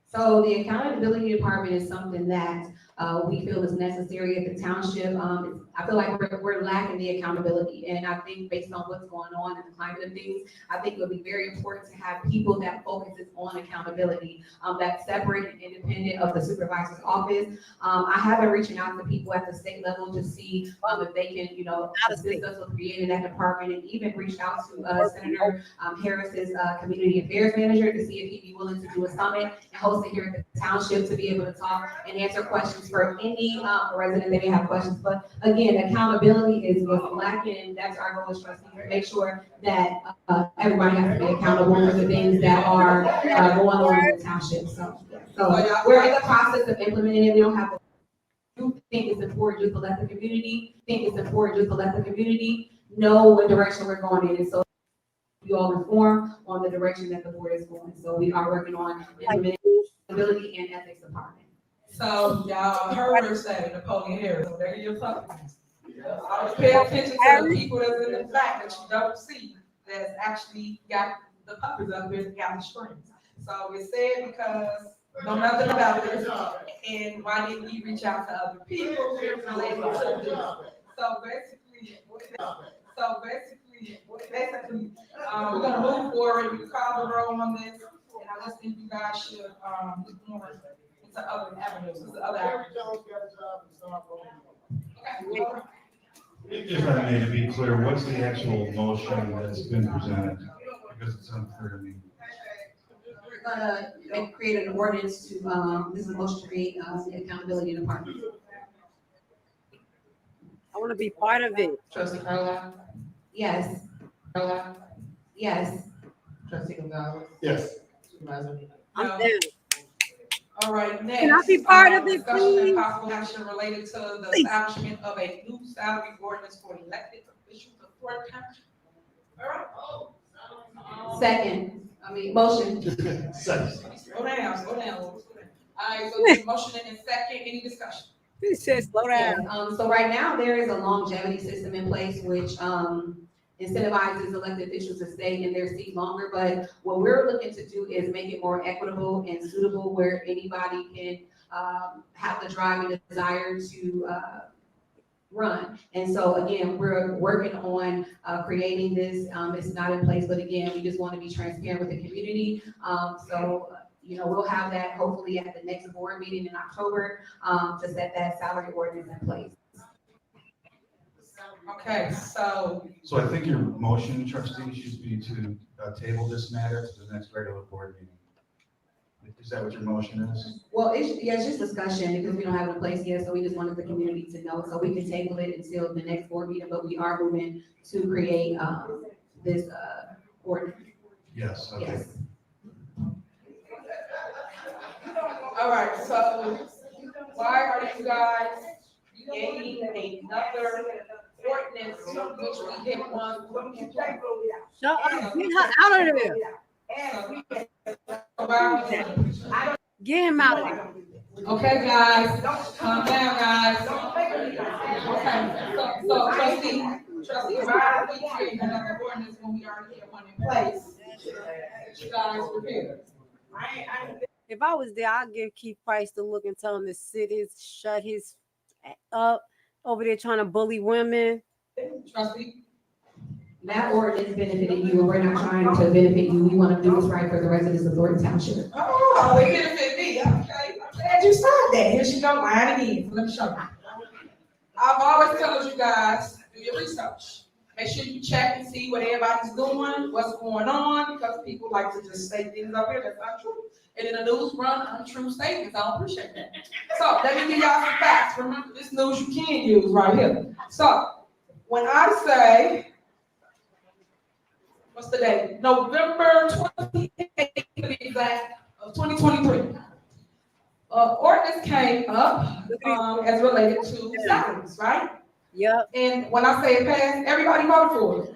So the accountability department is something that we feel is necessary at the township. I feel like we're lacking the accountability, and I think based on what's going on in the climate of things, I think it would be very important to have people that focuses on accountability, that's separate and independent of the supervisor's office. I have been reaching out to people at the state level to see if they can, assist us with creating that department, and even reached out to Senator Harris's community affairs manager to see if he'd be willing to do a summit and host it here at the township to be able to talk and answer questions for any resident that may have questions. But again, accountability is what's lacking, and that's our goal as trustees, to make sure that everybody has to be accountable for the things that are going on in the township. So we're in the process of implementing it. We don't have to think it's important just to let the community know what direction we're going in. And so you all inform on the direction that the board is going. So we are working on implementing accountability and ethics department. So y'all heard her say Napoleon Harris. So there are your puppets. Pay attention to the people that's in the back that you don't see, that's actually got the puppets up here that got the strings. So it's said because know nothing about this, and why didn't we reach out to other people related to this? So basically, we're gonna move forward. We call the roll on this, and I just think you guys should look more into other avenues. Okay. If I may, to be clear, what's the actual motion that's been presented? Because it's unclear to me. We're gonna create an ordinance to, this is a motion to create the accountability department. I want to be part of it. Trustee Carlisle? Yes. Carlisle? Yes. Trustee Gonzalez? Yes. Supervisor? I'm down. All right, next. Can I be part of it, Discussion please? and possible action related to the establishment of a new salary ordinance for elected officials of Thornton Township. All right. Motion. Second. Slow down. All right, so there's a motion and a second. Any discussion? He said, slow down. Yes, so right now there is a longevity system in place which incentivizes elected officials to stay in their seat longer. But what we're looking to do is make it more equitable and suitable, where anybody can have the drive and desire to run. And so again, we're working on creating this. It's not in place, but again, we just want to be transparent with the community. We'll have that hopefully at the next board meeting in October to set that salary ordinance in place. Okay, so I think your motion, trustee, should be to table this matter to the next regular board meeting. Is that what your motion is? Well, it's just discussion because we don't have it in place yet, so we just wanted the community to know, so we can table it until the next board meeting, but we are moving to create this ordinance. Yes, okay. Yes. all right, so why are you guys creating another ordinance which we didn't want? Shut up. Get her out of there. Get him out of there. Okay, guys, calm down, guys. Okay, so trustee, why are we creating another ordinance when we already have one in place? You guys prepared? If I was there, I'd give Keith Price the look and tell him to sit his, shut his up over there trying to bully women. Trustee? That ordinance benefited you, and we're not trying to benefit you. We want to do what's right for the residents of Thornton Township. Oh, they benefit me, okay. I'm glad you said that. Here she go, lying again. Let me show you. I've always told you guys, do your research. Make sure you check and see what everybody's doing, what's going on, because people like to just say things up here that's not true. And in the news run untrue statements. I don't appreciate that. So let me give y'all some facts. Remember, this news you can use right here. So when I say, what's the date? November 28th, to be exact, of 2023. Ordinance came up as related to salaries, right? Yep. And when I say it passed, everybody voted for it.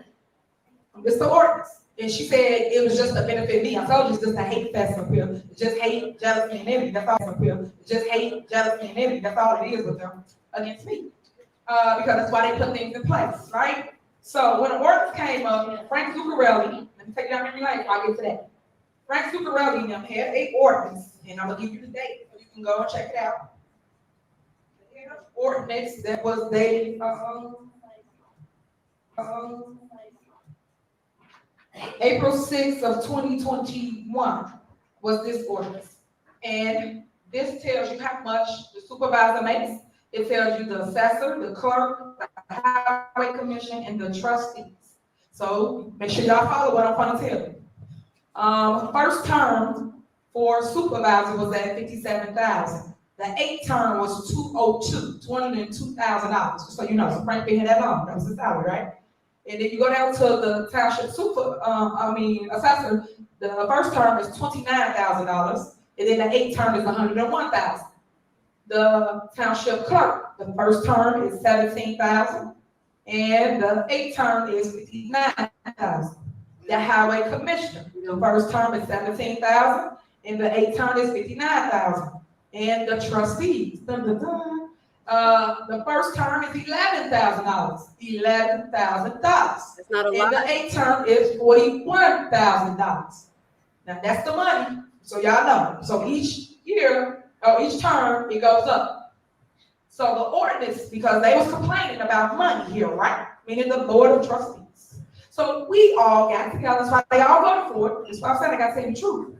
It's the ordinance. And she said it was just to benefit me. I told you it's just a hate fest up here. It's just hate, jealousy, and envy. That's all up here. It's just hate, jealousy, and envy. That's all it is with them against me. Because that's why they put things in place, right? So when the ordinance came up, Frank Zuccarelli, let me take it down memory lane before I get to that. Frank Zuccarelli and them had a ordinance, and I'm gonna give you the date so you can go and check it out. Ordinance that was dated April 6th of 2021 was this ordinance. And this tells you how much the supervisor makes. It tells you the assessor, the clerk, the highway commission, and the trustees. So make sure y'all follow what I'm going to tell you. First term for supervisor was at $57,000. The 8th term was $202,000. So you know, so Frank been here that long. That was his salary, right? And if you go down to the township assessor, the first term is $29,000, and then the 8th term is $101,000. The township clerk, the first term is $17,000, and the 8th term is $59,000. The highway commissioner, the first term is $17,000, and the 8th term is $59,000. And the trustees, the first term is $11,000. $11,000. That's not a lot. And the 8th term is $41,000. Now that's the money, so y'all know. So each year, or each term, it goes up. So the ordinance, because they was complaining about money here, right? Meaning the board of trustees. So we all got together. That's why they all voted for it. That's why I'm saying I got to say the truth.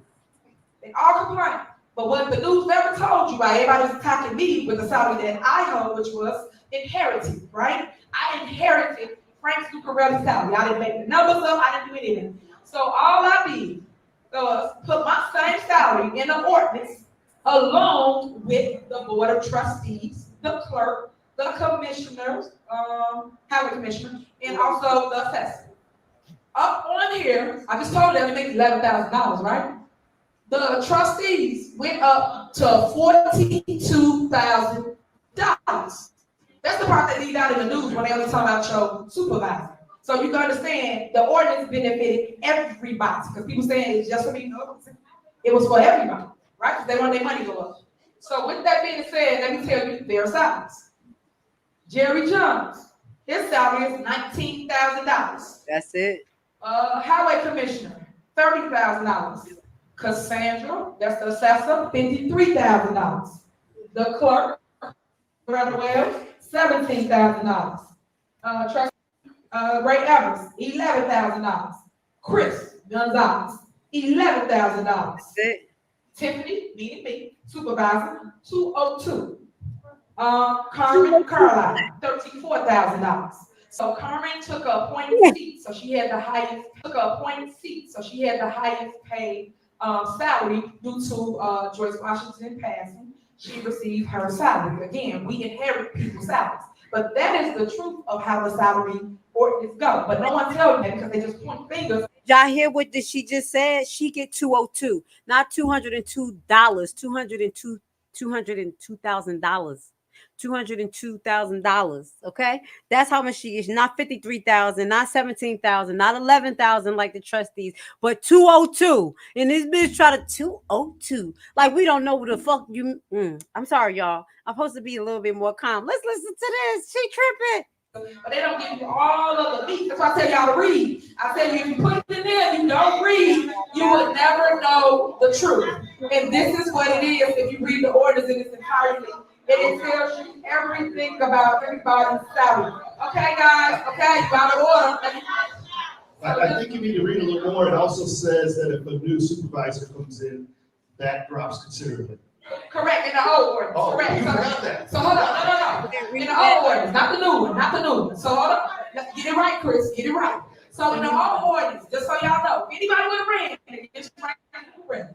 They all complained. But what the news never told you, why everybody's attacking me with the salary that I hold, which was inherited, right? I inherited Frank Zuccarelli's salary. I didn't make the numbers up. I didn't do anything. So all I did was put my same salary in the ordinance along with the board of trustees, the clerk, the commissioners, highway commissioner, and also the assessor. Up on here, I just told them to make $11,000, right? The trustees went up to $42,000. That's the part that leave out in the news when they only talk about your supervisor. So you can understand the ordinance benefited everybody. Because people saying it's just for me. No, it was for everybody, right? Because they want their money to go up. So with that being said, let me tell you their salaries. Jerry Jones, his salary is $19,000. That's it. Highway commissioner, $30,000. Cassandra, that's the assessor, $53,000. The clerk, rather well, $17,000. Ray Evans, $11,000. Chris Gonzalez, $11,000. Tiffany, meaning me, supervisor, $202,000. Carmen Carlisle, $34,000. So Carmen took a appointed seat, so she had the highest. Paid salary due to Joyce Washington passing. She received her salary. Again, we inherit people's salaries, but that is the truth of how the salary ordinance go. But no one tells that because they just point fingers. Y'all hear what she just said? She get $202, not $202, $202,000. $202,000. Okay, that's how much she is. Not $53,000, not $17,000, not $11,000 like the trustees, but $202. And this bitch try to $202. Like we don't know what the fuck you. I'm sorry, y'all. I'm supposed to be a little bit more calm. Let's listen to this. She tripping. But they don't give you all of the meat. That's why I tell y'all to read. I tell you, if you put it in there and you don't read, you would never know the truth. And this is what it is if you read the orders in its entirety. It tells you everything about everybody's salary. Okay, guys? Okay, you out of order. I think you need to read a little more. It also says that if a new supervisor comes in, that drops considerably. Correct, in the old ordinance. Oh, correct. you got that. So hold on, no. In the old ordinance, not the new one, So hold on. Get it right, Chris. Get it right. So in the old ordinance, just so y'all know, if anybody would have ran against Frank Zuccarelli,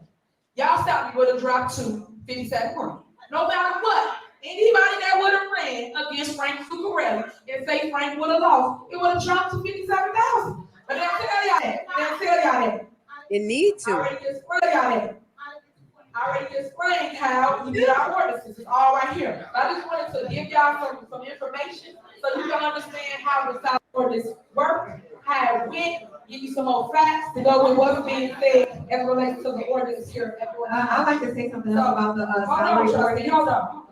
y'all salary would have dropped to $57,000. No matter what, anybody that would have ran against Frank Zuccarelli and say Frank would have lost, it would have dropped to $57,000. But they'll tell y'all that. It needs to. I already explained how we did our ordinances. It's all right here. I just wanted to give y'all some information so you can understand how the South ordinance work, how it went, give you some more facts to go with what's being said as it relates to the ordinance here. I'd like to say something else about the Hold salary on, ordinance. hold on.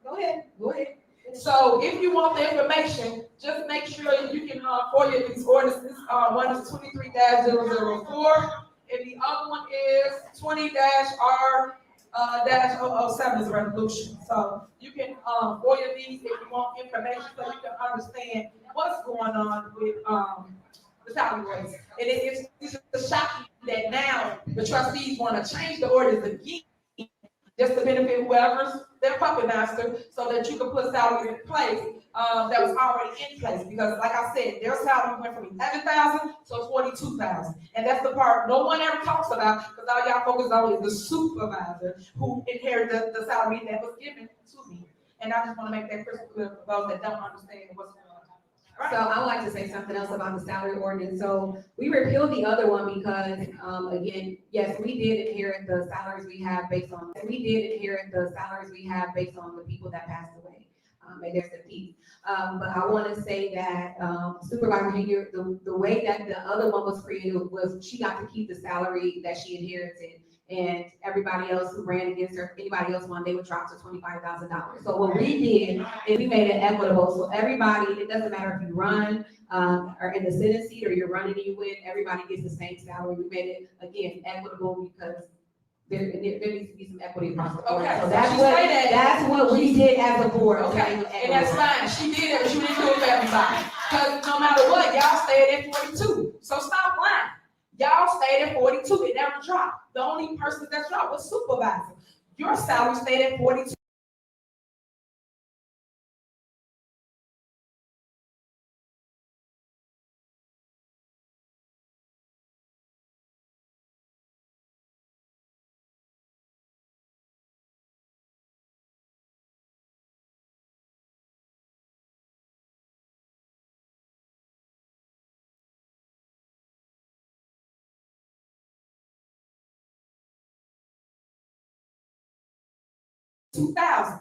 Go ahead, go ahead. So if you want the information, just make sure you can FOIA these ordinances. One is 23-004, and the other one is 20-R-007 is a resolution. So you can FOIA these if you want information so you can understand what's going on with the salary rates. And it's shocking that now the trustees want to change the ordinance again just to benefit whoever's their puppet master, so that you can put salaries in place that was already in place. Because like I said, their salary went from 11,000 to 42,000, and that's the part no one ever talks about, because all y'all focus on is the supervisor who inherited the salary that was given to me. And I just want to make that crystal clear for those that don't understand what's going on. So I would like to say something else about the salary ordinance. So we repealed the other one because, again, yes, we did inherit the salaries we have based on the people that passed away. And there's the piece. But I want to say that Supervisor Hager, the way that the other one was created was she got to keep the salary that she inherited. And everybody else who ran against her, anybody else won, they would drop to $25,000. So what we did is we made it equitable. So everybody, it doesn't matter if you run or in the Senate seat or you're running and you win, everybody gets the same salary. We made it, again, equitable because there needs to be some equity across the board. Okay, So that's what we did as a board. Okay, and that's fine. She did it, but she didn't do it for everybody. Because no matter what, y'all stayed at 42. So stop lying. Y'all stayed at 42. It never dropped. The only person that dropped was supervisor. Your salary stayed at 42. $2,000.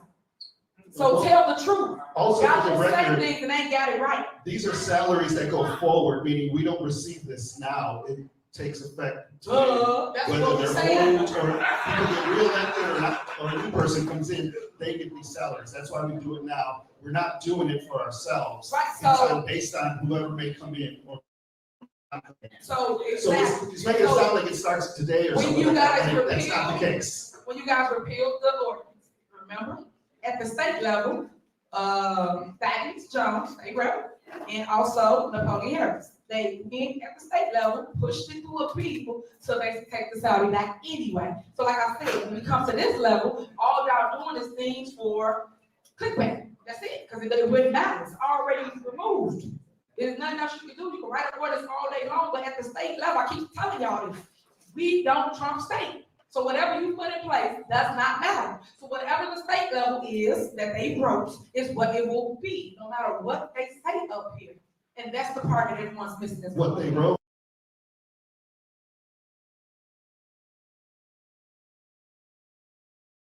So tell the truth. Also, y'all for the just say record, things and ain't got it right. these are salaries that go forward, meaning we don't receive this now. It takes effect today. That's Whether what we're they're saying. old or people get reelected or not, or a new person comes in, they get these salaries. That's why we do it now. We're not doing it for ourselves. Right, It's so based on whoever may come in or. So it's making it sound like it starts today or when something you like that. guys That's not the case. When you guys repealed the ordinance, remember, at the state level, Thaddeus Jones, they wrote, and also Napoleon Harris. They went at the state level, pushed it through a people, so they take the salary back anyway. So like I said, when we come to this level, all y'all doing is things for clickbait. That's it, because it wouldn't matter. It's already removed. There's nothing else you can do. You can write up orders all day long, but at the state level, I keep telling y'all this, we don't trump state. So whatever you put in place does not matter. So whatever the state level is that they wrote is what it will be, no matter what they say up here. And that's the part that everyone's missing. What they wrote.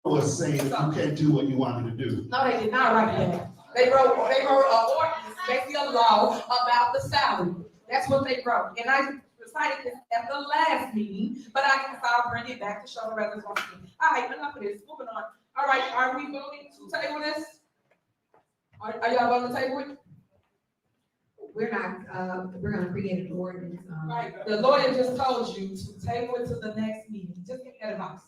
Was saying you can't do what you wanted to do. No, they did not write that. They wrote an ordinance, basically a law about the salary. That's what they wrote. And I recited this at the last meeting, but I guess I'll bring it back to show the residents once again. All right, enough of this. Moving on. All right, are we voting to table this? Are y'all voting to table it? We're not, we're gonna create an ordinance. Right, the lawyer just told you to table it to the next meeting. Just give me that advice.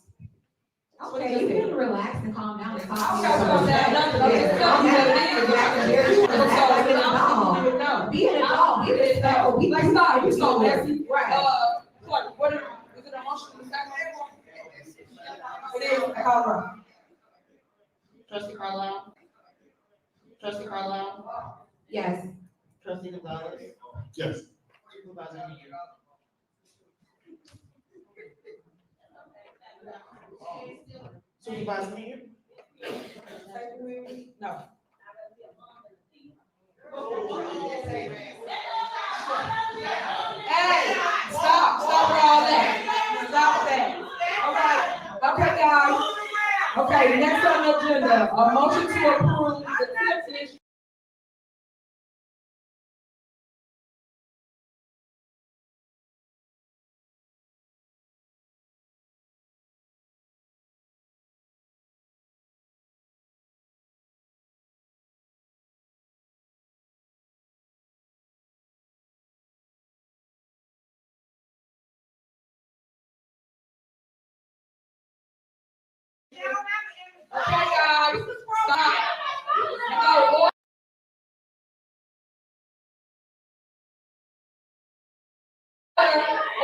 Okay, you can relax and calm down and talk. I'm not calm down, nothing. I'm just telling you that Be an adult, be an adult. Like, stop, you so messy. Right. What is it a motion to second? It is, I call her. Trustee Carlisle? Trustee Carlisle? Yes. Trustee Gonzalez? Yes. Supervisor Hager? Supervisor Hager? No. Hey, stop all that. Stop that. All right. Okay, guys. Okay, next on the agenda, a motion to approve the Tiffany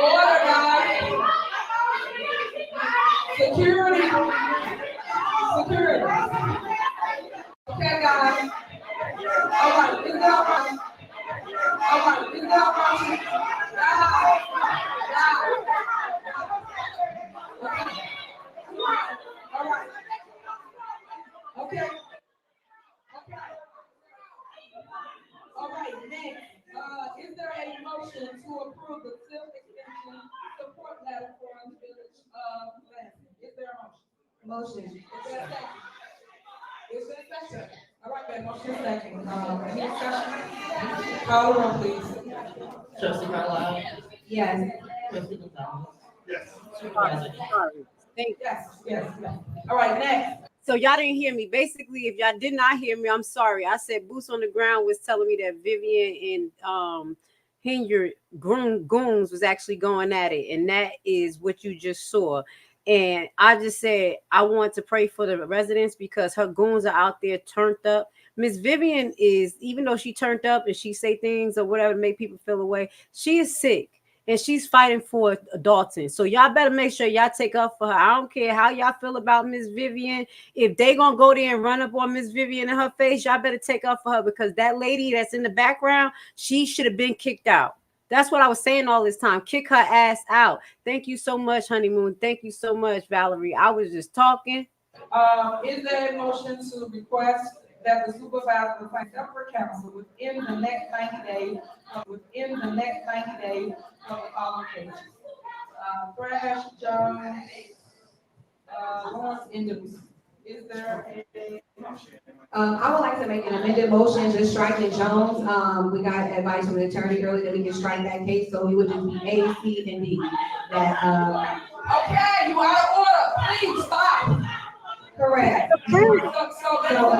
Order, guys. Security. Security. Okay, guys. All right, is that right? All right, is that right? All right. Okay. Okay. All right, next, is there a motion to approve the civil extension support letter for the village of Lansing? Is there a motion? Motion. Is there a second? Is there a second? All right, then, motion is second. Any discussion? Call the roll, please. Trustee Carlisle? Yes. Trustee Gonzalez? Yes. Supervisor? Yes, yes, yes. All right, next. So y'all didn't hear me. Basically, if y'all did not hear me, I'm sorry. I said Boots on the Ground was telling me that Vivian and Hinyard Goons was actually going at it, and that is what you just saw. And I just said I want to pray for the residents because her goons are out there turned up. Miss Vivian is, even though she turned up and she say things or whatever to make people feel away, she is sick. And she's fighting for Dalton. So y'all better make sure y'all take up for her. I don't care how y'all feel about Miss Vivian. If they gonna go there and run up on Miss Vivian in her face, y'all better take up for her because that lady that's in the background, she should have been kicked out. That's what I was saying all this time. Kick her ass out. Thank you so much, Honeymoon. Thank you so much, Valerie. I was just talking. Is there a motion to request that the supervisor appoint separate counsel within the next 90 days of the following cases? Thrash, Jones, Lawrence, and Deuce. Is there a motion? I would like to make an amended motion, just striking Jones. We got advice from the attorney earlier that we can strike that case, so we would just be A, C, and D. That, okay, you out of order. Please stop. Correct. So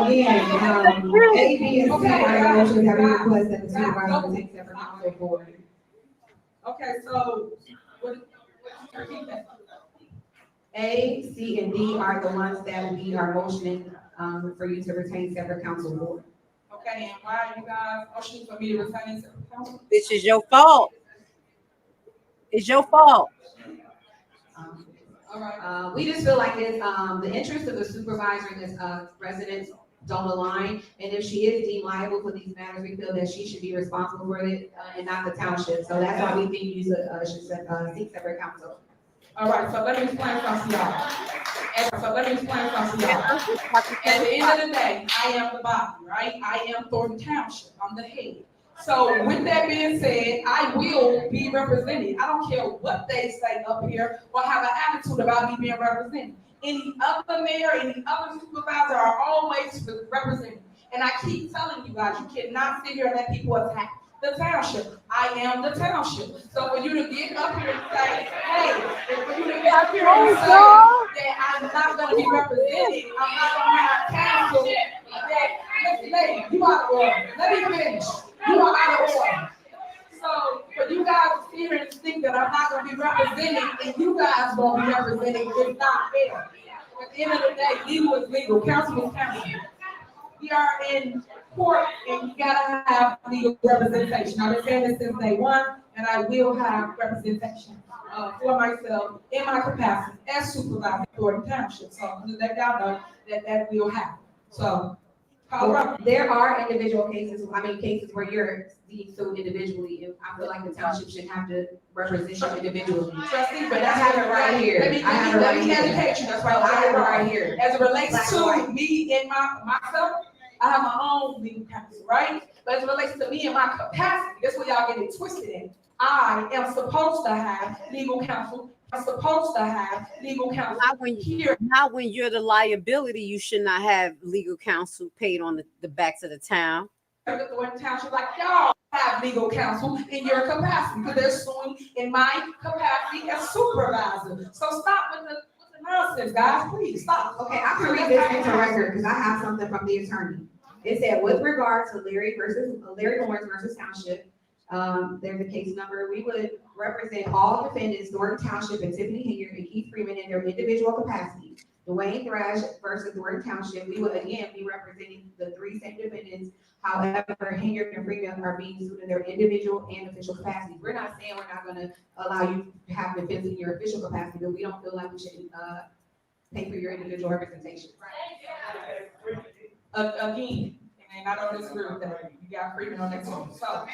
again, A, B, and C are the motions that we request that the supervisor take separate counsel for. Okay, so what repeat that? A, C, and D are the ones that we are motioning for you to retain separate counsel for. Okay, and why are you guys motioning for me to retain separate counsel? This is your fault. It's your fault. All right. We just feel like it's the interest of the supervisor and the residents don't align, and if she is deemed liable for these matters, we feel that she should be responsible for it and not the township. So that's why we think you should seek separate counsel. All right, so let me explain something to y'all. At the end of the day, I am the body, right? I am Thornton Township. I'm the head. So with that being said, I will be represented. I don't care what they say up here or have an attitude about me being represented. Any other mayor, any other supervisor are always represented. And I keep telling you guys, you cannot sit here and let people attack the township. I am the township. So for you to get up here and say, hey, for you to get up here and say that I'm not going to be represented, I'm not going to have counsel, that, lady, you out of order. Let me finish. You are out of order. So for you guys to sit here and think that I'm not going to be represented and you guys won't be represented, it's not fair. At the end of the day, legal is legal, counsel is counsel. We are in court and you gotta have legal representation. I've been saying this since day one, and I will have representation for myself in my capacity as supervisor of Thornton Township. So let y'all know that will happen. So there are individual cases, cases where you're being sued individually, and I feel like the township should have to represent you individually. Trustee, but I have it right here. Let me educate you. That's right. I have it right here. As it relates to me and myself, I have my own legal counsel, right? But as it relates to me and my capacity, that's where y'all get it twisted in. I am supposed to have legal counsel. I'm supposed to have legal counsel. Not when you're the liability, you should not have legal counsel paid on the backs of the town. The Thornton Township, like y'all have legal counsel in your capacity because they're suing in my capacity as supervisor. So stop with the nonsense, guys. Please stop. Okay, I can read this into record because I have something from the attorney. It said, with regard to Larry Lawrence versus Township, there's a case number. We would represent all defendants, Thornton Township and Tiffany Hinyard and Keith Freeman in their individual capacity. Dwayne Thrash versus Thornton Township. We will again be representing the three same defendants. However, Henry and Freeman are being sued in their individual and official capacity. We're not saying we're not going to allow you to have defense in your official capacity, but we don't feel like we should pay for your individual representation. Again, and I don't disagree with that. You got Freeman on that team. So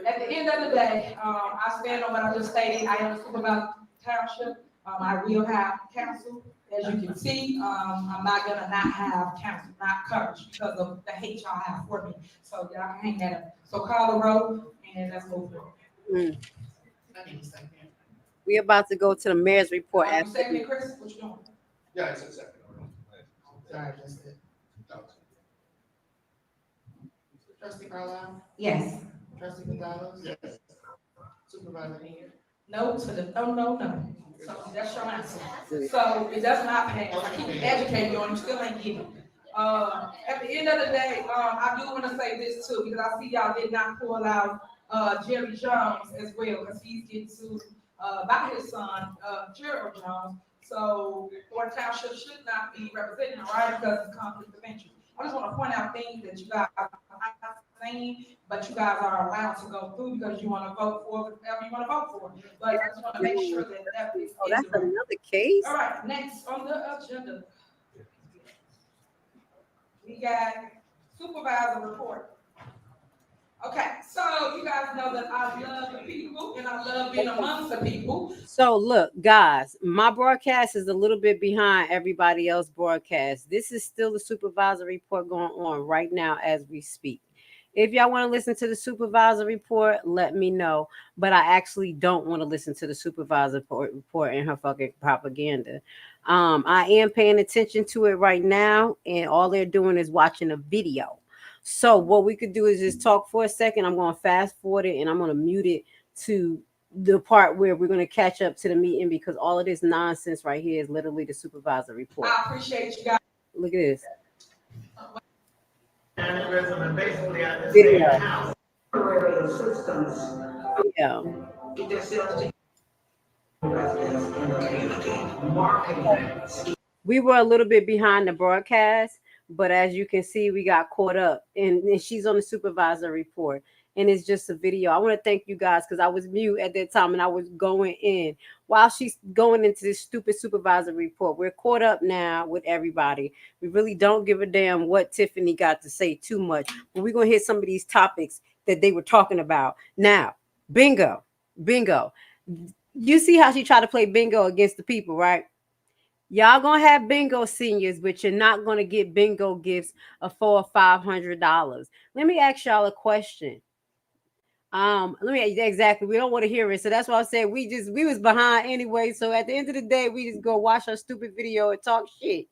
at the end of the day, I stand on what I just stated. I am a supervisor township. I will have counsel. As you can see, I'm not gonna not have counsel, not coverage because of the hate y'all have for me. So y'all can hang that up. So call the roll and let's move forward. We're about to go to the mayor's report. You second it, Chris? What you doing? Yeah, it's a second. Sorry, just it. Trustee Carlisle? Yes. Trustee Gonzalez? Yes. Supervisor Henry? No to the no. So that's your answer. So it does not pass. I keep educating you on, you still ain't getting it. At the end of the day, I do want to say this too, because I see y'all did not pull out Jerry Jones as well, because he's getting sued by his son, Gerald Jones. So Thornton Township should not be represented, right? Because it's conflict of interest. I just want to point out things that you guys are not saying, but you guys are allowed to go through because you want to vote for whatever you want to vote for. But I just want to make sure that that is. Oh, that's another case. All right, next on the agenda, we got supervisor report. Okay, so you guys know that I love the people and I love being amongst the people. So look, guys, my broadcast is a little bit behind everybody else's broadcast. This is still the supervisor report going on right now as we speak. If y'all want to listen to the supervisor report, let me know. But I actually don't want to listen to the supervisor report and her fucking propaganda. I am paying attention to it right now, and all they're doing is watching a video. So what we could do is just talk for a second. I'm going to fast forward it, and I'm going to mute it to the part where we're going to catch up to the meeting, because all of this nonsense right here is literally the supervisor report. I appreciate you guys. Look at this. Basically, I just Video. say house. Yeah. We were a little bit behind the broadcast, but as you can see, we got caught up, and she's on the supervisor report, and it's just a video. I want to thank you guys, because I was mute at that time and I was going in while she's going into this stupid supervisor report. We're caught up now with everybody. We really don't give a damn what Tiffany got to say too much, but we're going to hit some of these topics that they were talking about. Now, bingo. You see how she tried to play bingo against the people, right? Y'all gonna have bingo seniors, but you're not gonna get bingo gifts of $400 or $500. Let me ask y'all a question. Exactly. We don't want to hear it, so that's why I said we was behind anyway. So at the end of the day, we just go watch our stupid video and talk shit.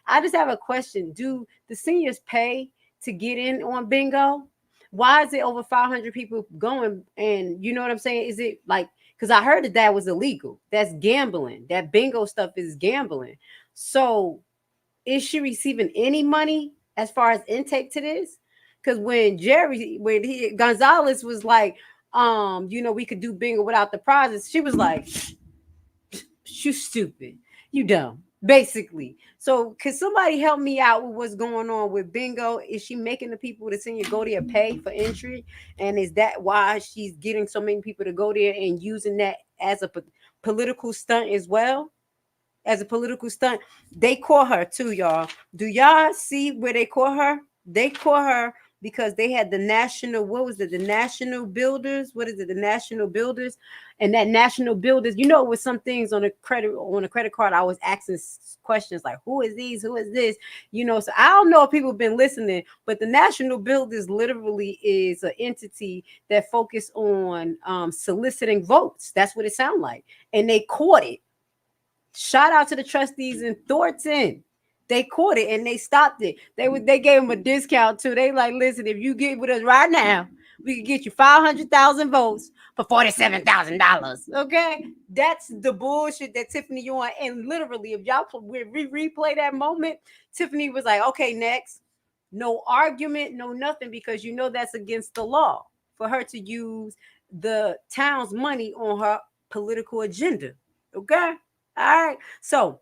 I just have a question: do the seniors pay to get in on bingo? Why is it over 500 people going? And you know what I'm saying? Is it like? Because I heard that was illegal. That's gambling. That bingo stuff is gambling. So is she receiving any money as far as intake to this? Because when Gonzalez was like, we could do bingo without the prizes, she was like, you stupid. You dumb. Basically. So can somebody help me out with what's going on with bingo? Is she making the people to senior go there pay for entry? And is that why she's getting so many people to go there and using that as a political stunt as well? As a political stunt, they caught her too, y'all. Do y'all see where they caught her? They caught her because they had the national, the national builders? What is it? The national builders. And that national builders, with some things on a credit card, I was asking questions like, who is these? Who is this? So I don't know if people have been listening, but the national builders literally is an entity that focus on soliciting votes. That's what it sounds like. And they caught it. Shout out to the trustees in Thornton. They caught it and they stopped it. They gave them a discount too. They like, listen, if you get with us right now, we can get you 500,000 votes for $47,000. Okay, that's the bullshit that Tiffany you on. And literally, if y'all replay that moment, Tiffany was like, okay, next. No argument, no nothing, because that's against the law for her to use the town's money on her political agenda. Okay, all right. So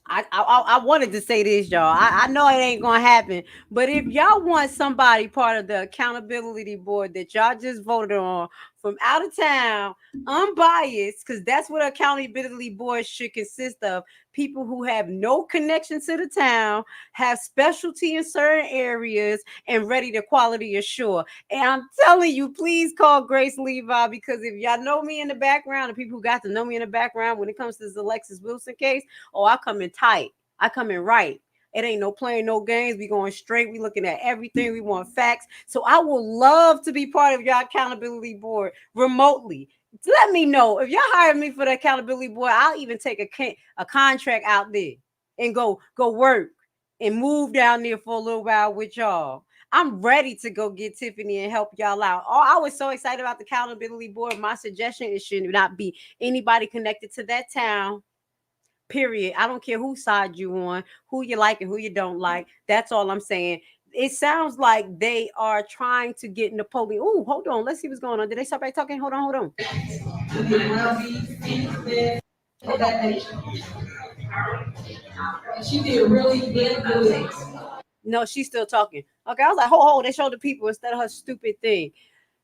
I wanted to say this, y'all. I know it ain't gonna happen, but if y'all want somebody part of the accountability board that y'all just voted on from out of town, unbiased, because that's what accountability board should consist of. People who have no connection to the town, have specialty in certain areas, and ready to quality assure. And I'm telling you, please call Grace Levi, because if y'all know me in the background, the people who got to know me in the background when it comes to this Alexis Wilson case, oh, I come in tight. I come in right. It ain't no playing no games. We going straight. We looking at everything. We want facts. So I will love to be part of your accountability board remotely. Let me know if y'all hire me for the accountability board. I'll even take a contract out there and go work and move down there for a little while with y'all. I'm ready to go get Tiffany and help y'all out. Oh, I was so excited about the accountability board. My suggestion is should not be anybody connected to that town. Period. I don't care whose side you on, who you like and who you don't like. That's all I'm saying. It sounds like they are trying to get Napoleon. Oh, hold on. Let's see what's going on. Did they start back talking? Hold on. She did really good. No, she's still talking. Okay, I was like, hold. They showed the people instead of her stupid thing.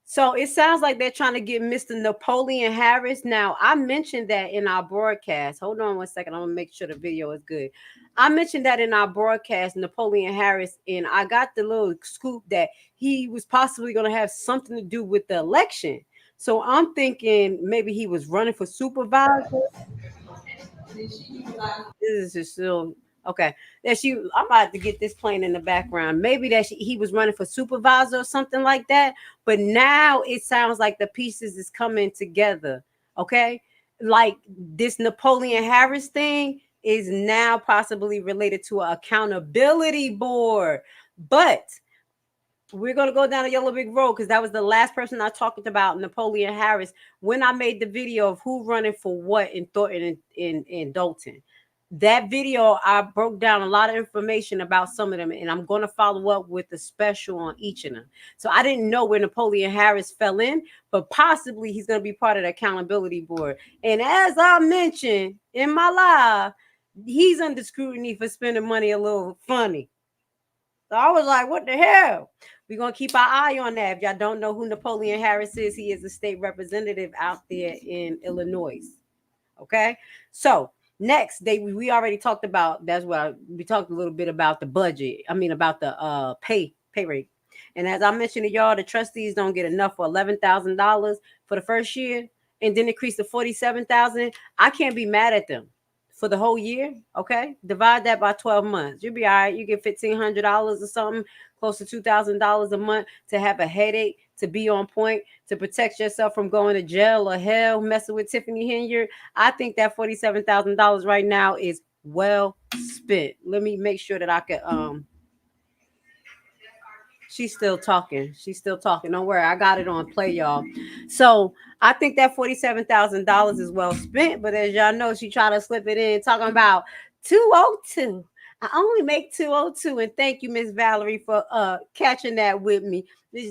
So it sounds like they're trying to get Mr. Napoleon Harris. Now, I mentioned that in our broadcast. Hold on one second. I'm going to make sure the video is good. I mentioned that in our broadcast, Napoleon Harris, and I got the little scoop that he was possibly going to have something to do with the election. So I'm thinking maybe he was running for supervisor. This is just still okay. I'm about to get this playing in the background. Maybe he was running for supervisor or something like that. But now it sounds like the pieces is coming together. Okay, like this Napoleon Harris thing is now possibly related to an accountability board. But we're going to go down a yellow brick road because that was the last person I talked about, Napoleon Harris, when I made the video of who running for what in Thornton and Dalton. That video, I broke down a lot of information about some of them, and I'm going to follow up with a special on each of them. So I didn't know where Napoleon Harris fell in, but possibly he's going to be part of the accountability board. And as I mentioned in my live, he's under scrutiny for spending money a little funny. So I was like, what the hell? We're going to keep our eye on that. If y'all don't know who Napoleon Harris is, he is a state representative out there in Illinois. Okay. So next, we already talked about, we talked a little bit about the budget. I mean, about the pay rate. And as I mentioned to y'all, the trustees don't get enough for $11,000 for the first year and then increase to $47,000. I can't be mad at them. For the whole year, okay? Divide that by 12 months. You'll be all right. You get $1,500 or something, close to $2,000 a month to have a headache, to be on point, to protect yourself from going to jail or hell, messing with Tiffany Henyard. I think that $47,000 right now is well spent. Let me make sure that I can She's still talking. Don't worry. I got it on play, y'all. So I think that $47,000 is well spent. But as y'all know, she tried to slip it in talking about 202. I only make 202. And thank you, Miss Valerie, for catching that with me.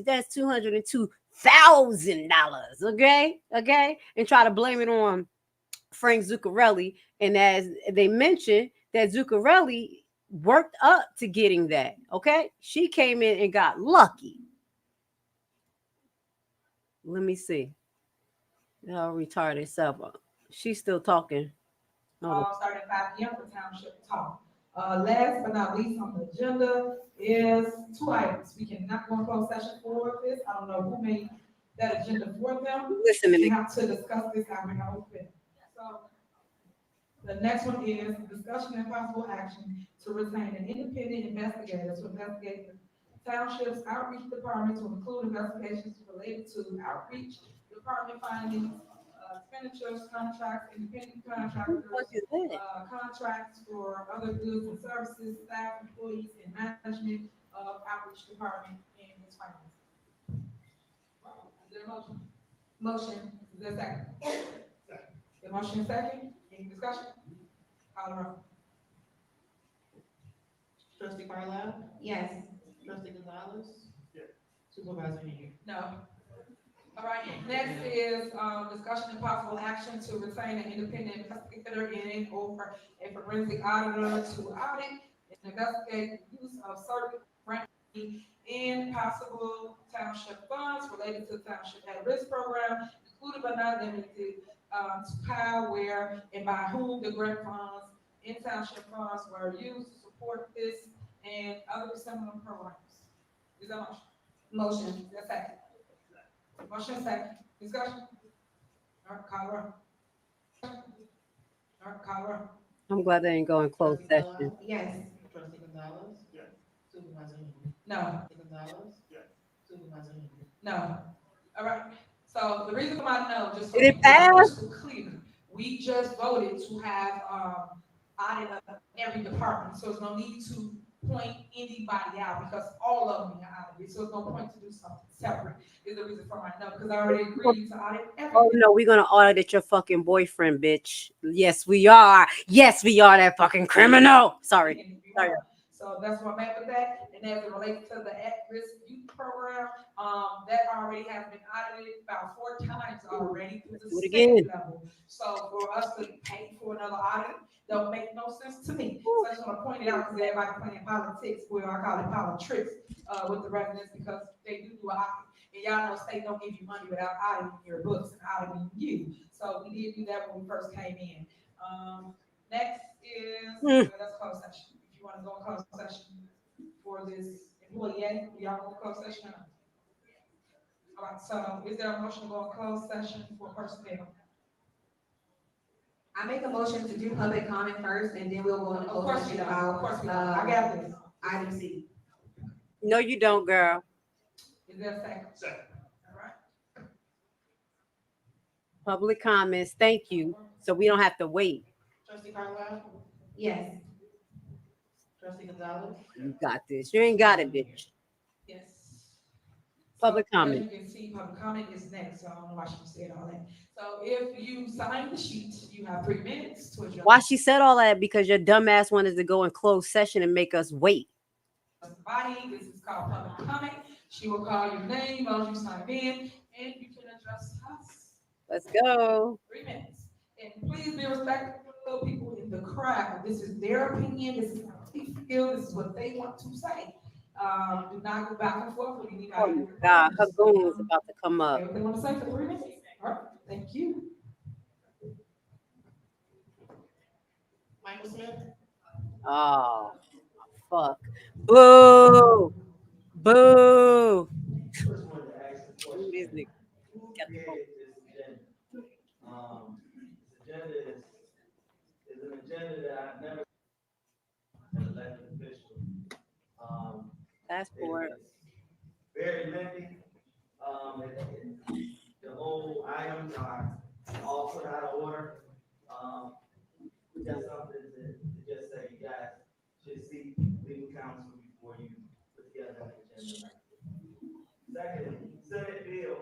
That's $202,000. Okay. And try to blame it on Frank Zuccarelli. And as they mentioned, that Zuccarelli worked up to getting that. Okay, she came in and got lucky. Let me see. Oh, retarded self. She's still talking. Starting 5 p.m. for Township Talk. Last but not least on the agenda is 2 items. We cannot go in closed session for this. I don't know who made that agenda for them. Listen to me. We have to discuss this out in open. So the next one is discussion and possible action to retain an independent investigator to investigate the township's outreach department to include investigations related to outreach department findings, expenditures, contracts, independent contractors, contracts for other goods and services, staff, employees, and management of outreach department and its finances. Is there a motion? Motion. Is there a second? The motion is second. Any discussion? Call the roll. Trustee Carlisle? Yes. Trustee Gonzalez? Yes. Supervisor Henry? No. All right, next is discussion and possible action to retain an independent investigator and or a forensic auditor to audit and investigate the use of certain grant and possible township funds related to the township at-risk program, including but not limited to how, where, and by whom the grant funds and township funds were used to support this and other similar programs. Is that motion? Motion. Is that second? Motion second. Discussion. All right, call roll. All right, call roll. I'm glad they didn't go in closed session. Yes. Trustee Gonzalez? Yes. Supervisor Henry? No. Trustee Gonzalez? Yes. Supervisor Henry? No. All right. So the reason why no, just so Did it we pass? get crystal clear, we just voted to have audit of every department. So there's no need to point anybody out because all of them are audited. So there's no point to do something separate. Is the reason for my no, because I already agreed to audit everything. Oh no, we're gonna audit your fucking boyfriend, bitch. Yes, we are. Yes, we are that fucking criminal. Sorry. Sorry. So that's what I'm at with that. And as it relates to the at-risk youth program, that already has been audited about 4 times already through the Do it state again. level. So for us to pay for another audit don't make no sense to me. So I just want to point it out because everybody playing politics, where I call it politics, with the residents because they do an audit. And y'all know state don't give you money without auditing your books and auditing you. So we did do that when we first came in. Next is that's closed session. If you want to go in closed session for this employee, y'all go in closed session or not? All right, so is there a motion to go in closed session for personnel? I make a motion to do public comment first, and then we'll go into Of closed course session we don't. about, Of course we don't. I got this. Item C. No, you don't, girl. Is there a second? Second. All right. Public comments. Thank you. So we don't have to wait. Trustee Carlisle? Yes. Trustee Gonzalez? You got this. You ain't got it, bitch. Yes. Public So, comment. As you can see, public comment is next, so I don't know why she said all that. So if you sign the sheet, you have 3 minutes to adjourn. Why she said all that? Because your dumbass wanted to go in closed session and make us wait. Body, this is called public comment. She will call your name as you sign in, and you can address us. Let's go. 3 minutes. And please be respectful of people in the crowd. This is their opinion. This is how they feel. This is what they want to say. Do not go back and forth with anybody. Oh my God, her goon is about to come up. Everything want to say for 3 minutes? All right, thank you. Michael Smith? Oh, fuck. Boo. Boo. First one to ask the question. These niggas. Who created this agenda? This agenda is an agenda that I've never as an elected official. Passport. It's very lengthy. The whole items are all put out of order. Just something to just say you guys should seek legal counsel before you put together an agenda. Second, Senate Bill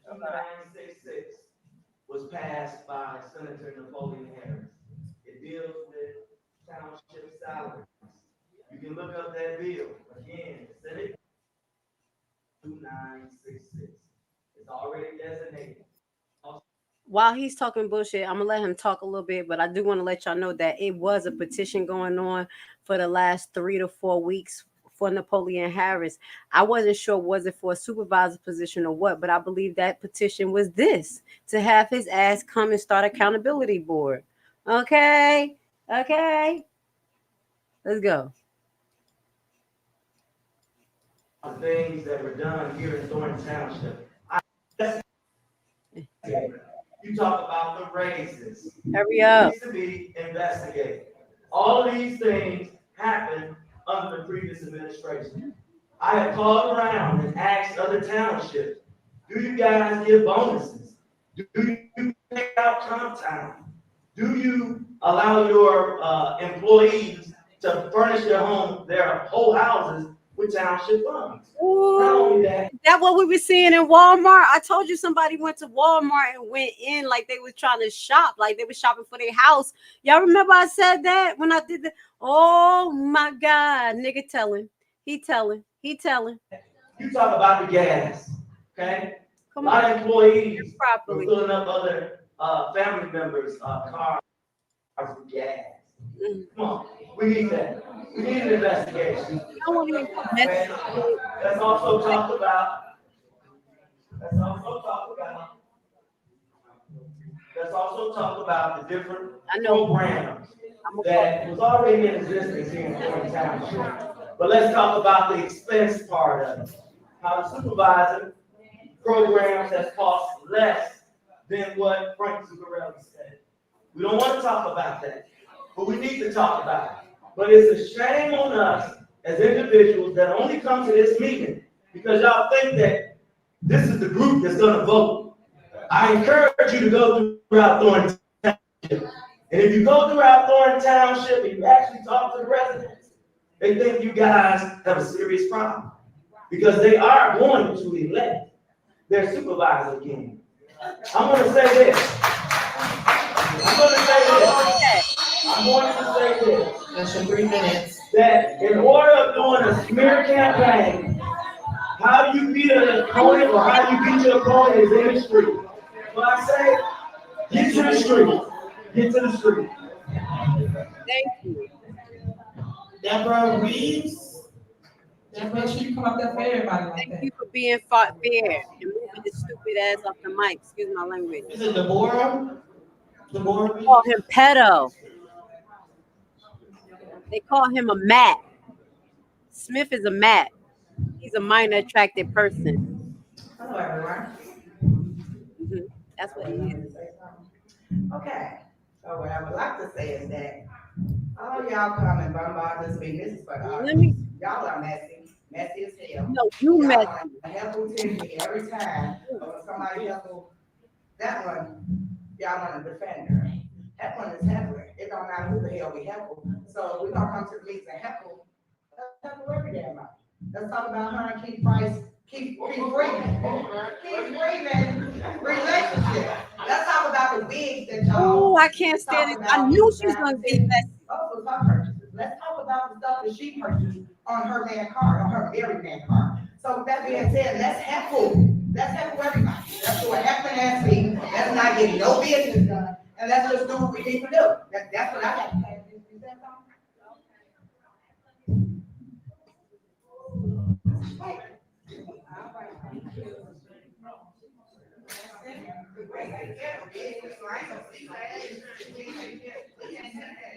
2966 was passed by Senator Napoleon Harris. It deals with township salaries. You can look up that bill. Again, Senate 2966. It's already designated. While he's talking bullshit, I'm gonna let him talk a little bit, but I do want to let y'all know that it was a petition going on for the last 3 to 4 weeks for Napoleon Harris. I wasn't sure was it for a supervisor position or what, but I believe that petition was this, to have his ass come and start accountability board. Okay, let's go. The things that were done here in Thornton Township. You talk about the raises. Hurry up. It needs to be investigated. All of these things happened under the previous administration. I have called around and asked other townships, do you guys give bonuses? Do you pay out comp time? Do you allow your employees to furnish their whole houses with township funds? Not only that. That what we were seeing in Walmart. I told you somebody went to Walmart and went in like they was trying to shop, like they were shopping for their house. Y'all remember I said that when I did that? Oh my God, nigga telling. He telling. You talk about the gas, okay? A lot of employees were properly. filling up other family members' cars with gas. Come on, we need that. We need an investigation. I want to investigate. Let's also talk about. Let's also talk about the different programs that was already in existence here in Thornton Township. But let's talk about the expense part of it. How the supervisor programs that cost less than what Frank Zuccarelli said. We don't want to talk about that, but we need to talk about it. But it's a shame on us as individuals that only come to this meeting because y'all think that this is the group that's going to vote. I encourage you to go throughout Thornton Township. And if you go throughout Thornton Township and you actually talk to the residents, they think you guys have a serious problem because they are going to elect their supervisor again. I'm going to say this. That's in 3 minutes. That in order of doing a smear campaign, how you beat an opponent or how you beat your opponent is in the street. So I say, get to the street. Get to the street. Thank you. Deborah Reeves. Deborah, she come up there for everybody like that. Thank you for being fair and moving this stupid ass off the mic. Excuse my language. Is it Deborah? Deborah? They call him pedo. They call him a mat. Smith is a mat. He's a minor attracted person. Hello, everyone. That's what he is. Okay, so what I would like to say is that all y'all come and bombard this meeting. This is for the y'all are messy as hell. No, you messy. Helpful to me every time. When somebody helpful, that one, y'all want to defend her. That one is helpful. It don't matter who the hell we helpful. So we're gonna come to the meeting and helpful. Let's helpful every damn body. Let's talk about her and Keith Price. Keith Freeman relationship. Let's talk about the wigs that y'all. Oh, I can't stand it. I knew she was gonna be messy. Also, her purchases. Let's talk about the stuff that she purchased on her man card, on her married man card. So with that being said, let's helpful. Let's helpful everybody. Let's do a helping ass meeting. Let's not get no business done, and let's just do what we need to do. That's what I got to say.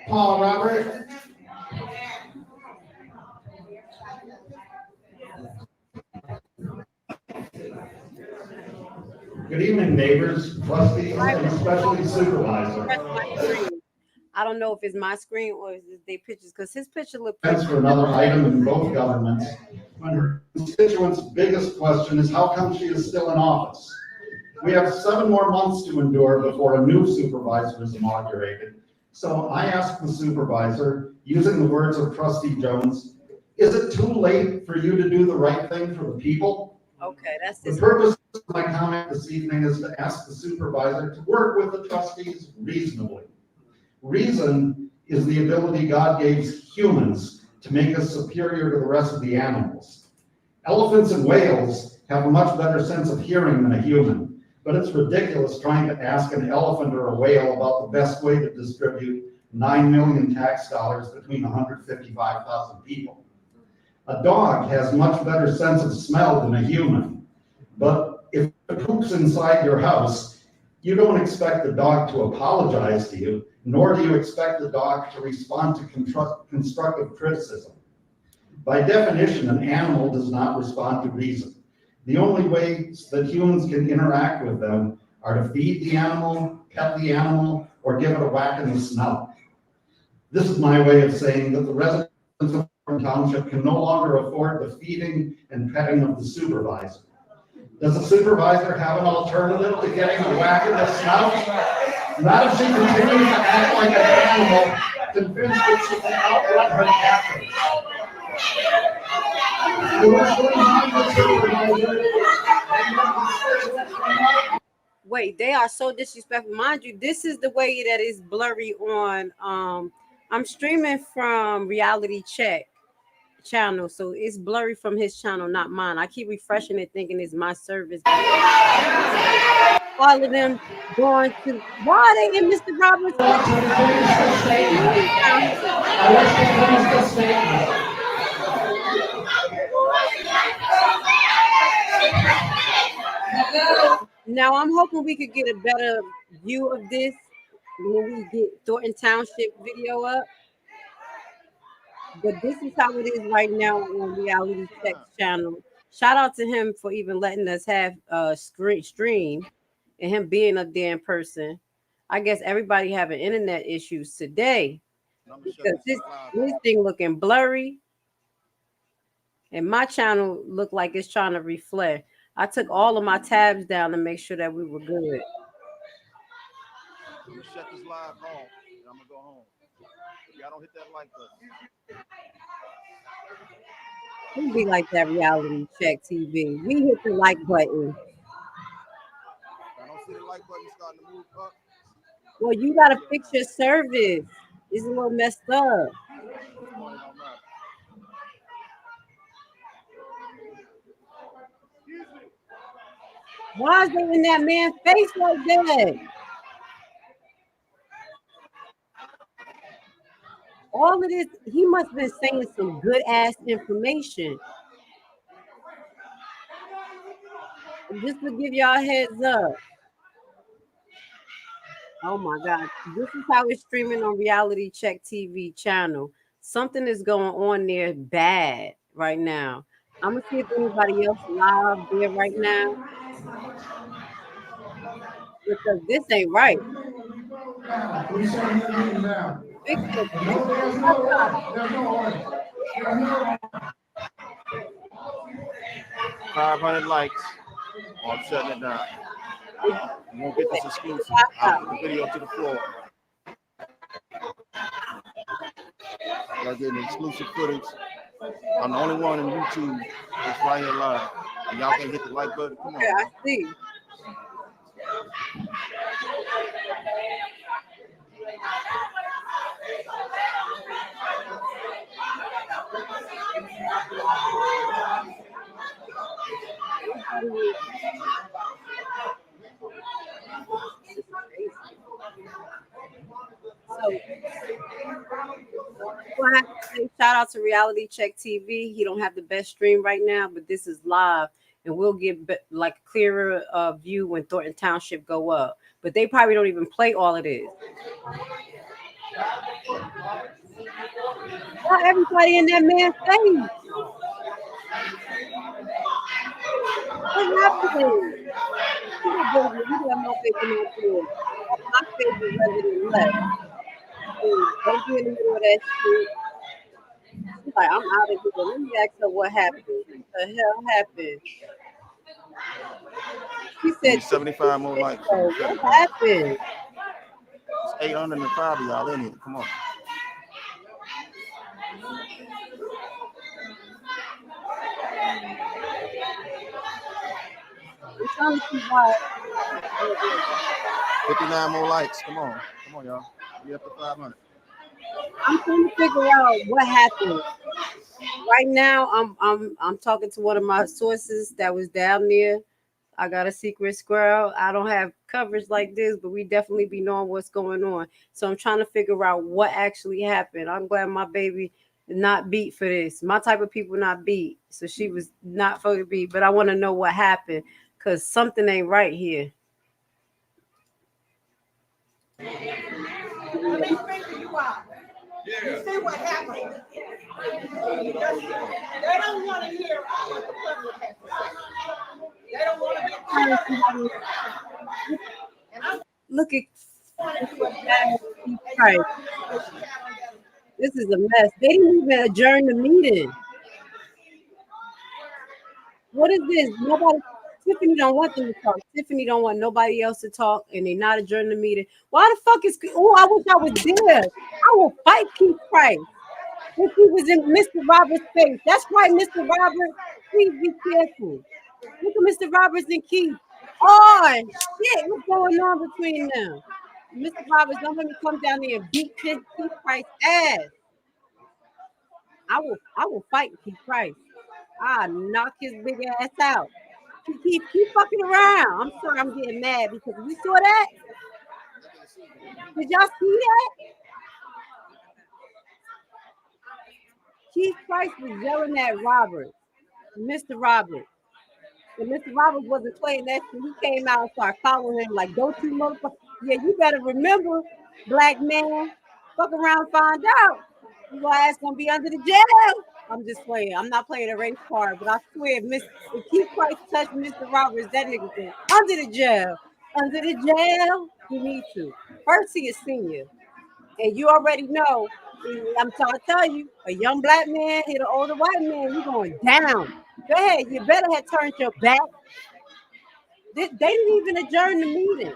Paul Robert. Good evening, neighbors, trustees, and especially supervisor. I don't know if it's my screen or is it their pictures because his picture looked. That's for another item in both governments. When her constituents' biggest question is how come she is still in office? We have 7 more months to endure before a new supervisor is inaugurated. So I asked the supervisor, using the words of Trustee Jones, is it too late for you to do the right thing for the people? Okay, that's the purpose of my comment this evening is to ask the supervisor to work with the trustees reasonably. Reason is the ability God gave humans to make us superior to the rest of the animals. Elephants and whales have a much better sense of hearing than a human, but it's ridiculous trying to ask an elephant or a whale about the best way to distribute 9 million tax dollars between 155,000 people. A dog has much better sense of smell than a human, but if it poops inside your house, you don't expect the dog to apologize to you, nor do you expect the dog to respond to constructive criticism. By definition, an animal does not respond to reason. The only ways that humans can interact with them are to feed the animal, pet the animal, or give it a whack in the snout. This is my way of saying that the residents of Thornton Township can no longer afford the feeding and petting of the supervisor. Does the supervisor have an alternative to getting a whack in the snout? Not if she continues to act like an animal, convinced that she can outrun her captors. Wait, they are so disrespectful. Mind you, this is the way that is blurry on I'm streaming from Reality Check channel, so it's blurry from his channel, not mine. I keep refreshing it, thinking it's my service. All of them going to, why are they in Mr. Roberts? Now I'm hoping we could get a better view of this when we get Thornton Township video up. But this is how it is right now on Reality Check's channel. Shout out to him for even letting us have a stream and him being a damn person. I guess everybody having internet issues today because this thing looking blurry and my channel looked like it's trying to reflect. I took all of my tabs down to make sure that we were good. I'm gonna shut this live off and I'm gonna go home. Y'all don't hit that like button. We be like that Reality Check TV. We hit the like button. I don't see the like button starting to move up. Well, you gotta fix your service. It's a little messed up. Why is it in that man's face like that? All of this, he must have been saying some good ass information. Just to give y'all a heads up. Oh my God. This is how it's streaming on Reality Check TV channel. Something is going on there bad right now. I'm gonna see if anybody else live there right now. Because this ain't right. Fix it. 500 likes. Oh, I'm shutting it down. You won't get this exclusive. I'll put the video to the floor. Y'all getting exclusive footage. I'm the only one in YouTube that's right here live. And y'all can hit the like button. Come on. Yeah, I see. So, we'll have to say shout out to Reality Check TV. He don't have the best stream right now, but this is live, and we'll get like a clearer view when Thornton Township go up. But they probably don't even play all of this. Why everybody in that man's face? What's happening? My favorite resident left. Don't be in the middle of that shit. She's like, I'm out of here. Let me ask her what happened. What the hell happened? She said 75 more likes. What happened? It's 805 of y'all in here. Come on. I'm trying to see why. 59 more likes. Come on. Come on, y'all. We up to 500. I'm trying to figure out what happened. Right now, I'm talking to one of my sources that was down there. I got a secret squirrel. I don't have coverage like this, but we definitely be knowing what's going on. So I'm trying to figure out what actually happened. I'm glad my baby not beat for this. My type of people not beat. So she was not for beat, but I want to know what happened because something ain't right here. You see what happened? They don't want to hear what the public has to say. They don't want to be. Look at Christ. This is a mess. They didn't even adjourn the meeting. What is this? Nobody. Tiffany don't want them to talk. Tiffany don't want nobody else to talk, and they not adjourn the meeting. Why the fuck is? Oh, I wish I was there. I will fight Keith Price if he was in Mr. Roberts' face. That's right, Mr. Roberts. Please be careful. Look at Mr. Roberts and Keith. Oh shit, what's going on between them? Mr. Roberts, don't let me come down there and beat Keith Price's ass. I will fight Keith Price. I knock his big ass out. Keep fucking around. I'm sorry, I'm getting mad because you saw that. Did y'all see that? Keith Price was yelling at Robert, Mr. Robert. And Mr. Roberts wasn't playing that shit. He came out and started following him like, don't you motherfucker. Yeah, you better remember, black man, fuck around, find out. Your ass gonna be under the jail. I'm just playing. I'm not playing a race card, but I swear, if Keith Price touched Mr. Roberts, that nigga going under the jail. Under the jail, you need to. First, he is senior. And you already know, I'm trying to tell you, a young black man hit an older white man, you going down. Go ahead, you better have turned your back. They didn't even adjourn the meeting.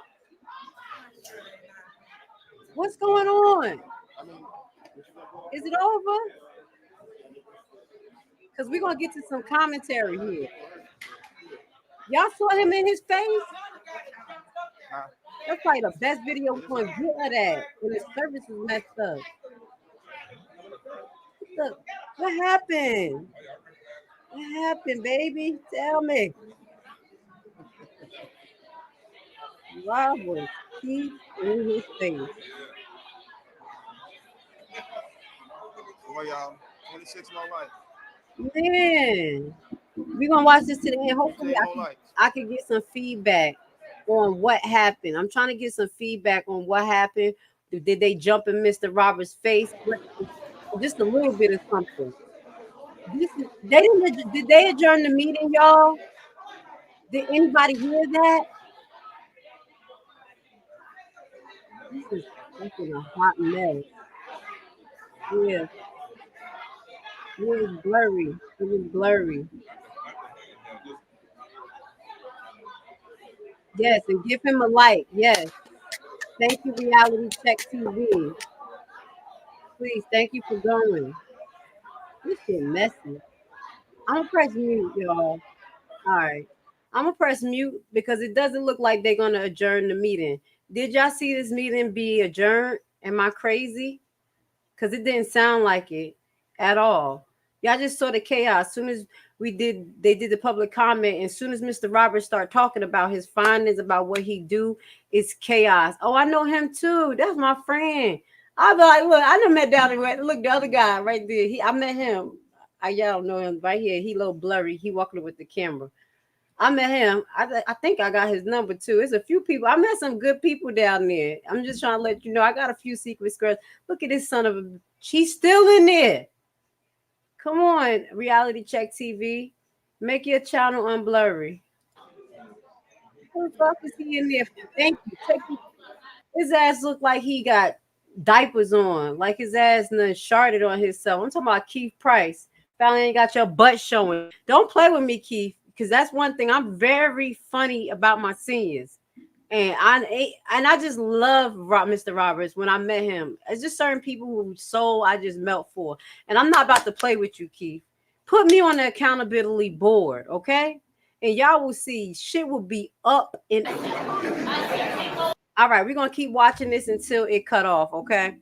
What's going on? Is it over? Because we're going to get to some commentary here. Y'all saw him in his face? That's probably the best video we're going to get of that. And his service is messed up. Look, what happened? What happened, baby? Tell me. Rob was Keith in his face. Boy, y'all, 26 no life. Man, we're gonna watch this to the end. Hopefully, I can get some feedback on what happened. I'm trying to get some feedback on what happened. Did they jump in Mr. Roberts' face? Just a little bit of something. Did they adjourn the meeting, y'all? Did anybody hear that? This is a hot mess. Yeah. It was blurry. It was blurry. Yes, and give him a like. Yes. Thank you, Reality Check TV. Please, thank you for going. This shit messy. I'm gonna press mute, y'all. All right. I'm gonna press mute because it doesn't look like they're gonna adjourn the meeting. Did y'all see this meeting be adjourned? Am I crazy? Because it didn't sound like it at all. Y'all just saw the chaos. As soon as they did the public comment, and as soon as Mr. Roberts started talking about his findings, about what he do, it's chaos. Oh, I know him too. That's my friend. I be like, look, I done met down there. Look, the other guy right there. I met him. Y'all don't know him right here. He a little blurry. He walking with the camera. I met him. I think I got his number too. It's a few people. I met some good people down there. I'm just trying to let you know. I got a few secret skirts. Look at this son of a. She's still in there. Come on, Reality Check TV. Make your channel unblurry. Who the fuck is he in there? Thank you. His ass looked like he got diapers on. Like his ass done sharted on himself. I'm talking about Keith Price. Finally ain't got your butt showing. Don't play with me, Keith. Because that's one thing. I'm very funny about my seniors. And I just love Mr. Roberts when I met him. It's just certain people whose soul I just melt for. And I'm not about to play with you, Keith. Put me on the accountability board, okay? And y'all will see shit will be up in. All right, we're going to keep watching this until it cut off, okay?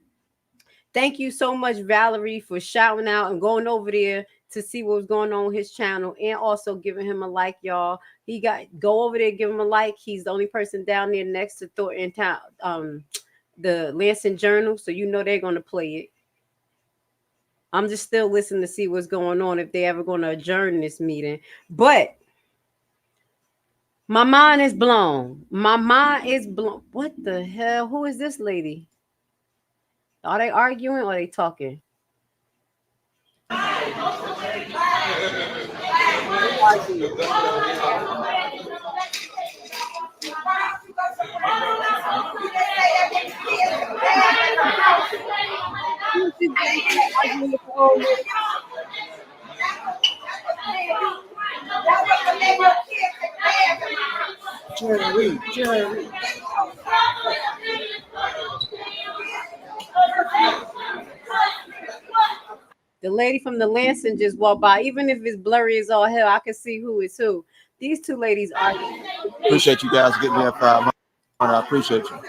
Thank you so much, Valerie, for shouting out and going over there to see what was going on with his channel and also giving him a like, y'all. Go over there, give him a like. He's the only person down there next to Thornton Town, the Lansing Journal, so you know they're gonna play it. I'm just still listening to see what's going on if they ever gonna adjourn this meeting. But my mind is blown. My mind is blown. What the hell? Who is this lady? Are they arguing or are they talking? Jerry. The lady from the Lansing just walked by. Even if it's blurry as all hell, I can see who is who. These two ladies are. Appreciate you guys getting me at 500. I appreciate you.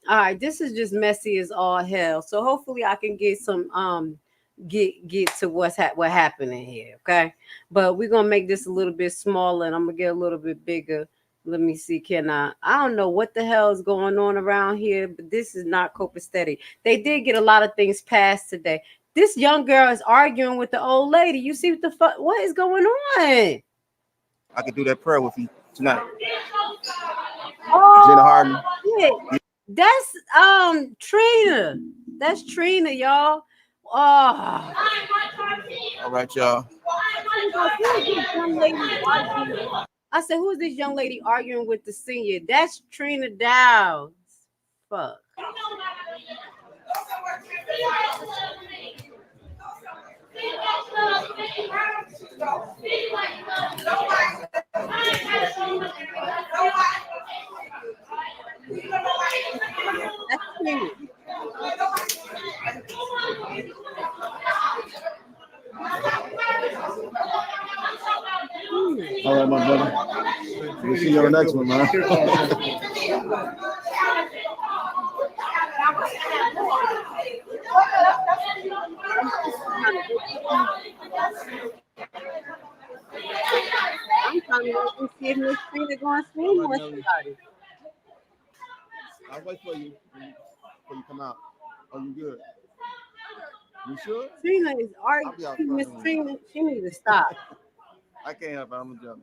All right, this is just messy as all hell. So hopefully I can get some get to what happening here, okay? But we're gonna make this a little bit smaller, and I'm gonna get a little bit bigger. Let me see, I don't know what the hell is going on around here, but this is not copacetic. They did get a lot of things passed today. This young girl is arguing with the old lady. You see what the fuck? What is going on? I could do that prayer with you tonight. Oh, Jenna Harden. shit. That's Trina. That's Trina, y'all. Oh. All right, y'all. I said, who is this young lady arguing with the senior? That's Trina Downs. Fuck. That's Trina. All right, my brother. We'll see you on the next one, man. I'm trying to wait and see if Miss Trina going to swim when she started. I'll wait for you before you come out. Oh, you good? You sure? Trina is arguing. Miss Trina, she needs to stop. I can't help it. I'm gonna jump.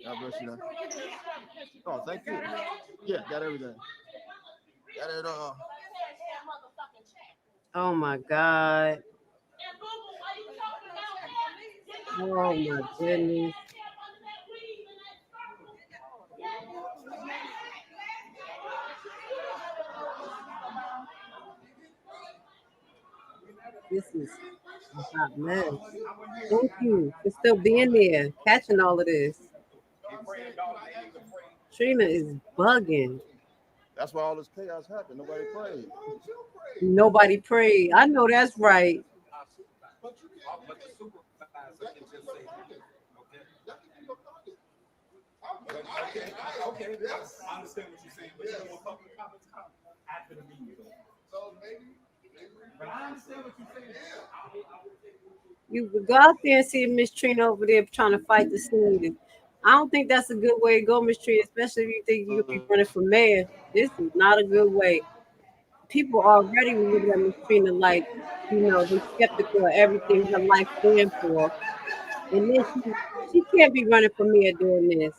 God bless you. Oh, thank you. Yeah, got everything. Got it all. Oh my God. Oh my goodness. This is a hot mess. Thank you for still being there, catching all of this. Trina is bugging. That's why all this chaos happened. Nobody prayed. Nobody prayed. I know that's right. Okay, I understand what you're saying, but you don't want public comments after the meeting. So maybe, but I understand what you're saying. You would go out there and see Miss Trina over there trying to fight the scene. I don't think that's a good way to go, Miss Trina, especially if you think you'll be running for mayor. This is not a good way. People already were looking at Miss Trina like, they're skeptical of everything her life stands for. And then she can't be running for mayor doing this.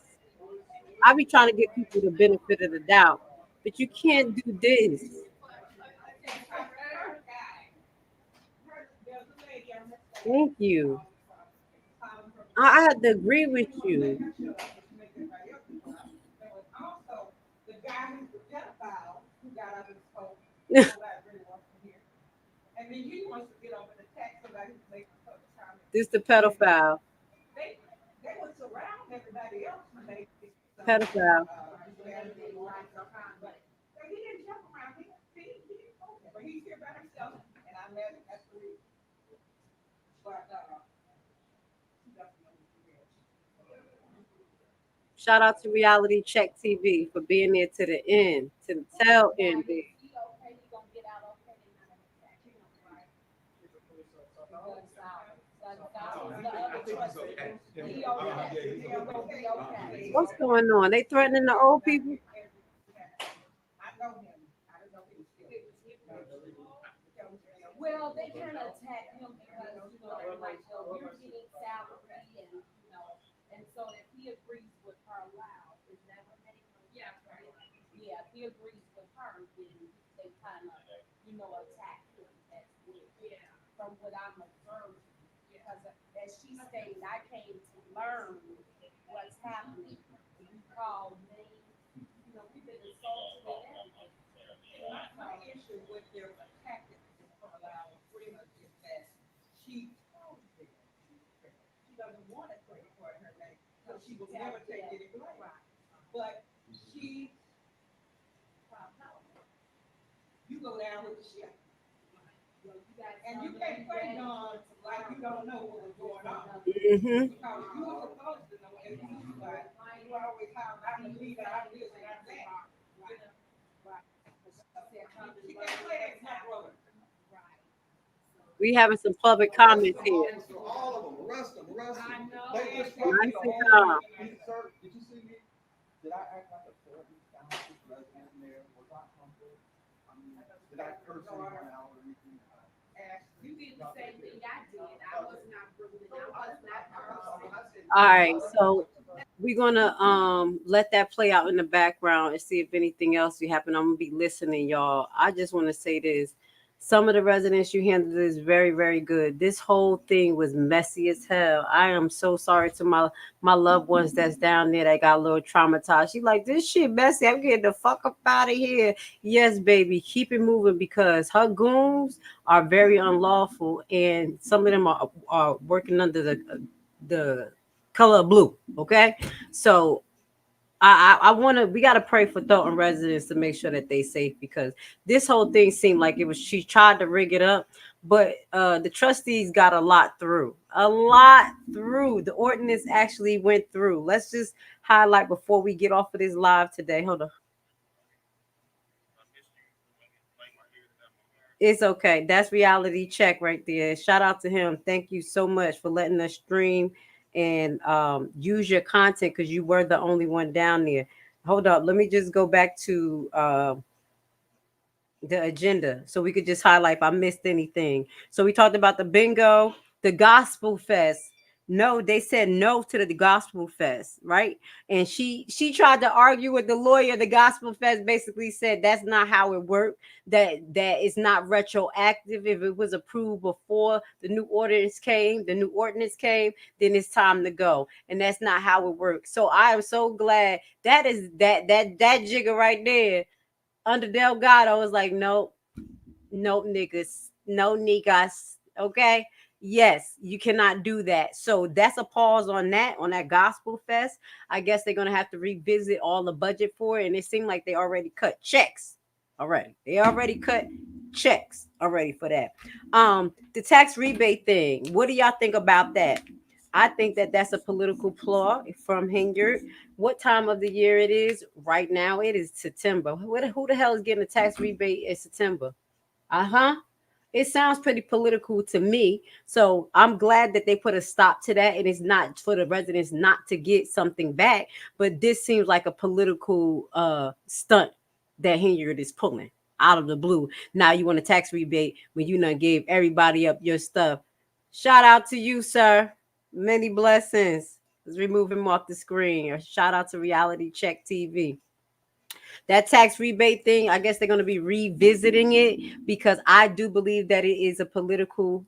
I be trying to give people the benefit of the doubt, but you can't do this. Thank you. I had to agree with you. The guy who's the pedophile who got up and spoke, and then he wants to get up and attack somebody who's making a public comment. This the pedophile. They would surround everybody else when they Pedophile. But he didn't jump around. He didn't go there. But he's here by himself, and I met him. That's the reason. But Shout out to Reality Check TV for being there to the end, to the tail end. What's going on? They threatening the old people? Well, they kind of attack him because, they're like, you're getting salary and so if he agrees with her loud, is that what they? Yeah, right. Yeah, if he agrees with her, then they kind of, attack him. That's weird. Yeah. From what I'm observing, because as she stated, I came to learn what's happening. We call names, we've been assaulted and everything. my issue with their tactics from allowing Freeman is that she doesn't want to pray for her name, so she will never take any blame. But she, you go down with the ship. And you can't play on like you don't know what was going on. Mm-hmm. Because you were supposed to know as a supervisor. You always have, I'm the leader, I'm this and I'm that. She can't play that role. We having some public comments here. So all of them, arrest them. They Nice disrupted the and whole. calm. Sir, did you see me? Did I act like a Thornton Township resident in there? Was I humble? I mean, did I curse anyone out or anything? You did the same thing I did. I was not rude. I was not cursing. All right, so we're gonna let that play out in the background and see if anything else you happen. I'm gonna be listening, y'all. I just want to say this. Some of the residents you handled is very, very good. This whole thing was messy as hell. I am so sorry to my loved ones that's down there that got a little traumatized. She like, this shit messy. I'm getting the fuck up out of here. Yes, baby, keep it moving because her goons are very unlawful, and some of them are working under the color of blue. Okay, so we got to pray for Thornton residents to make sure that they safe because this whole thing seemed like it was, she tried to rig it up, but the trustees got a lot through. The ordinance actually went through. Let's just highlight before we get off of this live today. Hold on. It's okay. That's reality check right there. Shout out to him. Thank you so much for letting us stream and use your content because you were the only one down there. Hold up. Let me just go back to the agenda so we could just highlight if I missed anything. So we talked about the bingo, the gospel fest. No, they said no to the gospel fest, right? And she tried to argue with the lawyer. The gospel fest basically said that's not how it worked. That is not retroactive. If it was approved before the new ordinance came, then it's time to go. And that's not how it works. So I am so glad that is that jigger right there under Delgado was like, nope, niggas, no niggas. Okay. Yes, you cannot do that. So that's a pause on that gospel fest. I guess they're gonna have to revisit all the budget for it. And it seemed like they already cut checks. Already. They already cut checks already for that. The tax rebate thing. What do y'all think about that? I think that that's a political ploy from Hingyard. What time of the year it is? Right now, it is September. Who the hell is getting a tax rebate in September? It sounds pretty political to me. So I'm glad that they put a stop to that. And it's not for the residents not to get something back. But this seems like a political stunt that Hingyard is pulling out of the blue. Now you want a tax rebate when you done gave everybody up your stuff. Shout out to you, sir. Many blessings. Let's remove him off the screen. Or shout out to Reality Check TV. That tax rebate thing, I guess they're going to be revisiting it because I do believe that it is a political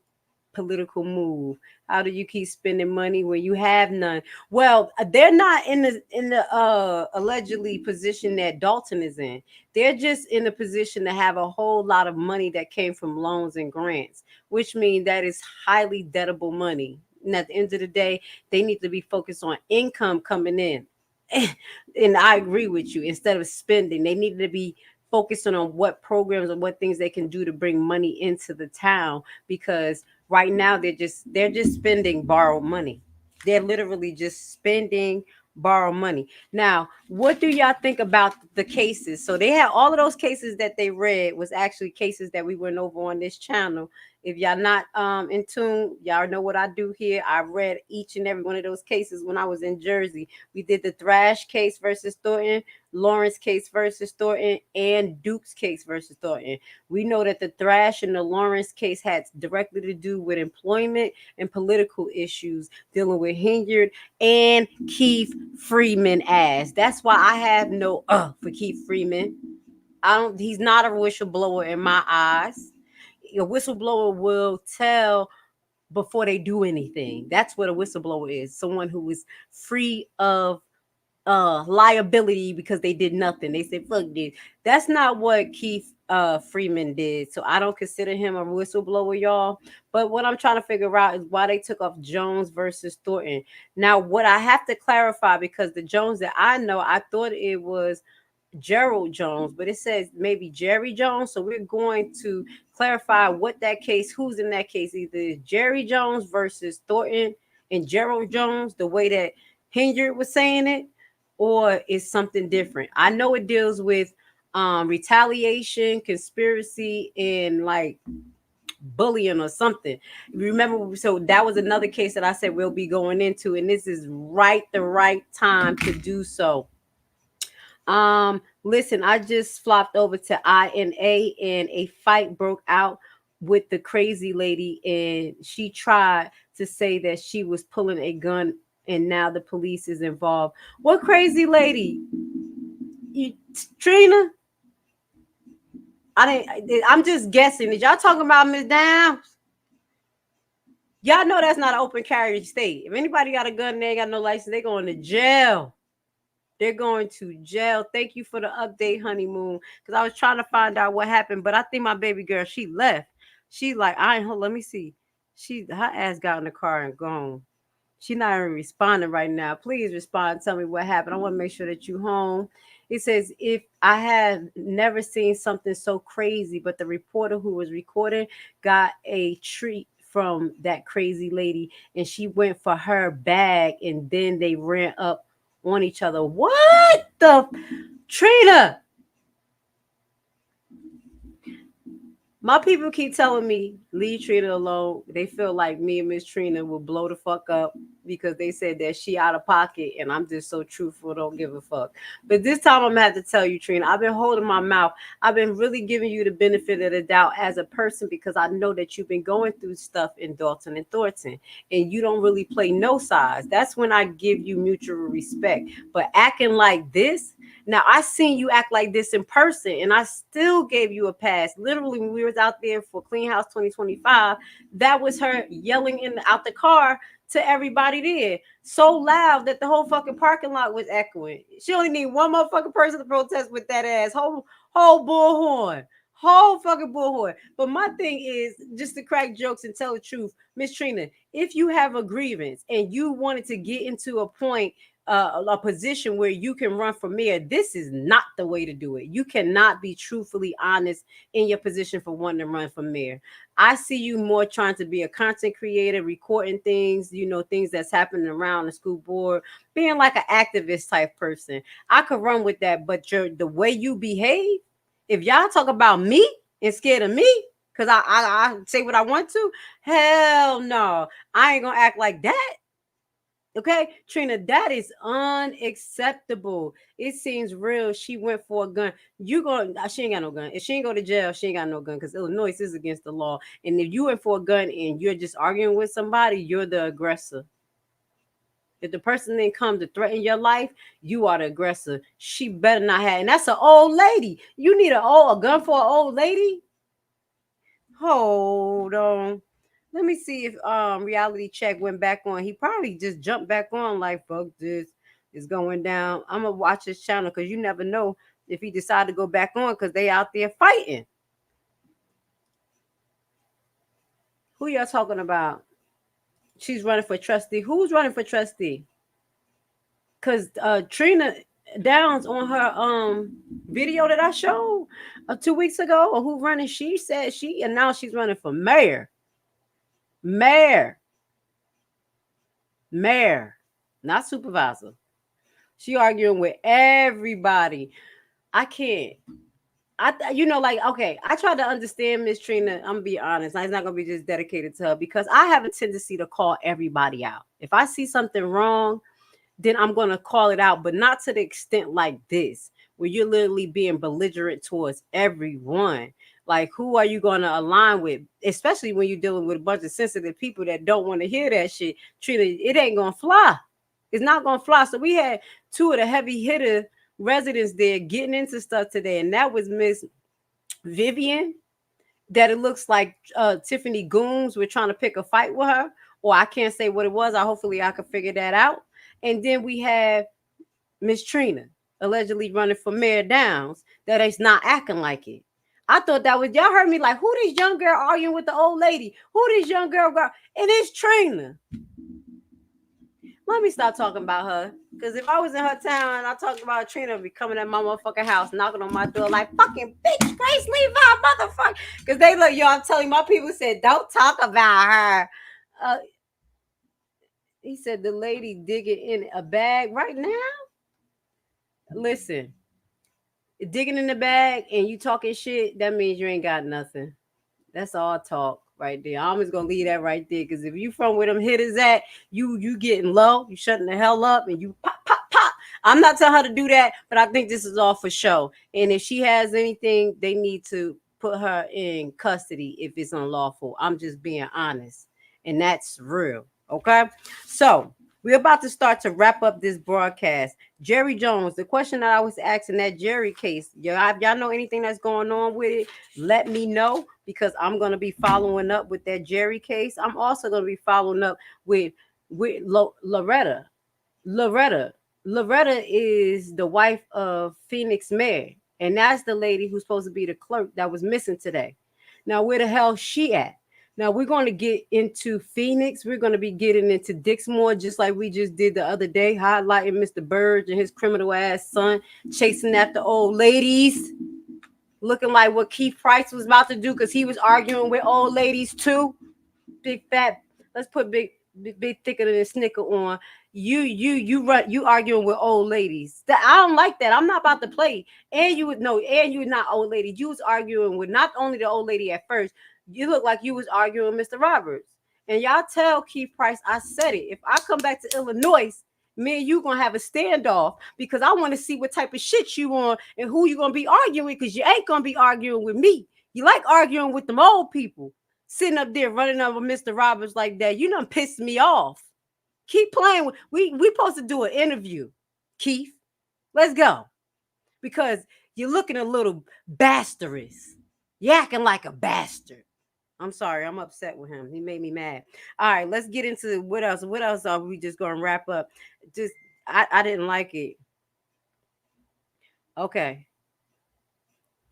move. How do you keep spending money when you have none? Well, they're not in the allegedly position that Dalton is in. They're just in a position to have a whole lot of money that came from loans and grants, which means that is highly debtable money. And at the end of the day, they need to be focused on income coming in. And I agree with you. Instead of spending, they need to be focusing on what programs or what things they can do to bring money into the town, because right now they're just spending borrowed money. They're literally just spending borrowed money. Now, what do y'all think about the cases? So they had all of those cases that they read was actually cases that we went over on this channel. If y'all not in tune, y'all know what I do here. I read each and every one of those cases when I was in Jersey. We did the Thrash case versus Thornton, Lawrence case versus Thornton, and Duke's case versus Thornton. We know that the Thrash and the Lawrence case had directly to do with employment and political issues dealing with Hingyard and Keith Freeman as. That's why I have no for Keith Freeman. He's not a whistleblower in my eyes. A whistleblower will tell before they do anything. That's what a whistleblower is. Someone who is free of liability because they did nothing. They said, fuck this. That's not what Keith Freeman did. So I don't consider him a whistleblower, y'all. But what I'm trying to figure out is why they took off Jones versus Thornton. Now, what I have to clarify, because the Jones that I know, I thought it was Gerald Jones, but it says maybe Jerry Jones. So we're going to clarify what that case, who's in that case, either Jerry Jones versus Thornton and Gerald Jones, the way that Hingyard was saying it, or is something different. I know it deals with retaliation, conspiracy, and like bullying or something. Remember, so that was another case that I said we'll be going into, and this is the right time to do so. Listen, I just flopped over to INA and a fight broke out with the crazy lady, and she tried to say that she was pulling a gun, and now the police is involved. What crazy lady? Trina? I'm just guessing. Did y'all talking about Miss Downs? Y'all know that's not an open carry state. If anybody got a gun and they ain't got no license, they going to jail. They're going to jail. Thank you for the update, honeymoon. Because I was trying to find out what happened, but I think my baby girl, she left. She like, let me see. Her ass got in the car and gone. She's not even responding right now. Please respond. Tell me what happened. I want to make sure that you home. It says, if I have never seen something so crazy, but the reporter who was recording got a treat from that crazy lady, and she went for her bag, and then they ran up on each other. What the Trina? My people keep telling me leave Trina alone. They feel like me and Miss Trina will blow the fuck up because they said that she out of pocket, and I'm just so truthful, don't give a fuck. But this time I'm gonna have to tell you, Trina, I've been holding my mouth. I've been really giving you the benefit of the doubt as a person because I know that you've been going through stuff in Dalton and Thornton, and you don't really play no sides. That's when I give you mutual respect. But acting like this, now I seen you act like this in person, and I still gave you a pass. Literally, when we was out there for Clean House 2025, that was her yelling out the car to everybody there, so loud that the whole fucking parking lot was echoing. She only need one motherfucking person to protest with that ass whole bullhorn, whole fucking bullhorn. But my thing is just to crack jokes and tell the truth, Miss Trina. If you have a grievance and you wanted to get into a point, a position where you can run for mayor, this is not the way to do it. You cannot be truthfully honest in your position for wanting to run for mayor. I see you more trying to be a content creator, recording things, things that's happening around the school board, being like an activist type person. I could run with that, but the way you behave, if y'all talk about me and scared of me, because I say what I want to, hell no, I ain't gonna act like that. Okay, Trina, that is unacceptable. It seems real. She went for a gun. She ain't got no gun. If she ain't go to jail, she ain't got no gun because Illinois is against the law. And if you went for a gun and you're just arguing with somebody, you're the aggressor. If the person didn't come to threaten your life, you are the aggressor. She better not have. And that's an old lady. You need a gun for an old lady? Hold on. Let me see if Reality Check went back on. He probably just jumped back on like, fuck this. It's going down. I'm going to watch his channel because you never know if he decided to go back on because they out there fighting. Who y'all talking about? She's running for trustee. Who's running for trustee? Because Trina Downs on her video that I showed 2 weeks ago, or who running, she said she announced she's running for mayor. Mayor, not supervisor. She arguing with everybody. I can't. Okay, I try to understand Miss Trina. I'm gonna be honest. It's not gonna be just dedicated to her because I have a tendency to call everybody out. If I see something wrong, then I'm gonna call it out, but not to the extent like this, where you're literally being belligerent towards everyone. Like, who are you going to align with? Especially when you're dealing with a bunch of sensitive people that don't want to hear that shit. Trina, it ain't going to fly. It's not going to fly. So we had two of the heavy hitter residents there getting into stuff today. And that was Miss Vivian, that it looks like Tiffany Gooms were trying to pick a fight with her. Or I can't say what it was. Hopefully I can figure that out. And then we have Miss Trina, allegedly running for Mayor Downs, that is not acting like it. I thought that was, y'all heard me like, who this young girl arguing with the old lady? Who this young girl? And it's Trina. Let me stop talking about her. Because if I was in her town and I talked about Trina, I'd be coming at my motherfucking house, knocking on my door like, fucking bitch, Grace, leave her, motherfucker. Because they look, I'm telling you, my people said, don't talk about her. He said the lady digging in a bag right now. Listen. Digging in the bag and you talking shit, that means you ain't got nothing. That's all talk right there. I'm just gonna leave that right there because if you from where them hitters at, you getting low, you shutting the hell up, and you pop pop pop. I'm not telling her to do that, but I think this is all for show. And if she has anything, they need to put her in custody if it's unlawful. I'm just being honest, and that's real. Okay, so we're about to start to wrap up this broadcast. Jerry Jones, the question that I was asking that Jerry case, y'all know anything that's going on with it? Let me know because I'm going to be following up with that Jerry case. I'm also going to be following up with Loretta. Loretta is the wife of Phoenix Mayor, and that's the lady who's supposed to be the clerk that was missing today. Now, where the hell she at? Now we're going to get into Phoenix. We're going to be getting into Dixmoor, just like we just did the other day, highlighting Mr. Burge and his criminal ass son chasing after old ladies, looking like what Keith Price was about to do because he was arguing with old ladies too. Big fat. Let's put big thicker than a snicker on. You arguing with old ladies. I don't like that. I'm not about to play. And you would know. And you not old lady. You was arguing with not only the old lady at first. You look like you was arguing with Mr. Roberts. And y'all tell Keith Price I said it. If I come back to Illinois, me and you gonna have a standoff because I want to see what type of shit you on and who you gonna be arguing with because you ain't gonna be arguing with me. You like arguing with them old people. Sitting up there running over Mr. Roberts like that. You done pissed me off. Keep playing with we supposed to do an interview, Keith. Let's go. Because you're looking a little bastardous. You're acting like a bastard. I'm sorry, I'm upset with him. He made me mad. All right, let's get into what else. What else are we just gonna wrap up? Just I didn't like it. Okay.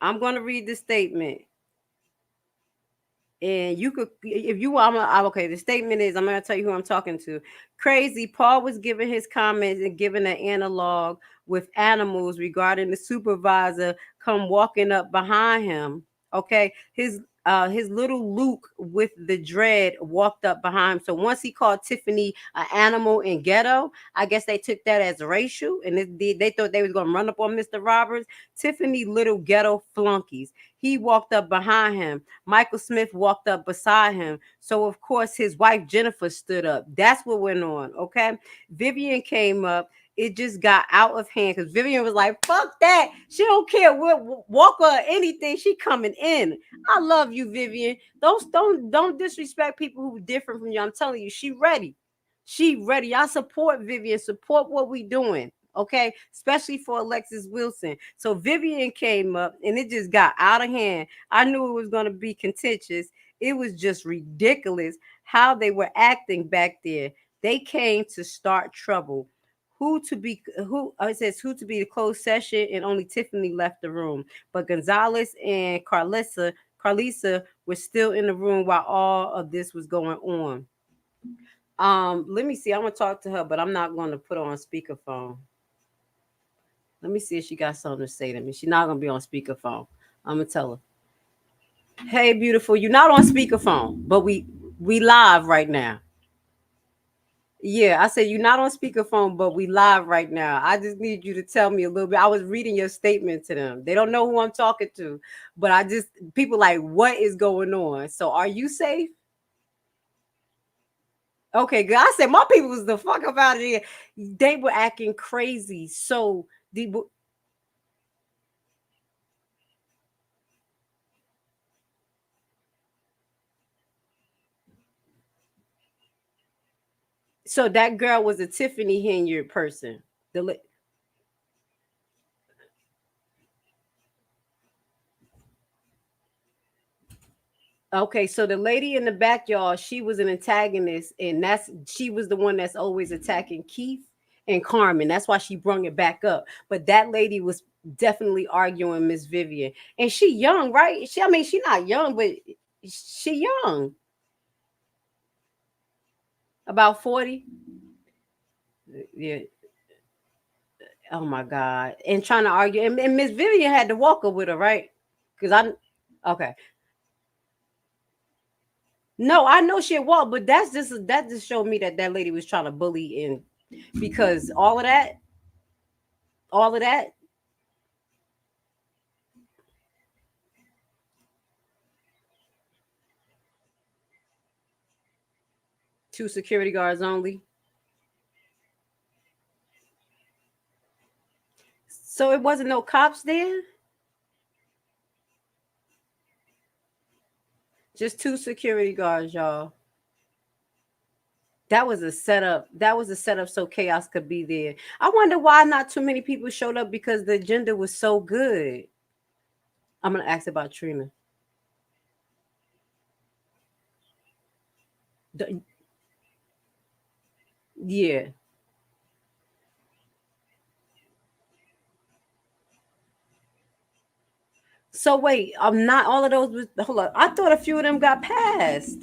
I'm gonna read the statement. And you could, if you want, okay. The statement is, I'm going to tell you who I'm talking to. Crazy. Paul was giving his comments and giving an analog with animals regarding the supervisor come walking up behind him. Okay. His little Luke with the dread walked up behind him. So once he called Tiffany an animal in ghetto, I guess they took that as racial and they thought they was going to run up on Mr. Roberts. Tiffany little ghetto flunkies. He walked up behind him. Michael Smith walked up beside him. So, of course, his wife, Jennifer, stood up. That's what went on, okay? Vivian came up. It just got out of hand because Vivian was like, fuck that. She don't care what Walker or anything. She coming in. I love you, Vivian. Don't disrespect people who are different from you. I'm telling you, she ready. She ready. I support Vivian. Support what we doing. Okay, especially for Alexis Wilson. So Vivian came up and it just got out of hand. I knew it was going to be contentious. It was just ridiculous how they were acting back there. They came to start trouble. It says who to be the closed session, and only Tiffany left the room. But Gonzalez and Carlisa were still in the room while all of this was going on. Let me see. I'm gonna talk to her, but I'm not going to put her on speakerphone. Let me see if she got something to say to me. She's not going to be on speakerphone. I'm going to tell her. Hey, beautiful. You're not on speakerphone, but we live right now. Yeah, I said you're not on speakerphone, but we live right now. I just need you to tell me a little bit. I was reading your statement to them. They don't know who I'm talking to, but people like, what is going on? So are you safe? Okay, good. I said my people was the fuck up out of here. They were acting crazy. So so that girl was a Tiffany Henyard person. Okay, so the lady in the backyard, she was an antagonist, and she was the one that's always attacking Keith and Carmen. That's why she brung it back up. But that lady was definitely arguing Miss Vivian, and she young, right? She's not young, but she young, about 40. Yeah. Oh my God! And trying to argue, and Miss Vivian had to walk up with her, right? Because okay. No, I know she walked, but that just showed me that lady was trying to bully in, because all of that. 2 security guards only. So it wasn't no cops there? Just 2 security guards, y'all. That was a setup. That was a setup so chaos could be there. I wonder why not too many people showed up, because the agenda was so good. I'm going to ask about Trina. Yeah. So wait, I'm not all of those was, hold on. I thought a few of them got passed.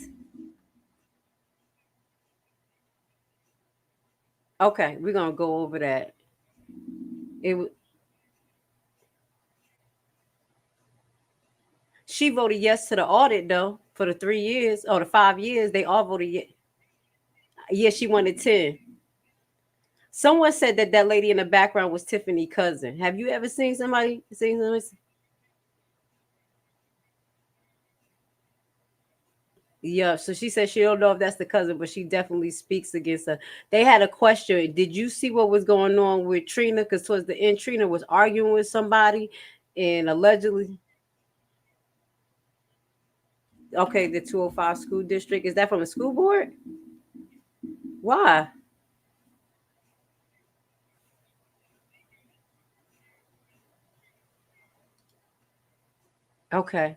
Okay, we're gonna go over that. She voted yes to the audit though for the 3 years or the 5 years. They all voted yes. Yeah, she wanted 10. Someone said that that lady in the background was Tiffany's cousin. Have you ever seen somebody? Yeah, so she said she don't know if that's the cousin, but she definitely speaks against her. They had a question. Did you see what was going on with Trina? Because towards the end, Trina was arguing with somebody, and allegedly, okay, the 205 school district. Is that from a school board? Why? Okay.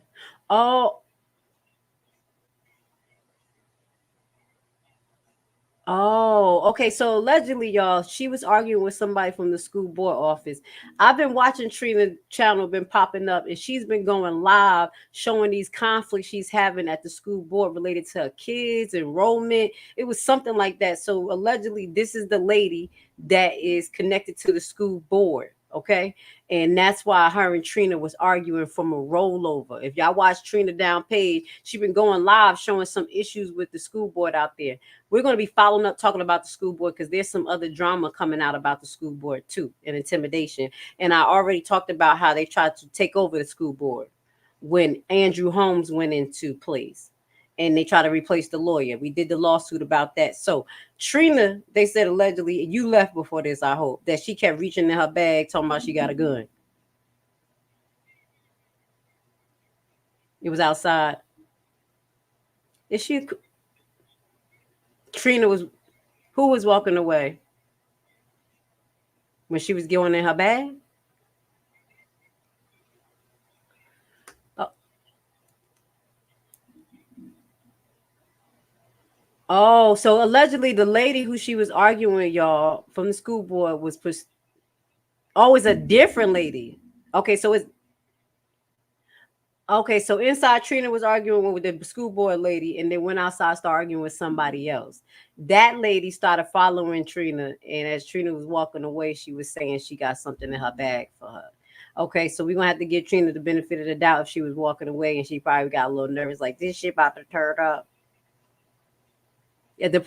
Oh, oh, okay. So allegedly, y'all, she was arguing with somebody from the school board office. I've been watching Trina channel, been popping up, and she's been going live showing these conflicts she's having at the school board related to her kids, enrollment. It was something like that. So allegedly, this is the lady that is connected to the school board. Okay. And that's why her and Trina was arguing from a rollover. If y'all watch Trina down page, she been going live showing some issues with the school board out there. We're going to be following up talking about the school board because there's some other drama coming out about the school board too, and intimidation. And I already talked about how they tried to take over the school board when Andrew Holmes went into place, and they tried to replace the lawyer. We did the lawsuit about that. So Trina, they said allegedly, you left before this, I hope, that she kept reaching in her bag talking about she got a gun. It was outside. Is she? Trina was, who was walking away when she was going in her bag? Oh, so allegedly the lady who she was arguing with, y'all, from the school board was always a different lady. Okay, so it's okay. So inside, Trina was arguing with the school board lady, and then went outside, started arguing with somebody else. That lady started following Trina, and as Trina was walking away, she was saying she got something in her bag for her. Okay, so we're gonna have to give Trina the benefit of the doubt if she was walking away and she probably got a little nervous, like this shit about to turn up. Yeah,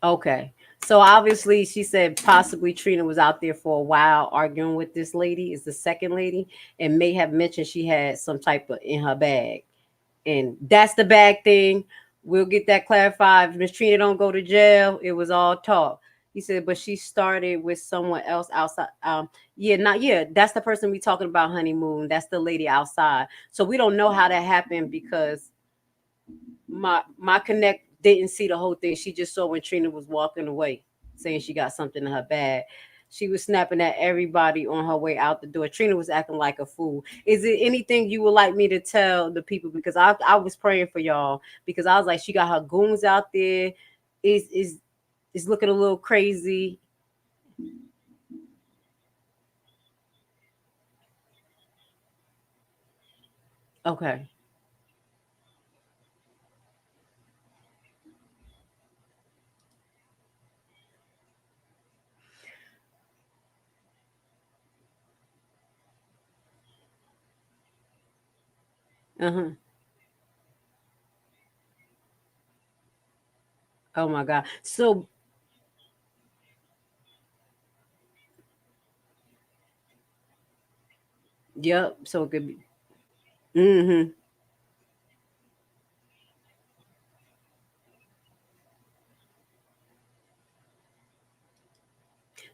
okay. So obviously she said possibly Trina was out there for a while arguing with this lady, is the second lady, and may have mentioned she had some type of in her bag. And that's the bag thing. We'll get that clarified. If Miss Trina don't go to jail, it was all talk. He said, but she started with someone else outside. That's the person we talking about, honeymoon. That's the lady outside. So we don't know how that happened because my connect didn't see the whole thing. She just saw when Trina was walking away, saying she got something in her bag. She was snapping at everybody on her way out the door. Trina was acting like a fool. Is it anything you would like me to tell the people? Because I was praying for y'all, because I was like, she got her goons out there. Is looking a little crazy. Okay. Uh-huh. Oh my God. So yep. So it could be. Mm-hmm.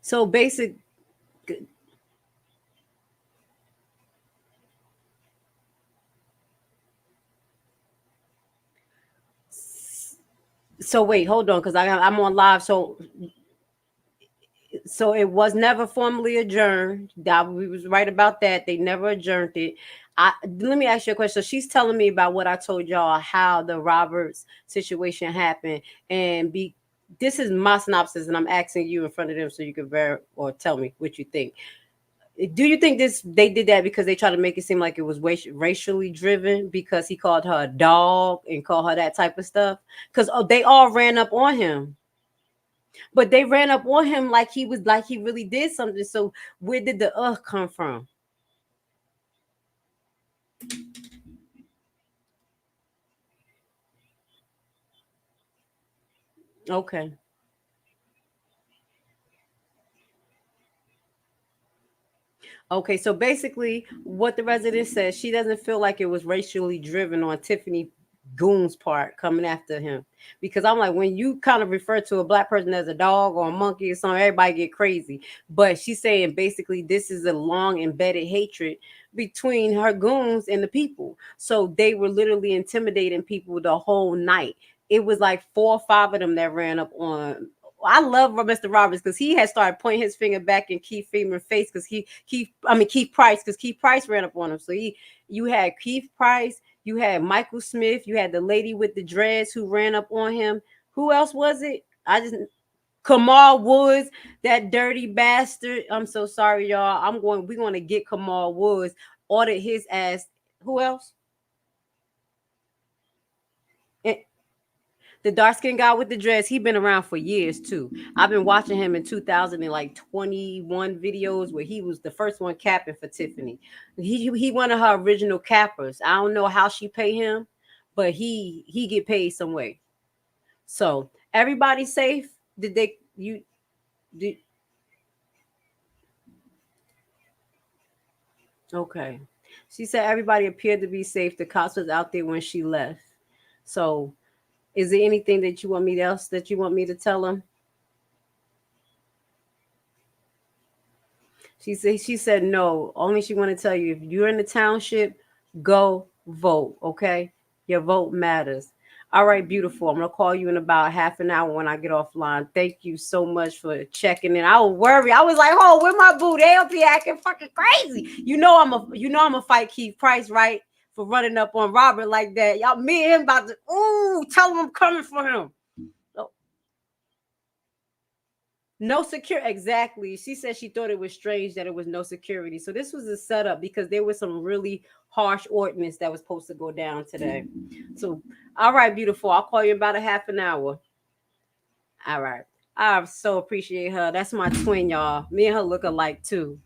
So basic. So wait, hold on, because I'm on live. So it was never formally adjourned. That we was right about that. They never adjourned it. Let me ask you a question. So she's telling me about what I told y'all, how the Roberts situation happened, and this is my synopsis, and I'm asking you in front of them so you can verify or tell me what you think. Do you think they did that because they tried to make it seem like it was racially driven because he called her a dog and called her that type of stuff? Because they all ran up on him. But they ran up on him like he really did something. So where did the come from? Okay. Okay, so basically what the resident says, she doesn't feel like it was racially driven on Tiffany Goon's part coming after him. Because I'm like, when you kind of refer to a black person as a dog or a monkey or something, everybody get crazy. But she's saying basically this is a long embedded hatred between her goons and the people. So they were literally intimidating people the whole night. It was like 4 or 5 of them that ran up on. I love Mr. Roberts because he had started pointing his finger back in Keith Freeman's face because Keith Price, because Keith Price ran up on him. So you had Keith Price, you had Michael Smith, you had the lady with the dreads who ran up on him. Who else was it? Kamal Woods, that dirty bastard. I'm so sorry, y'all. We're going to get Kamal Woods, audit his ass. Who else? The dark-skinned guy with the dress, he been around for years too. I've been watching him in 2021 videos where he was the first one capping for Tiffany. He one of her original cappers. I don't know how she pay him, but he get paid some way. So everybody safe? Okay. She said everybody appeared to be safe. The cops was out there when she left. So is there anything that you want me to tell them? She said no. Only she want to tell you, if you're in the township, go vote. Okay, your vote matters. All right, beautiful. I'm gonna call you in about half an hour when I get offline. Thank you so much for checking in. I was worried. I was like, oh, where my boo? They'll be acting fucking crazy. You know I'm a fight Keith Price, right? For running up on Robert like that. Y'all, me and him about to tell him I'm coming for him. No security, exactly. She said she thought it was strange that it was no security. So this was a setup because there was some really harsh ordinance that was supposed to go down today. So, all right, beautiful. I'll call you in about a half an hour. All right. I so appreciate her. That's my twin, y'all. Me and her look alike too.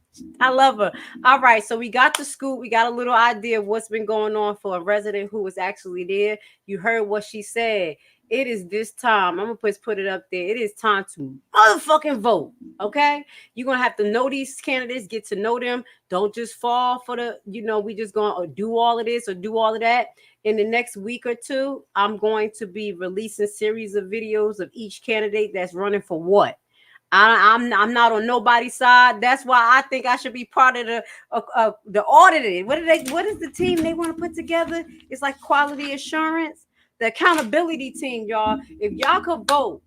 I love her. All right, so we got the scoop. We got a little idea of what's been going on for a resident who was actually there. You heard what she said. It is this time. I'm gonna put it up there. It is time to motherfucking vote. Okay, you're gonna have to know these candidates, get to know them. Don't just fall for we just gonna do all of this or do all of that. In the next week or two, I'm going to be releasing series of videos of each candidate that's running for what. I'm not on nobody's side. That's why I think I should be part of the audited. What is the team they want to put together? It's like quality assurance, the accountability team, y'all. If y'all could vote,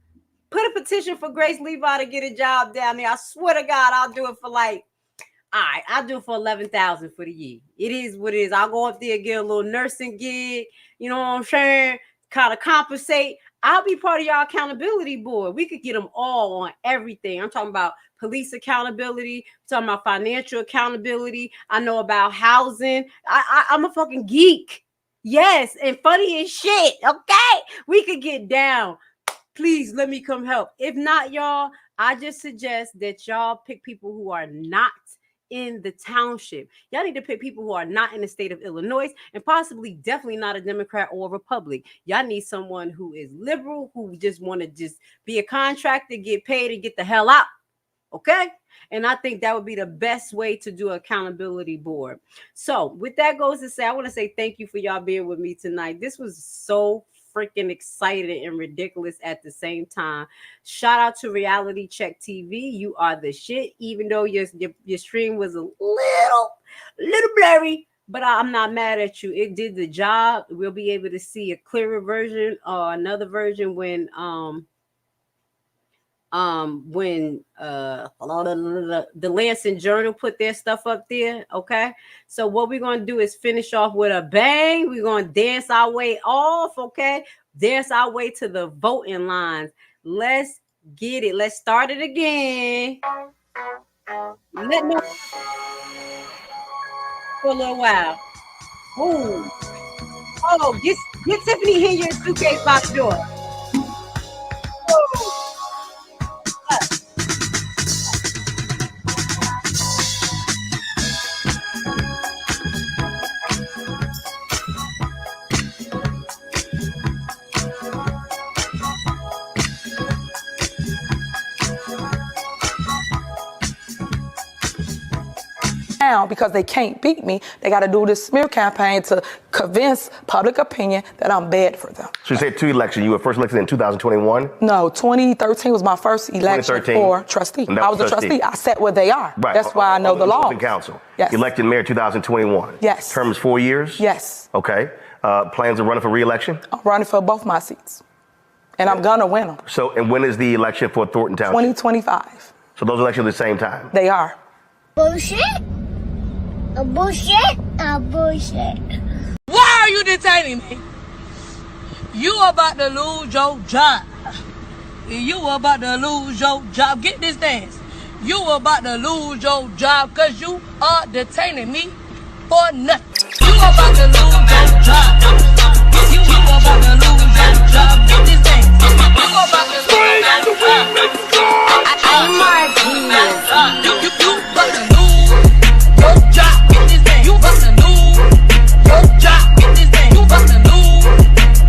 put a petition for Grace Levi to get a job down there. I swear to God, I'll do it for I'll do it for 11,000 for the year. It is what it is. I'll go up there, get a little nursing gig. You know what I'm saying? Kind of compensate. I'll be part of y'all accountability board. We could get them all on everything. I'm talking about police accountability. I'm talking about financial accountability. I know about housing. I'm a fucking geek. Yes, and funny as shit. Okay, we could get down. Please let me come help. If not, y'all, I just suggest that y'all pick people who are not in the township. Y'all need to pick people who are not in the state of Illinois and possibly definitely not a Democrat or a Republican. Y'all need someone who is liberal, who just want to just be a contractor, get paid, and get the hell out. Okay? And I think that would be the best way to do an accountability board. So with that goes to say, I want to say thank you for y'all being with me tonight. This was so freaking excited and ridiculous at the same time. Shout out to Reality Check TV. You are the shit, even though your stream was a little blurry, but I'm not mad at you. It did the job. We'll be able to see a clearer version or another version when the Lansing Journal put their stuff up there. Okay, so what we're gonna do is finish off with a bang. We're gonna dance our way off. Okay, dance our way to the voting lines. Let's get it. Let's start it again. Let me for a little while. Ooh. Oh, get Tiffany here, your suitcase by the door. Now, because they can't beat me, they got to do this smear campaign to convince public opinion that I'm bad for them. So you said 2 elections. You were first elected in 2021? No, 2013 was my first election for trustee. I was a trustee. I sat where they are. Right. That's why I know the law. Council. Yes. Elected mayor 2021. Yes. Term is 4 years? Yes. Okay. Plans of running for re-election? I'm running for both my seats. And I'm going to win them. So, and when is the election for Thornton Township? 2025. So those elections at the same time? They are. Bullshit. A bullshit. A bullshit. Why are you detaining me? You about to lose your job. You about to lose your job. Get this dance. You about to lose your job because you are detaining me for nothing. You about to lose your job. You about to lose your job. Get this dance. You about to lose your job. I'm Marcellus. You about to lose your job. Get this dance. You about to lose your job. Get this dance. You about to lose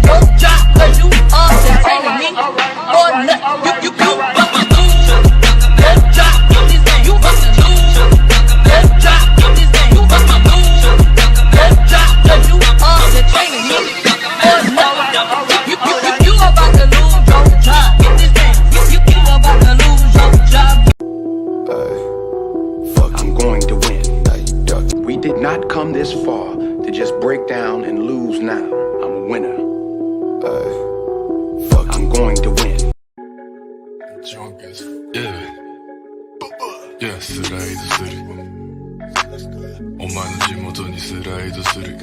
your job because you are detaining me for nothing. You about to lose your job. Get this dance. You about to lose your job. Get this dance. You about to lose your job because you are detaining me for nothing. You about to lose your job. Get this dance. You about to lose your job. I'm going to win. We did not come this far to just break down and lose now. I'm a winner. I'm going to win. Drunk as yeah, スライドするお前の地元にスライドする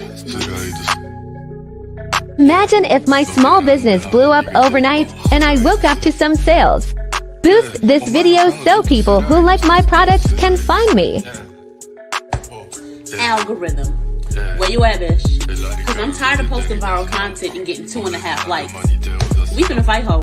Imagine if my small business blew up overnight and I woke up to some sales. Boost this video so people who like my products can find me. Algorithm. Where you at, bitch? Because I'm tired of posting viral content and getting 2.5 likes. We finna fight, ho.